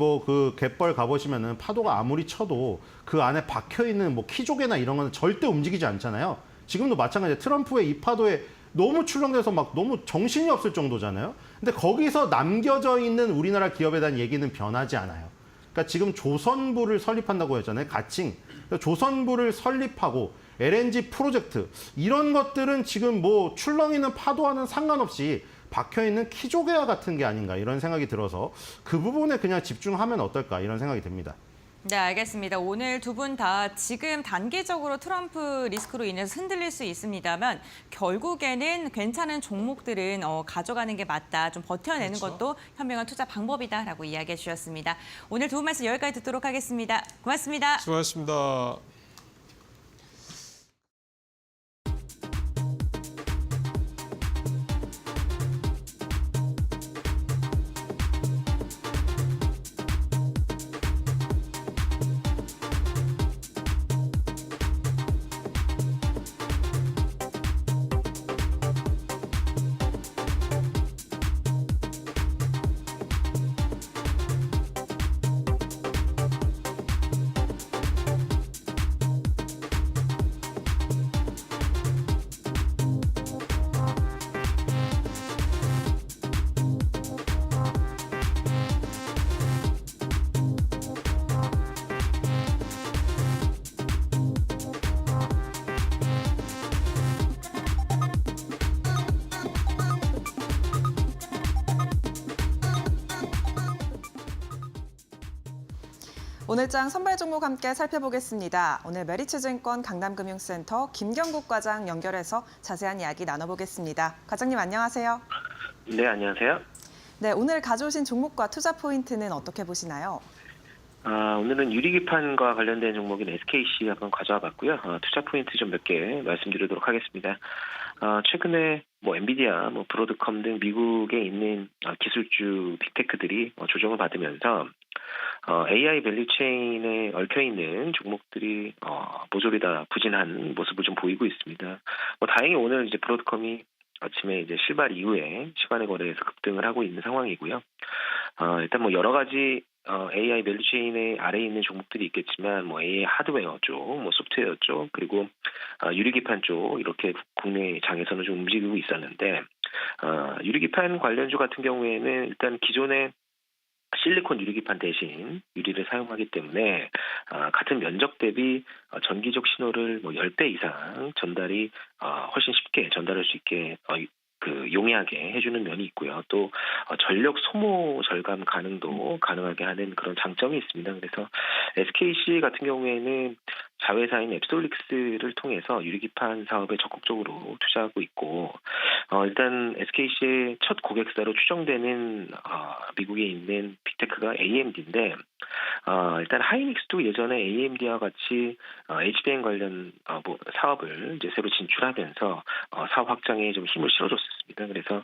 갯벌 가보시면은 파도가 아무리 쳐도 그 안에 박혀있는 키조개나 이런 거는 절대 움직이지 않잖아요. 지금도 마찬가지예요. 트럼프의 이파도에 너무 출렁대서 막 너무 정신이 없을 정도잖아요. 근데 거기서 남겨져 있는 우리나라 기업에 대한 얘기는 변하지 않아요. 그러니까 지금 조선부를 설립한다고 했잖아요. 가칭. 그러니까 조선부를 설립하고 LNG 프로젝트 이런 것들은 지금 출렁이는 파도와는 상관없이 박혀있는 키조개와 같은 게 아닌가 이런 생각이 들어서 그 부분에 그냥 집중하면 어떨까 이런 생각이 듭니다. 네, 알겠습니다. 오늘 두 분 다 지금 단기적으로 트럼프 리스크로 인해서 흔들릴 수 있습니다만 결국에는 괜찮은 종목들은 가져가는 게 맞다. 좀 버텨내는 것도 현명한 투자 방법이다라고 이야기해 주셨습니다. 오늘 두 분 말씀 여기까지 듣도록 하겠습니다. 고맙습니다. 수고하셨습니다. 오늘장 선발 종목 함께 살펴보겠습니다. 오늘 메리츠증권 강남금융센터 김경국 과장 연결해서 자세한 이야기 나눠보겠습니다. 과장님 안녕하세요. 네, 안녕하세요. 네, 오늘 가져오신 종목과 투자 포인트는 어떻게 보시나요? 오늘은 유리기판과 관련된 종목인 SKC 한번 가져와 봤고요. 투자 포인트 좀 몇 개 말씀드리도록 하겠습니다. 최근에 엔비디아, 브로드컴 등 미국에 있는 기술주 빅테크들이 조정을 받으면서 AI 밸류체인에 얽혀있는 종목들이 모조리 다 부진한 모습을 좀 보이고 있습니다. 다행히 오늘 이제 브로드컴이 아침에 이제 실발 이후에 시간의 거래에서 급등을 하고 있는 상황이고요. 일단 여러 가지 AI 밸류체인의 아래에 있는 종목들이 있겠지만 AI 하드웨어 쪽, 소프트웨어 쪽, 그리고 유리기판 쪽 이렇게 국내 장에서는 좀 움직이고 있었는데 유리기판 관련주 같은 경우에는 일단 기존의 실리콘 유리기판 대신 유리를 사용하기 때문에 같은 면적 대비 전기적 신호를 10배 이상 전달이 훨씬 쉽게 전달할 수 있게 용이하게 해주는 면이 있고요. 또 전력 소모 절감 가능도 가능하게 하는 그런 장점이 있습니다. 그래서 SKC 같은 경우에는 자회사인 앱솔릭스를 통해서 유리기판 사업에 적극적으로 투자하고 있고 일단 SKC의 첫 고객사로 추정되는 미국에 있는 빅테크가 AMD인데 일단 하이닉스도 예전에 AMD와 같이 HBM 관련 사업을 이제 새로 진출하면서 사업 확장에 좀 힘을 실어줬습니다. 그래서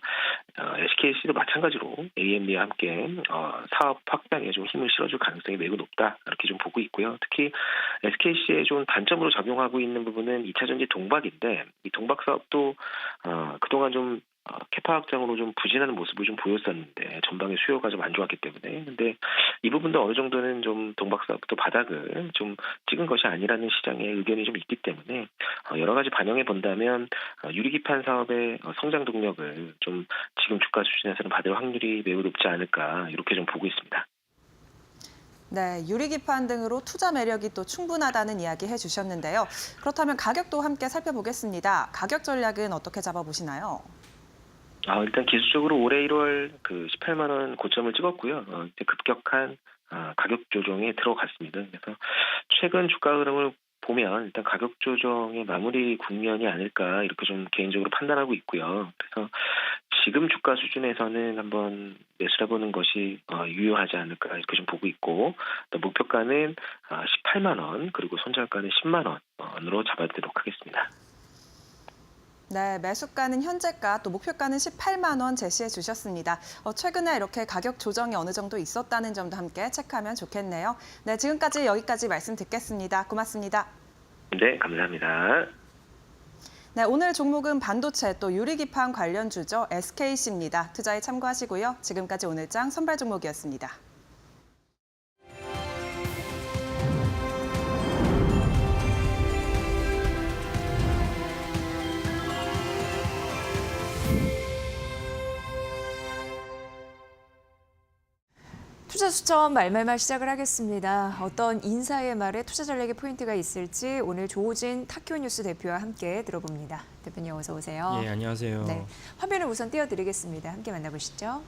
SKC도 마찬가지로 AMD와 함께 사업 확장에 좀 힘을 실어줄 가능성이 매우 높다 이렇게 좀 보고 있고요. 특히 SKC의 좀 단점으로 작용하고 있는 부분은 2차 전지 동박인데 이 동박 사업도 그동안 좀 캐파 확장으로 좀 부진하는 모습을 좀 보였었는데 전방의 수요가 좀 안 좋았기 때문에 근데 이 부분도 어느 정도는 좀 동박 사업도 바닥을 좀 찍은 것이 아니라는 시장의 의견이 좀 있기 때문에 여러 가지 반영해 본다면 유리기판 사업의 성장 동력을 좀 지금 주가 수준에서는 받을 확률이 매우 높지 않을까 이렇게 좀 보고 있습니다. 네, 유리기판 등으로 투자 매력이 또 충분하다는 이야기 해주셨는데요. 그렇다면 가격도 함께 살펴보겠습니다. 가격 전략은 어떻게 잡아보시나요? 일단 기술적으로 올해 1월 18만 원 고점을 찍었고요. 이제 급격한 가격 조정에 들어갔습니다. 그래서 최근 주가 흐름을 보면 일단 가격 조정의 마무리 국면이 아닐까 이렇게 좀 개인적으로 판단하고 있고요. 그래서 지금 주가 수준에서는 한번 매수해보는 것이 유효하지 않을까 이렇게 좀 보고 있고 또 목표가는 18만 원 그리고 손절가는 10만 원으로 잡아드리도록 하겠습니다. 네, 매수가는 현재가 또 목표가는 18만 원 제시해 주셨습니다. 최근에 이렇게 가격 조정이 어느 정도 있었다는 점도 함께 체크하면 좋겠네요. 네, 지금까지 여기까지 말씀 듣겠습니다. 고맙습니다. 네, 감사합니다. 네, 오늘 종목은 반도체 또 유리기판 관련주죠. SKC입니다. 투자에 참고하시고요. 지금까지 오늘장 선발 종목이었습니다. 투자 수첩 말말말 시작을 하겠습니다. 어떤 인사의 말에 투자 전략의 포인트가 있을지 오늘 조우진 타큐뉴스 대표와 함께 들어봅니다. 대표님 어서 오세요. 예, 안녕하세요. 네, 화면을 우선 띄워드리겠습니다. 함께 만나보시죠.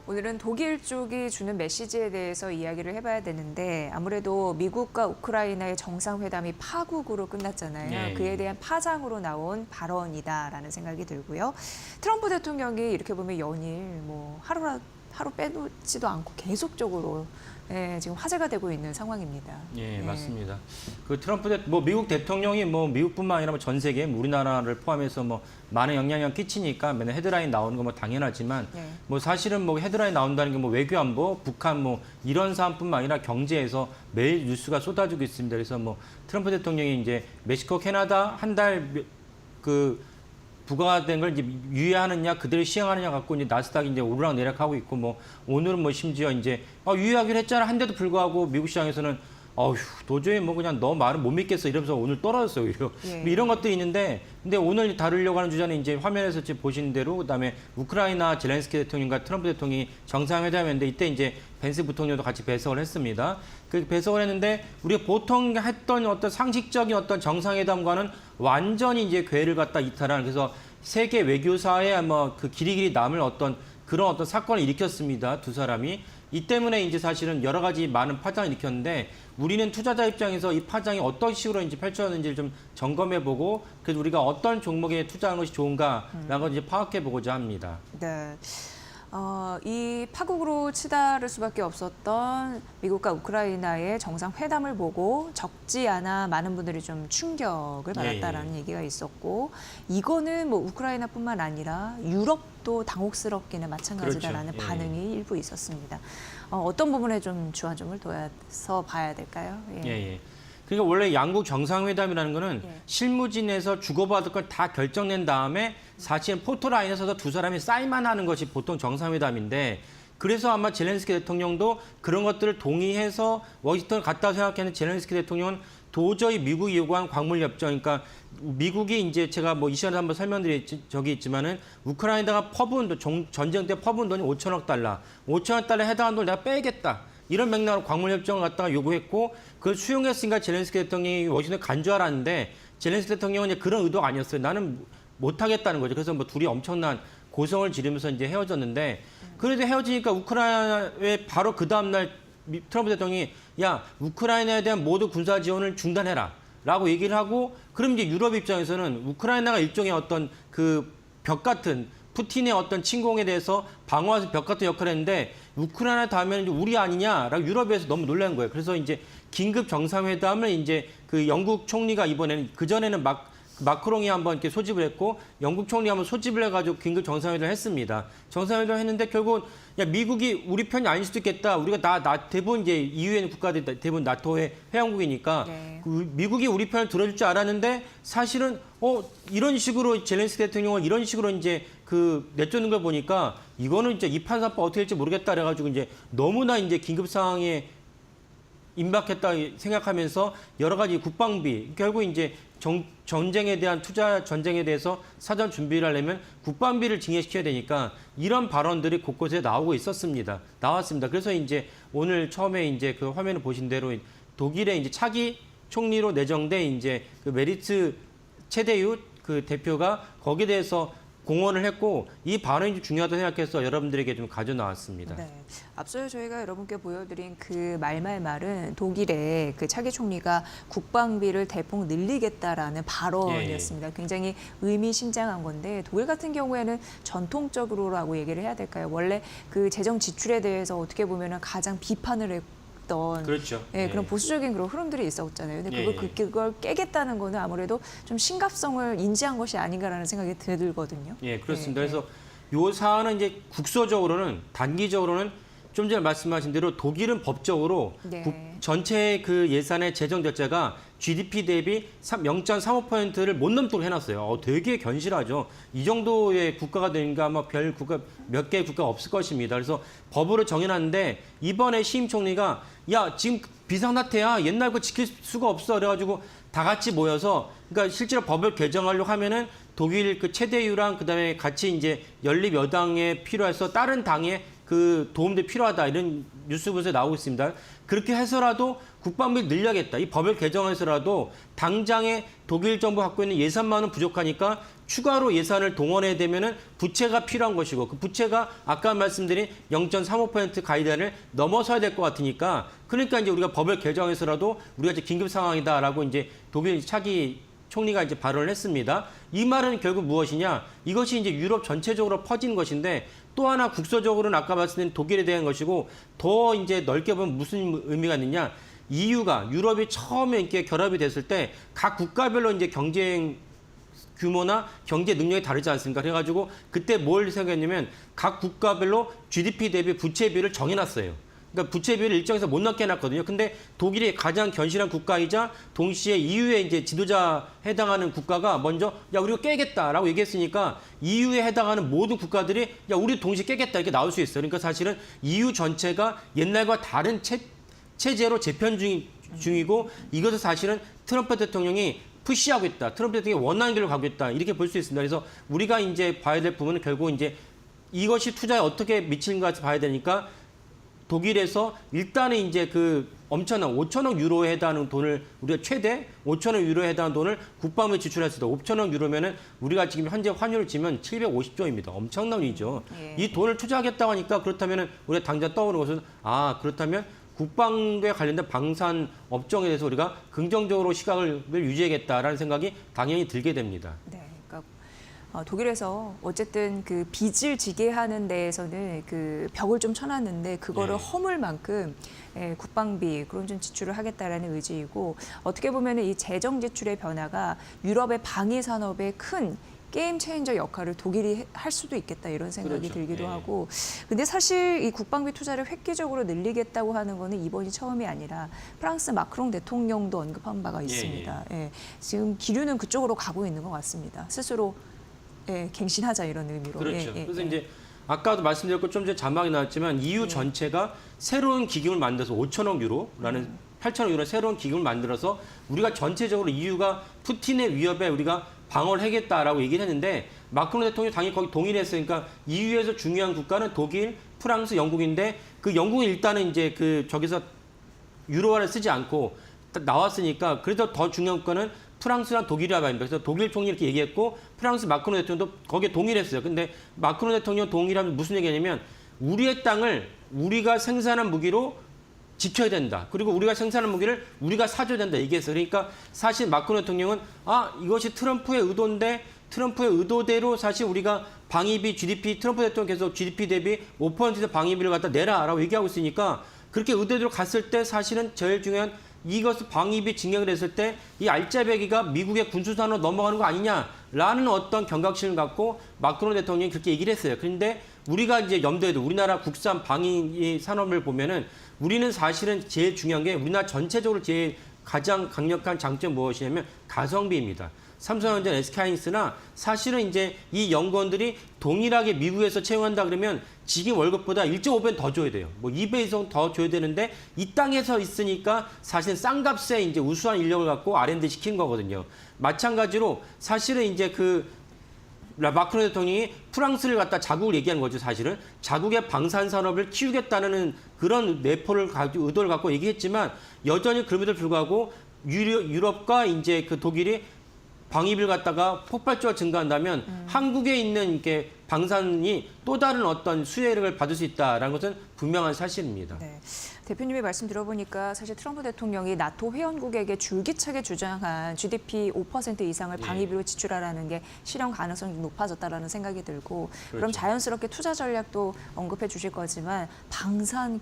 오늘은 독일 쪽이 주는 메시지에 대해서 이야기를 해봐야 되는데 아무래도 미국과 우크라이나의 정상회담이 파국으로 끝났잖아요. 네. 그에 대한 파장으로 나온 발언이다라는 생각이 들고요. 트럼프 대통령이 이렇게 보면 연일 하루 빼놓지도 않고 계속적으로 지금 화제가 되고 있는 상황입니다. 예, 맞습니다. 그 트럼프 미국 대통령이 미국뿐만 아니라 전 세계 우리나라를 포함해서 많은 영향을 끼치니까 맨날 헤드라인 나오는 거 당연하지만 사실은 헤드라인 나온다는 게 외교안보, 북한 이런 사안뿐만 아니라 경제에서 매일 뉴스가 쏟아지고 있습니다. 그래서 트럼프 대통령이 이제 멕시코, 캐나다 한 달 부과된 걸 이제 유예하느냐 그대로 시행하느냐 갖고 이제 나스닥이 이제 오르락 내리락하고 있고 오늘은 심지어 이제 유예하기로 했잖아 한데도 불구하고 미국 시장에서는 도저히 그냥 너 말은 못 믿겠어 이러면서 오늘 떨어졌어요. 오히려. 이런 것들이 있는데 근데 오늘 다루려고 하는 주제는 이제 화면에서 지금 보신 대로 그다음에 우크라이나 젤렌스키 대통령과 트럼프 대통령이 정상회담했는데 이때 이제 벤스 부통령도 같이 배석을 했습니다. 그 배석을 했는데 우리가 보통 했던 어떤 상식적인 어떤 정상회담과는 완전히 이제 궤를 갖다 이탈한 그래서 세계 외교사에 아마 그 길이길이 남을 어떤 그런 어떤 사건을 일으켰습니다. 두 사람이. 이 때문에 이제 사실은 여러 가지 많은 파장을 일으켰는데 우리는 투자자 입장에서 이 파장이 어떤 식으로 이제 펼쳐졌는지를 좀 점검해보고 그래서 우리가 어떤 종목에 투자하는 것이 좋은가라는 걸 이제 파악해보고자 합니다. 네. 이 파국으로 치달을 수밖에 없었던 미국과 우크라이나의 정상회담을 보고 적지 않아 많은 분들이 좀 충격을 받았다라는 얘기가 있었고 이거는 뭐 우크라이나뿐만 아니라 유럽도 당혹스럽기는 마찬가지다라는 그렇죠. 반응이 일부 있었습니다. 어떤 부분에 좀 주안점을 둬서 봐야 될까요? 예. 그러니까 원래 양국 정상회담이라는 거는 실무진에서 주고받을 걸 다 결정낸 다음에 사실은 포토라인에서도 두 사람이 사인만 하는 것이 보통 정상회담인데 그래서 아마 젤렌스키 대통령도 그런 것들을 동의해서 워싱턴을 갔다 생각하는 젤렌스키 대통령은 도저히 미국이 요구한 광물협정, 그러니까 미국이 이제 제가 뭐 이 시간에 한번 설명드린 적이 있지만은 우크라이나가 퍼부은 전쟁 때 퍼부은 돈이 5천억 달러, 5천억 달러에 해당하는 돈을 내가 빼겠다. 이런 맥락으로 광물협정을 갖다가 요구했고 그걸 수용했으니까 젤렌스키 대통령이 워싱턴에 간 줄 알았는데 젤렌스키 대통령은 이제 그런 의도가 아니었어요. 나는 못하겠다는 거죠. 그래서 뭐 둘이 엄청난 고성을 지르면서 이제 헤어졌는데 그래도 헤어지니까 우크라이나에 바로 그 다음날 트럼프 대통령이 야 우크라이나에 대한 모든 군사 지원을 중단해라 라고 얘기를 하고 그럼 이제 유럽 입장에서는 우크라이나가 일종의 어떤 그 벽 같은 푸틴의 어떤 침공에 대해서 방어하는 벽 같은 역할을 했는데 우크라이나 다음에는 우리 아니냐라고 유럽에서 너무 놀란 거예요. 그래서 이제 긴급 정상회담을 이제 그 영국 총리가 이번에는 그전에는 마크롱이 한번 이렇게 소집을 했고 영국 총리 한번 소집을 해가지고 긴급 정상회담을 했습니다. 정상회담을 했는데 결국 야 미국이 우리 편이 아닐 수도 있겠다. 우리가 대부분 이제 EU에 있는 국가들이 대부분 나토의 회원국이니까 미국이 우리 편을 들어줄 줄 알았는데 사실은 이런 식으로 젤렌스키 대통령을 이런 식으로 이제 그 내쫓는 걸 보니까 이거는 이제 이 판사법 어떻게 될지 모르겠다 그래가지고 이제 너무나 이제 긴급 상황에 임박했다 생각하면서 여러 가지 국방비 결국 이제 전쟁에 대한 전쟁에 대해서 사전 준비를 하려면 국방비를 증액시켜야 되니까 이런 발언들이 곳곳에 나왔습니다. 그래서 이제 오늘 처음에 이제 그 화면을 보신 대로 독일의 이제 차기 총리로 내정된 이제 그 메리츠 체데유 그 대표가 거기에 대해서 공언을 했고 이 발언이 중요하다고 생각해서 여러분들에게 좀 가져 나왔습니다. 네. 앞서 저희가 여러분께 보여드린 그 말은 독일의 그 차기 총리가 국방비를 대폭 늘리겠다라는 발언이었습니다. 굉장히 의미심장한 건데 독일 같은 경우에는 전통적으로라고 얘기를 해야 될까요? 원래 그 재정 지출에 대해서 어떻게 보면은 가장 비판을 했던 그렇죠. 그런 보수적인 그런 흐름들이 있었잖아요. 근데 그걸 깨겠다는 거는 아무래도 좀 심각성을 인지한 것이 아닌가라는 생각이 들거든요. 예, 그렇습니다. 그래서 요 사안은 이제 국소적으로는 단기적으로는 좀 전에 말씀하신 대로 독일은 법적으로 전체 그 예산의 재정 적자가 GDP 대비 0.35%를 못 넘도록 해놨어요. 되게 견실하죠. 이 정도의 국가가 되니까 아마 몇 개의 국가가 없을 것입니다. 그래서 법으로 정해놨는데 이번에 시임 총리가 야 지금 비상사태야 옛날 거 지킬 수가 없어 그래가지고 다 같이 모여서 그러니까 실제로 법을 개정하려고 하면은 독일 그 체대유랑 그다음에 같이 이제 연립 여당에 필요해서 다른 당에 그 도움도 필요하다 이런 뉴스 보도에 나오고 있습니다. 그렇게 해서라도 국방비를 늘려야겠다. 이 법을 개정해서라도 당장에 독일 정부 갖고 있는 예산만은 부족하니까 추가로 예산을 동원해야 되면은 부채가 필요한 것이고 그 부채가 아까 말씀드린 0.35% 가이드라인을 넘어서야 될 것 같으니까 그러니까 이제 우리가 법을 개정해서라도 우리가 이제 긴급 상황이다라고 이제 독일 차기 총리가 이제 발언을 했습니다. 이 말은 결국 무엇이냐? 이것이 이제 유럽 전체적으로 퍼진 것인데 또 하나 국소적으로는 아까 말씀드린 독일에 대한 것이고 더 이제 넓게 보면 무슨 의미가 있느냐? EU가 유럽이 처음에 이렇게 결합이 됐을 때 각 국가별로 이제 경쟁 규모나 경제 능력이 다르지 않습니까? 그래가지고 그때 뭘 생각했냐면 각 국가별로 GDP 대비 부채비를 정해놨어요. 그러니까 부채비를 일정에서 못 넘게 해놨거든요. 근데 독일이 가장 견실한 국가이자 동시에 EU의 이제 지도자 해당하는 국가가 먼저 야 우리가 깨겠다라고 얘기했으니까 EU에 해당하는 모든 국가들이 야 우리 동시에 깨겠다 이렇게 나올 수 있어요. 그러니까 사실은 EU 전체가 옛날과 다른 체제로 재편 중이고 이것을 사실은 트럼프 대통령이 푸시하고 있다. 트럼프 대통령이 원하는 길로 가고 있다. 이렇게 볼 수 있습니다. 그래서 우리가 이제 봐야 될 부분은 결국 이제 이것이 투자에 어떻게 미치는가 봐야 되니까 독일에서 일단은 이제 그 엄청난 5천억 유로에 해당하는 돈을 우리가 최대 5천억 유로에 해당하는 돈을 국방부에 지출했습니다. 5천억 유로면은 우리가 지금 현재 환율을 치면 750조입니다. 엄청난 일이죠. 예. 이 돈을 투자하겠다고 하니까 그렇다면은 우리가 당장 떠오르는 것은 그렇다면 국방에 관련된 방산 업종에 대해서 우리가 긍정적으로 시각을 유지하겠다라는 생각이 당연히 들게 됩니다. 네, 그러니까 독일에서 어쨌든 그 빚을 지게 하는 데에서는 그 벽을 좀 쳐놨는데 그거를 네. 허물 만큼 국방비 그런 좀 지출을 하겠다라는 의지이고 어떻게 보면 이 재정 지출의 변화가 유럽의 방위 산업에 큰 게임 체인저 역할을 독일이 할 수도 있겠다 이런 생각이 그렇죠. 들기도 예. 하고 근데 사실 이 국방비 투자를 획기적으로 늘리겠다고 하는 거는 이번이 처음이 아니라 프랑스 마크롱 대통령도 언급한 바가 있습니다. 예. 지금 기류는 그쪽으로 가고 있는 것 같습니다. 스스로 갱신하자 이런 의미로. 그렇죠. 그래서 이제 아까도 말씀드렸고 좀 전에 자막이 나왔지만 EU 전체가 새로운 기금을 만들어서 5천억 유로라는 8천억 유로 새로운 기금을 만들어서 우리가 전체적으로 EU가 푸틴의 위협에 우리가 방어를 하겠다라고 얘기를 했는데 마크롱 대통령이 당연히 거기 동의를 했으니까 EU에서 중요한 국가는 독일, 프랑스, 영국인데 그 영국은 일단은 이제 그 저기서 유로화를 쓰지 않고 나왔으니까 그래도 더 중요한 국가는 프랑스랑 독일이라 말입니다. 그래서 독일 총리 이렇게 얘기했고 프랑스 마크롱 대통령도 거기에 동의를 했어요. 근데 마크롱 대통령 동의라면 무슨 얘기냐면 우리의 땅을 우리가 생산한 무기로 지켜야 된다. 그리고 우리가 생산한 무기를 우리가 사줘야 된다 얘기했어요. 그러니까 사실 마크롱 대통령은 이것이 트럼프의 의도인데 트럼프의 의도대로 사실 우리가 방위비 GDP 트럼프 대통령 계속 GDP 대비 5% 방위비를 갖다 내라라고 얘기하고 있으니까 그렇게 의도대로 갔을 때 사실은 제일 중요한 이것을 방위비 증액을 했을 때 이 알짜배기가 미국의 군수산으로 넘어가는 거 아니냐라는 어떤 경각심을 갖고 마크롱 대통령이 그렇게 얘기를 했어요. 그런데 우리가 이제 염두에도 우리나라 국산 방위 산업을 보면은 우리는 사실은 제일 중요한 게 우리나라 전체적으로 제일 가장 강력한 장점 무엇이냐면 가성비입니다. 삼성전자, SK하이닉스나 사실은 이제 이 연구원들이 동일하게 미국에서 채용한다 그러면 지금 월급보다 1.5배는 더 줘야 돼요. 뭐 2배 이상 더 줘야 되는데 이 땅에서 있으니까 사실 싼 값에 이제 우수한 인력을 갖고 R&D 시킨 거거든요. 마찬가지로 사실은 이제 그 마크롱 대통령이 프랑스를 갖다 자국을 얘기하는 거죠, 사실은. 자국의 방산 산업을 키우겠다는 그런 내포를 가지고 의도를 갖고 얘기했지만 여전히 그럼에도 불구하고 유럽과 이제 그 독일이 방위비를 갖다가 폭발적으로 증가한다면 한국에 있는 이렇게 방산이 또 다른 어떤 수혜를 받을 수 있다라는 것은 분명한 사실입니다. 네. 대표님의 말씀 들어보니까 사실 트럼프 대통령이 나토 회원국에게 줄기차게 주장한 GDP 5% 이상을 방위비로 지출하라는 게 실현 가능성이 높아졌다라는 생각이 들고 그럼 그렇죠. 자연스럽게 투자 전략도 언급해 주실 거지만 방산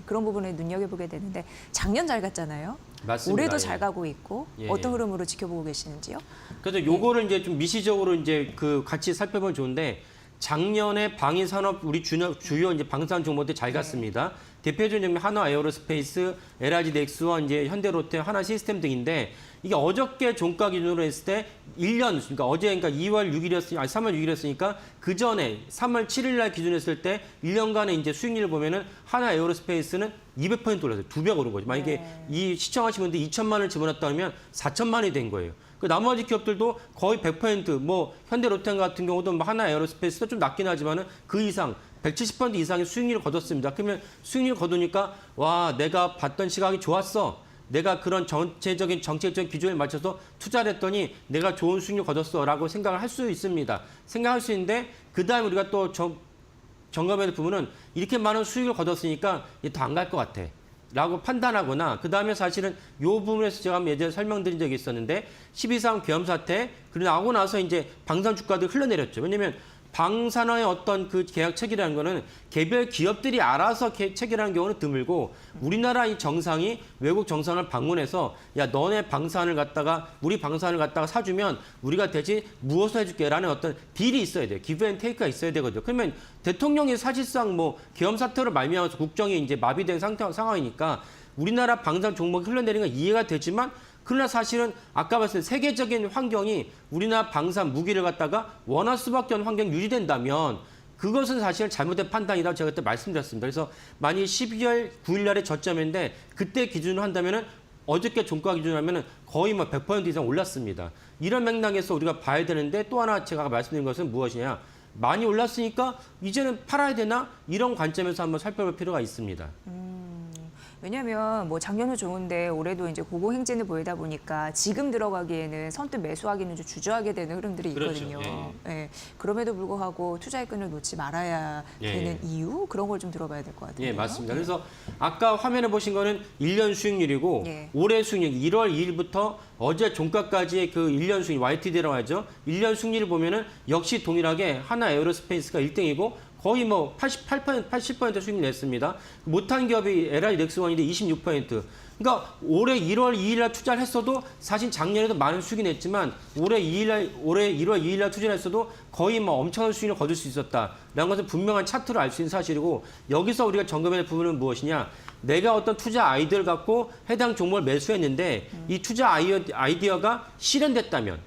그런 부분에 눈여겨보게 되는데 작년 잘 갔잖아요. 맞습니다. 올해도 예. 잘 가고 있고 예, 어떤 예. 흐름으로 지켜보고 계시는지요? 그래서 요거를 이제 좀 미시적으로 이제 그 같이 살펴보면 좋은데 작년에 방위 산업 우리 주요 이제 방산 종목들 잘 갔습니다. 대표적인 하나 에어로스페이스, LG 넥스와 이제 현대로테, 하나 시스템 등인데 이게 어저께 종가 기준으로 했을 때 1년 그러니까 어제 그러니까 2월 6일이었으니까 3월 6일이었으니까 그 전에 3월 7일 날 기준 했을 때 1년간의 이제 수익률을 보면은 하나 에어로스페이스는 200% 올랐어요. 2배 오른 거죠. 만약에 이 시청하신 분들 2천만 원을 집어넣었다 그러면 4천만 원이 된 거예요. 그 나머지 기업들도 거의 100%뭐 현대로템 같은 경우도 뭐 하나 에어로스페이스도 좀 낮긴 하지만은 그 이상 170% 이상의 수익률을 거뒀습니다. 그러면 수익률을 거두니까 와 내가 봤던 시각이 좋았어. 내가 그런 전체적인 정책적인 기준에 맞춰서 투자를 했더니 내가 좋은 수익률을 거뒀어라고 생각을 할 수 있습니다. 생각할 수 있는데 그다음에 우리가 또 점검해야 될 부분은 이렇게 많은 수익을 거뒀으니까 더 안 갈 것 같아. 라고 판단하거나 그다음에 사실은 이 부분에서 제가 예전에 설명드린 적이 있었는데 12.3 계엄 사태 그리고 나오고 나서 이제 방산 주가도 흘러내렸죠. 왜냐하면 방산화의 어떤 그 계약 체결이라는 거는 개별 기업들이 알아서 체결하는 경우는 드물고 우리나라 이 정상이 외국 정상을 방문해서 야 너네 방산을 갖다가 우리 방산을 갖다가 사주면 우리가 대신 무엇을 해줄게라는 어떤 딜이 있어야 돼요. 기브 앤 테이크가 있어야 되거든요. 그러면 대통령이 사실상 뭐 계엄 사태로 말미암아서 국정이 이제 마비된 상황이니까 우리나라 방산 종목이 흘러내리는 건 이해가 되지만 그러나 사실은 아까 봤을 때 세계적인 환경이 우리나라 방산 무기를 갖다가 원할 수밖에 없는 환경이 유지된다면 그것은 사실은 잘못된 판단이라고 제가 그때 말씀드렸습니다. 그래서 만약 12월 9일 날의 저점인데 그때 기준으로 한다면은 어저께 종가 기준으로 하면 거의 뭐 100% 이상 올랐습니다. 이런 맥락에서 우리가 봐야 되는데 또 하나 제가 말씀드린 것은 무엇이냐. 많이 올랐으니까 이제는 팔아야 되나? 이런 관점에서 한번 살펴볼 필요가 있습니다. 왜냐하면 뭐 작년은 좋은데 올해도 이제 고공행진을 보이다 보니까 지금 들어가기에는 선뜻 매수하기는 좀 주저하게 되는 흐름들이 있거든요. 그렇죠. 예. 그럼에도 불구하고 투자의 끈을 놓지 말아야 되는 이유 그런 걸 좀 들어봐야 될 것 같아요. 예, 맞습니다. 그래서 아까 화면에 보신 거는 1년 수익률이고 예. 올해 수익률 1월 2일부터 어제 종가까지의 그 1년 수익 YTD라고 하죠. 1년 수익률을 보면은 역시 동일하게 하나 에어로스페이스가 1등이고 거의 뭐 88%, 80% 수익률 냈습니다. 못한 기업이 LI 넥스원인데 26%. 그러니까 올해 1월 2일 날 투자를 했어도 사실 작년에도 많은 수익이 냈지만 올해 1월 2일 날 투자를 했어도 거의 뭐 엄청난 수익을 거둘 수 있었다라는 것은 분명한 차트로 알 수 있는 사실이고 여기서 우리가 점검해야 할 부분은 무엇이냐. 내가 어떤 투자 아이디어를 갖고 해당 종목을 매수했는데 이 투자 아이디어가 실현됐다면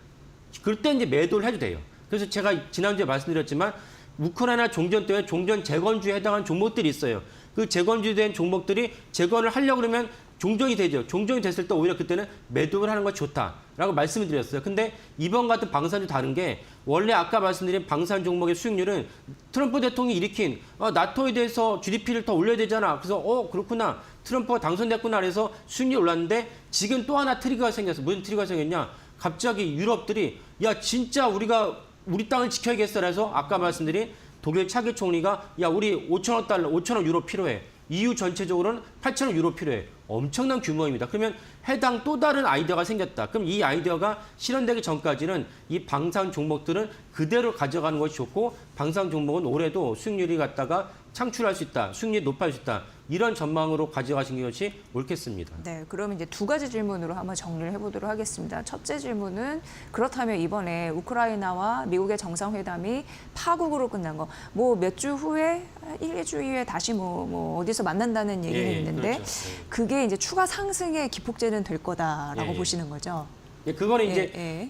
그때 이제 매도를 해도 돼요. 그래서 제가 지난주에 말씀드렸지만 우크라이나 종전 때문에 종전 재건주에 해당하는 종목들이 있어요. 그 재건주된 종목들이 재건을 하려고 그러면 종전이 되죠. 종전이 됐을 때 오히려 그때는 매도를 하는 것이 좋다라고 말씀을 드렸어요. 근데 이번 같은 방산주 다른 게 원래 아까 말씀드린 방산 종목의 수익률은 트럼프 대통령이 일으킨 나토에 대해서 GDP를 더 올려야 되잖아. 그래서 그렇구나. 트럼프가 당선됐구나. 그래서 수익률이 올랐는데 지금 또 하나 트리거가 생겼어. 무슨 트리거가 생겼냐. 갑자기 유럽들이 야 진짜 우리 땅을 지켜야겠어. 그래서 아까 말씀드린 독일 차기 총리가 야 우리 5천억 달러, 5천억 유로 필요해. EU 전체적으로는 8천억 유로 필요해. 엄청난 규모입니다. 그러면 해당 또 다른 아이디어가 생겼다. 그럼 이 아이디어가 실현되기 전까지는 이 방산 종목들은 그대로 가져가는 것이 좋고 방산 종목은 올해도 수익률이 갖다가 창출할 수 있다. 수익률이 높아질 수 있다. 이런 전망으로 가져가신 것이 옳겠습니다. 네, 그러면 이제 두 가지 질문으로 한번 정리를 해보도록 하겠습니다. 첫째 질문은 그렇다면 이번에 우크라이나와 미국의 정상회담이 파국으로 끝난 거, 뭐 몇 주 후에 1, 2주 후에 다시 뭐 어디서 만난다는 얘기는 있는데 그렇죠. 그게 이제 추가 상승의 기폭제는 될 거다라고 보시는 거죠. 그거는 이제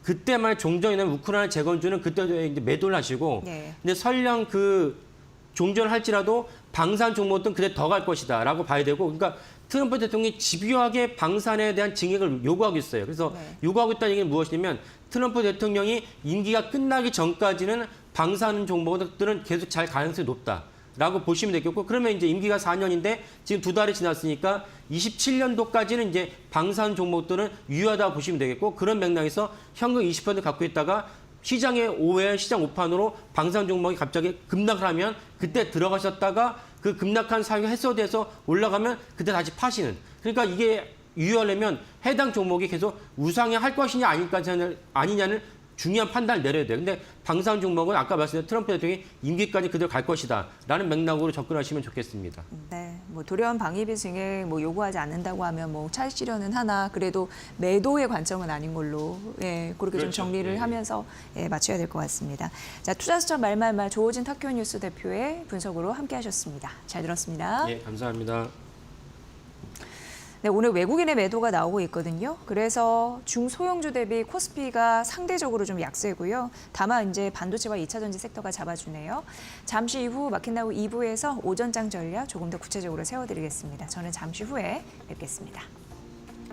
그때만 종전이나 우크라이나 재건주는 그때 이제 매도를 하시고 근데 설령 그 종전을 할지라도 방산 종목은 그때 더 갈 것이다라고 봐야 되고 그러니까 트럼프 대통령이 집요하게 방산에 대한 증액을 요구하고 있어요. 그래서 요구하고 있다는 얘기는 무엇이냐면 트럼프 대통령이 임기가 끝나기 전까지는 방산 종목들은 계속 잘 가능성이 높다라고 보시면 되겠고 그러면 이제 임기가 4년인데 지금 2달이 지났으니까 27년도까지는 이제 방산 종목들은 유효하다고 보시면 되겠고 그런 맥락에서 현금 20% 갖고 있다가 시장의 오해, 시장 오판으로 방산 종목이 갑자기 급락을 하면 그때 들어가셨다가 그 급락한 사유가 해소돼서 올라가면 그때 다시 파시는. 그러니까 이게 유효하려면 해당 종목이 계속 우상향 할 것이냐 아니냐는 중요한 판단을 내려야 돼요. 근데 방산 종목은 아까 말씀드린 트럼프 대통령이 임기까지 그대로 갈 것이다 라는 맥락으로 접근하시면 좋겠습니다. 네, 뭐 돌연 방위비 증액 뭐 요구하지 않는다고 하면 뭐 차익 실현은 하나 그래도 매도의 관점은 아닌 걸로 그렇게 좀 정리를 하면서 맞춰야 될 것 같습니다. 자, 투자수첩 말말말 조호진 타큐뉴스 대표의 분석으로 함께하셨습니다. 잘 들었습니다. 네, 감사합니다. 네, 오늘 외국인의 매도가 나오고 있거든요. 그래서 중소형주 대비 코스피가 상대적으로 좀 약세고요. 다만 이제 반도체와 2차 전지 섹터가 잡아주네요. 잠시 이후 마켓나우 2부에서 오전장 전략 조금 더 구체적으로 세워드리겠습니다. 저는 잠시 후에 뵙겠습니다.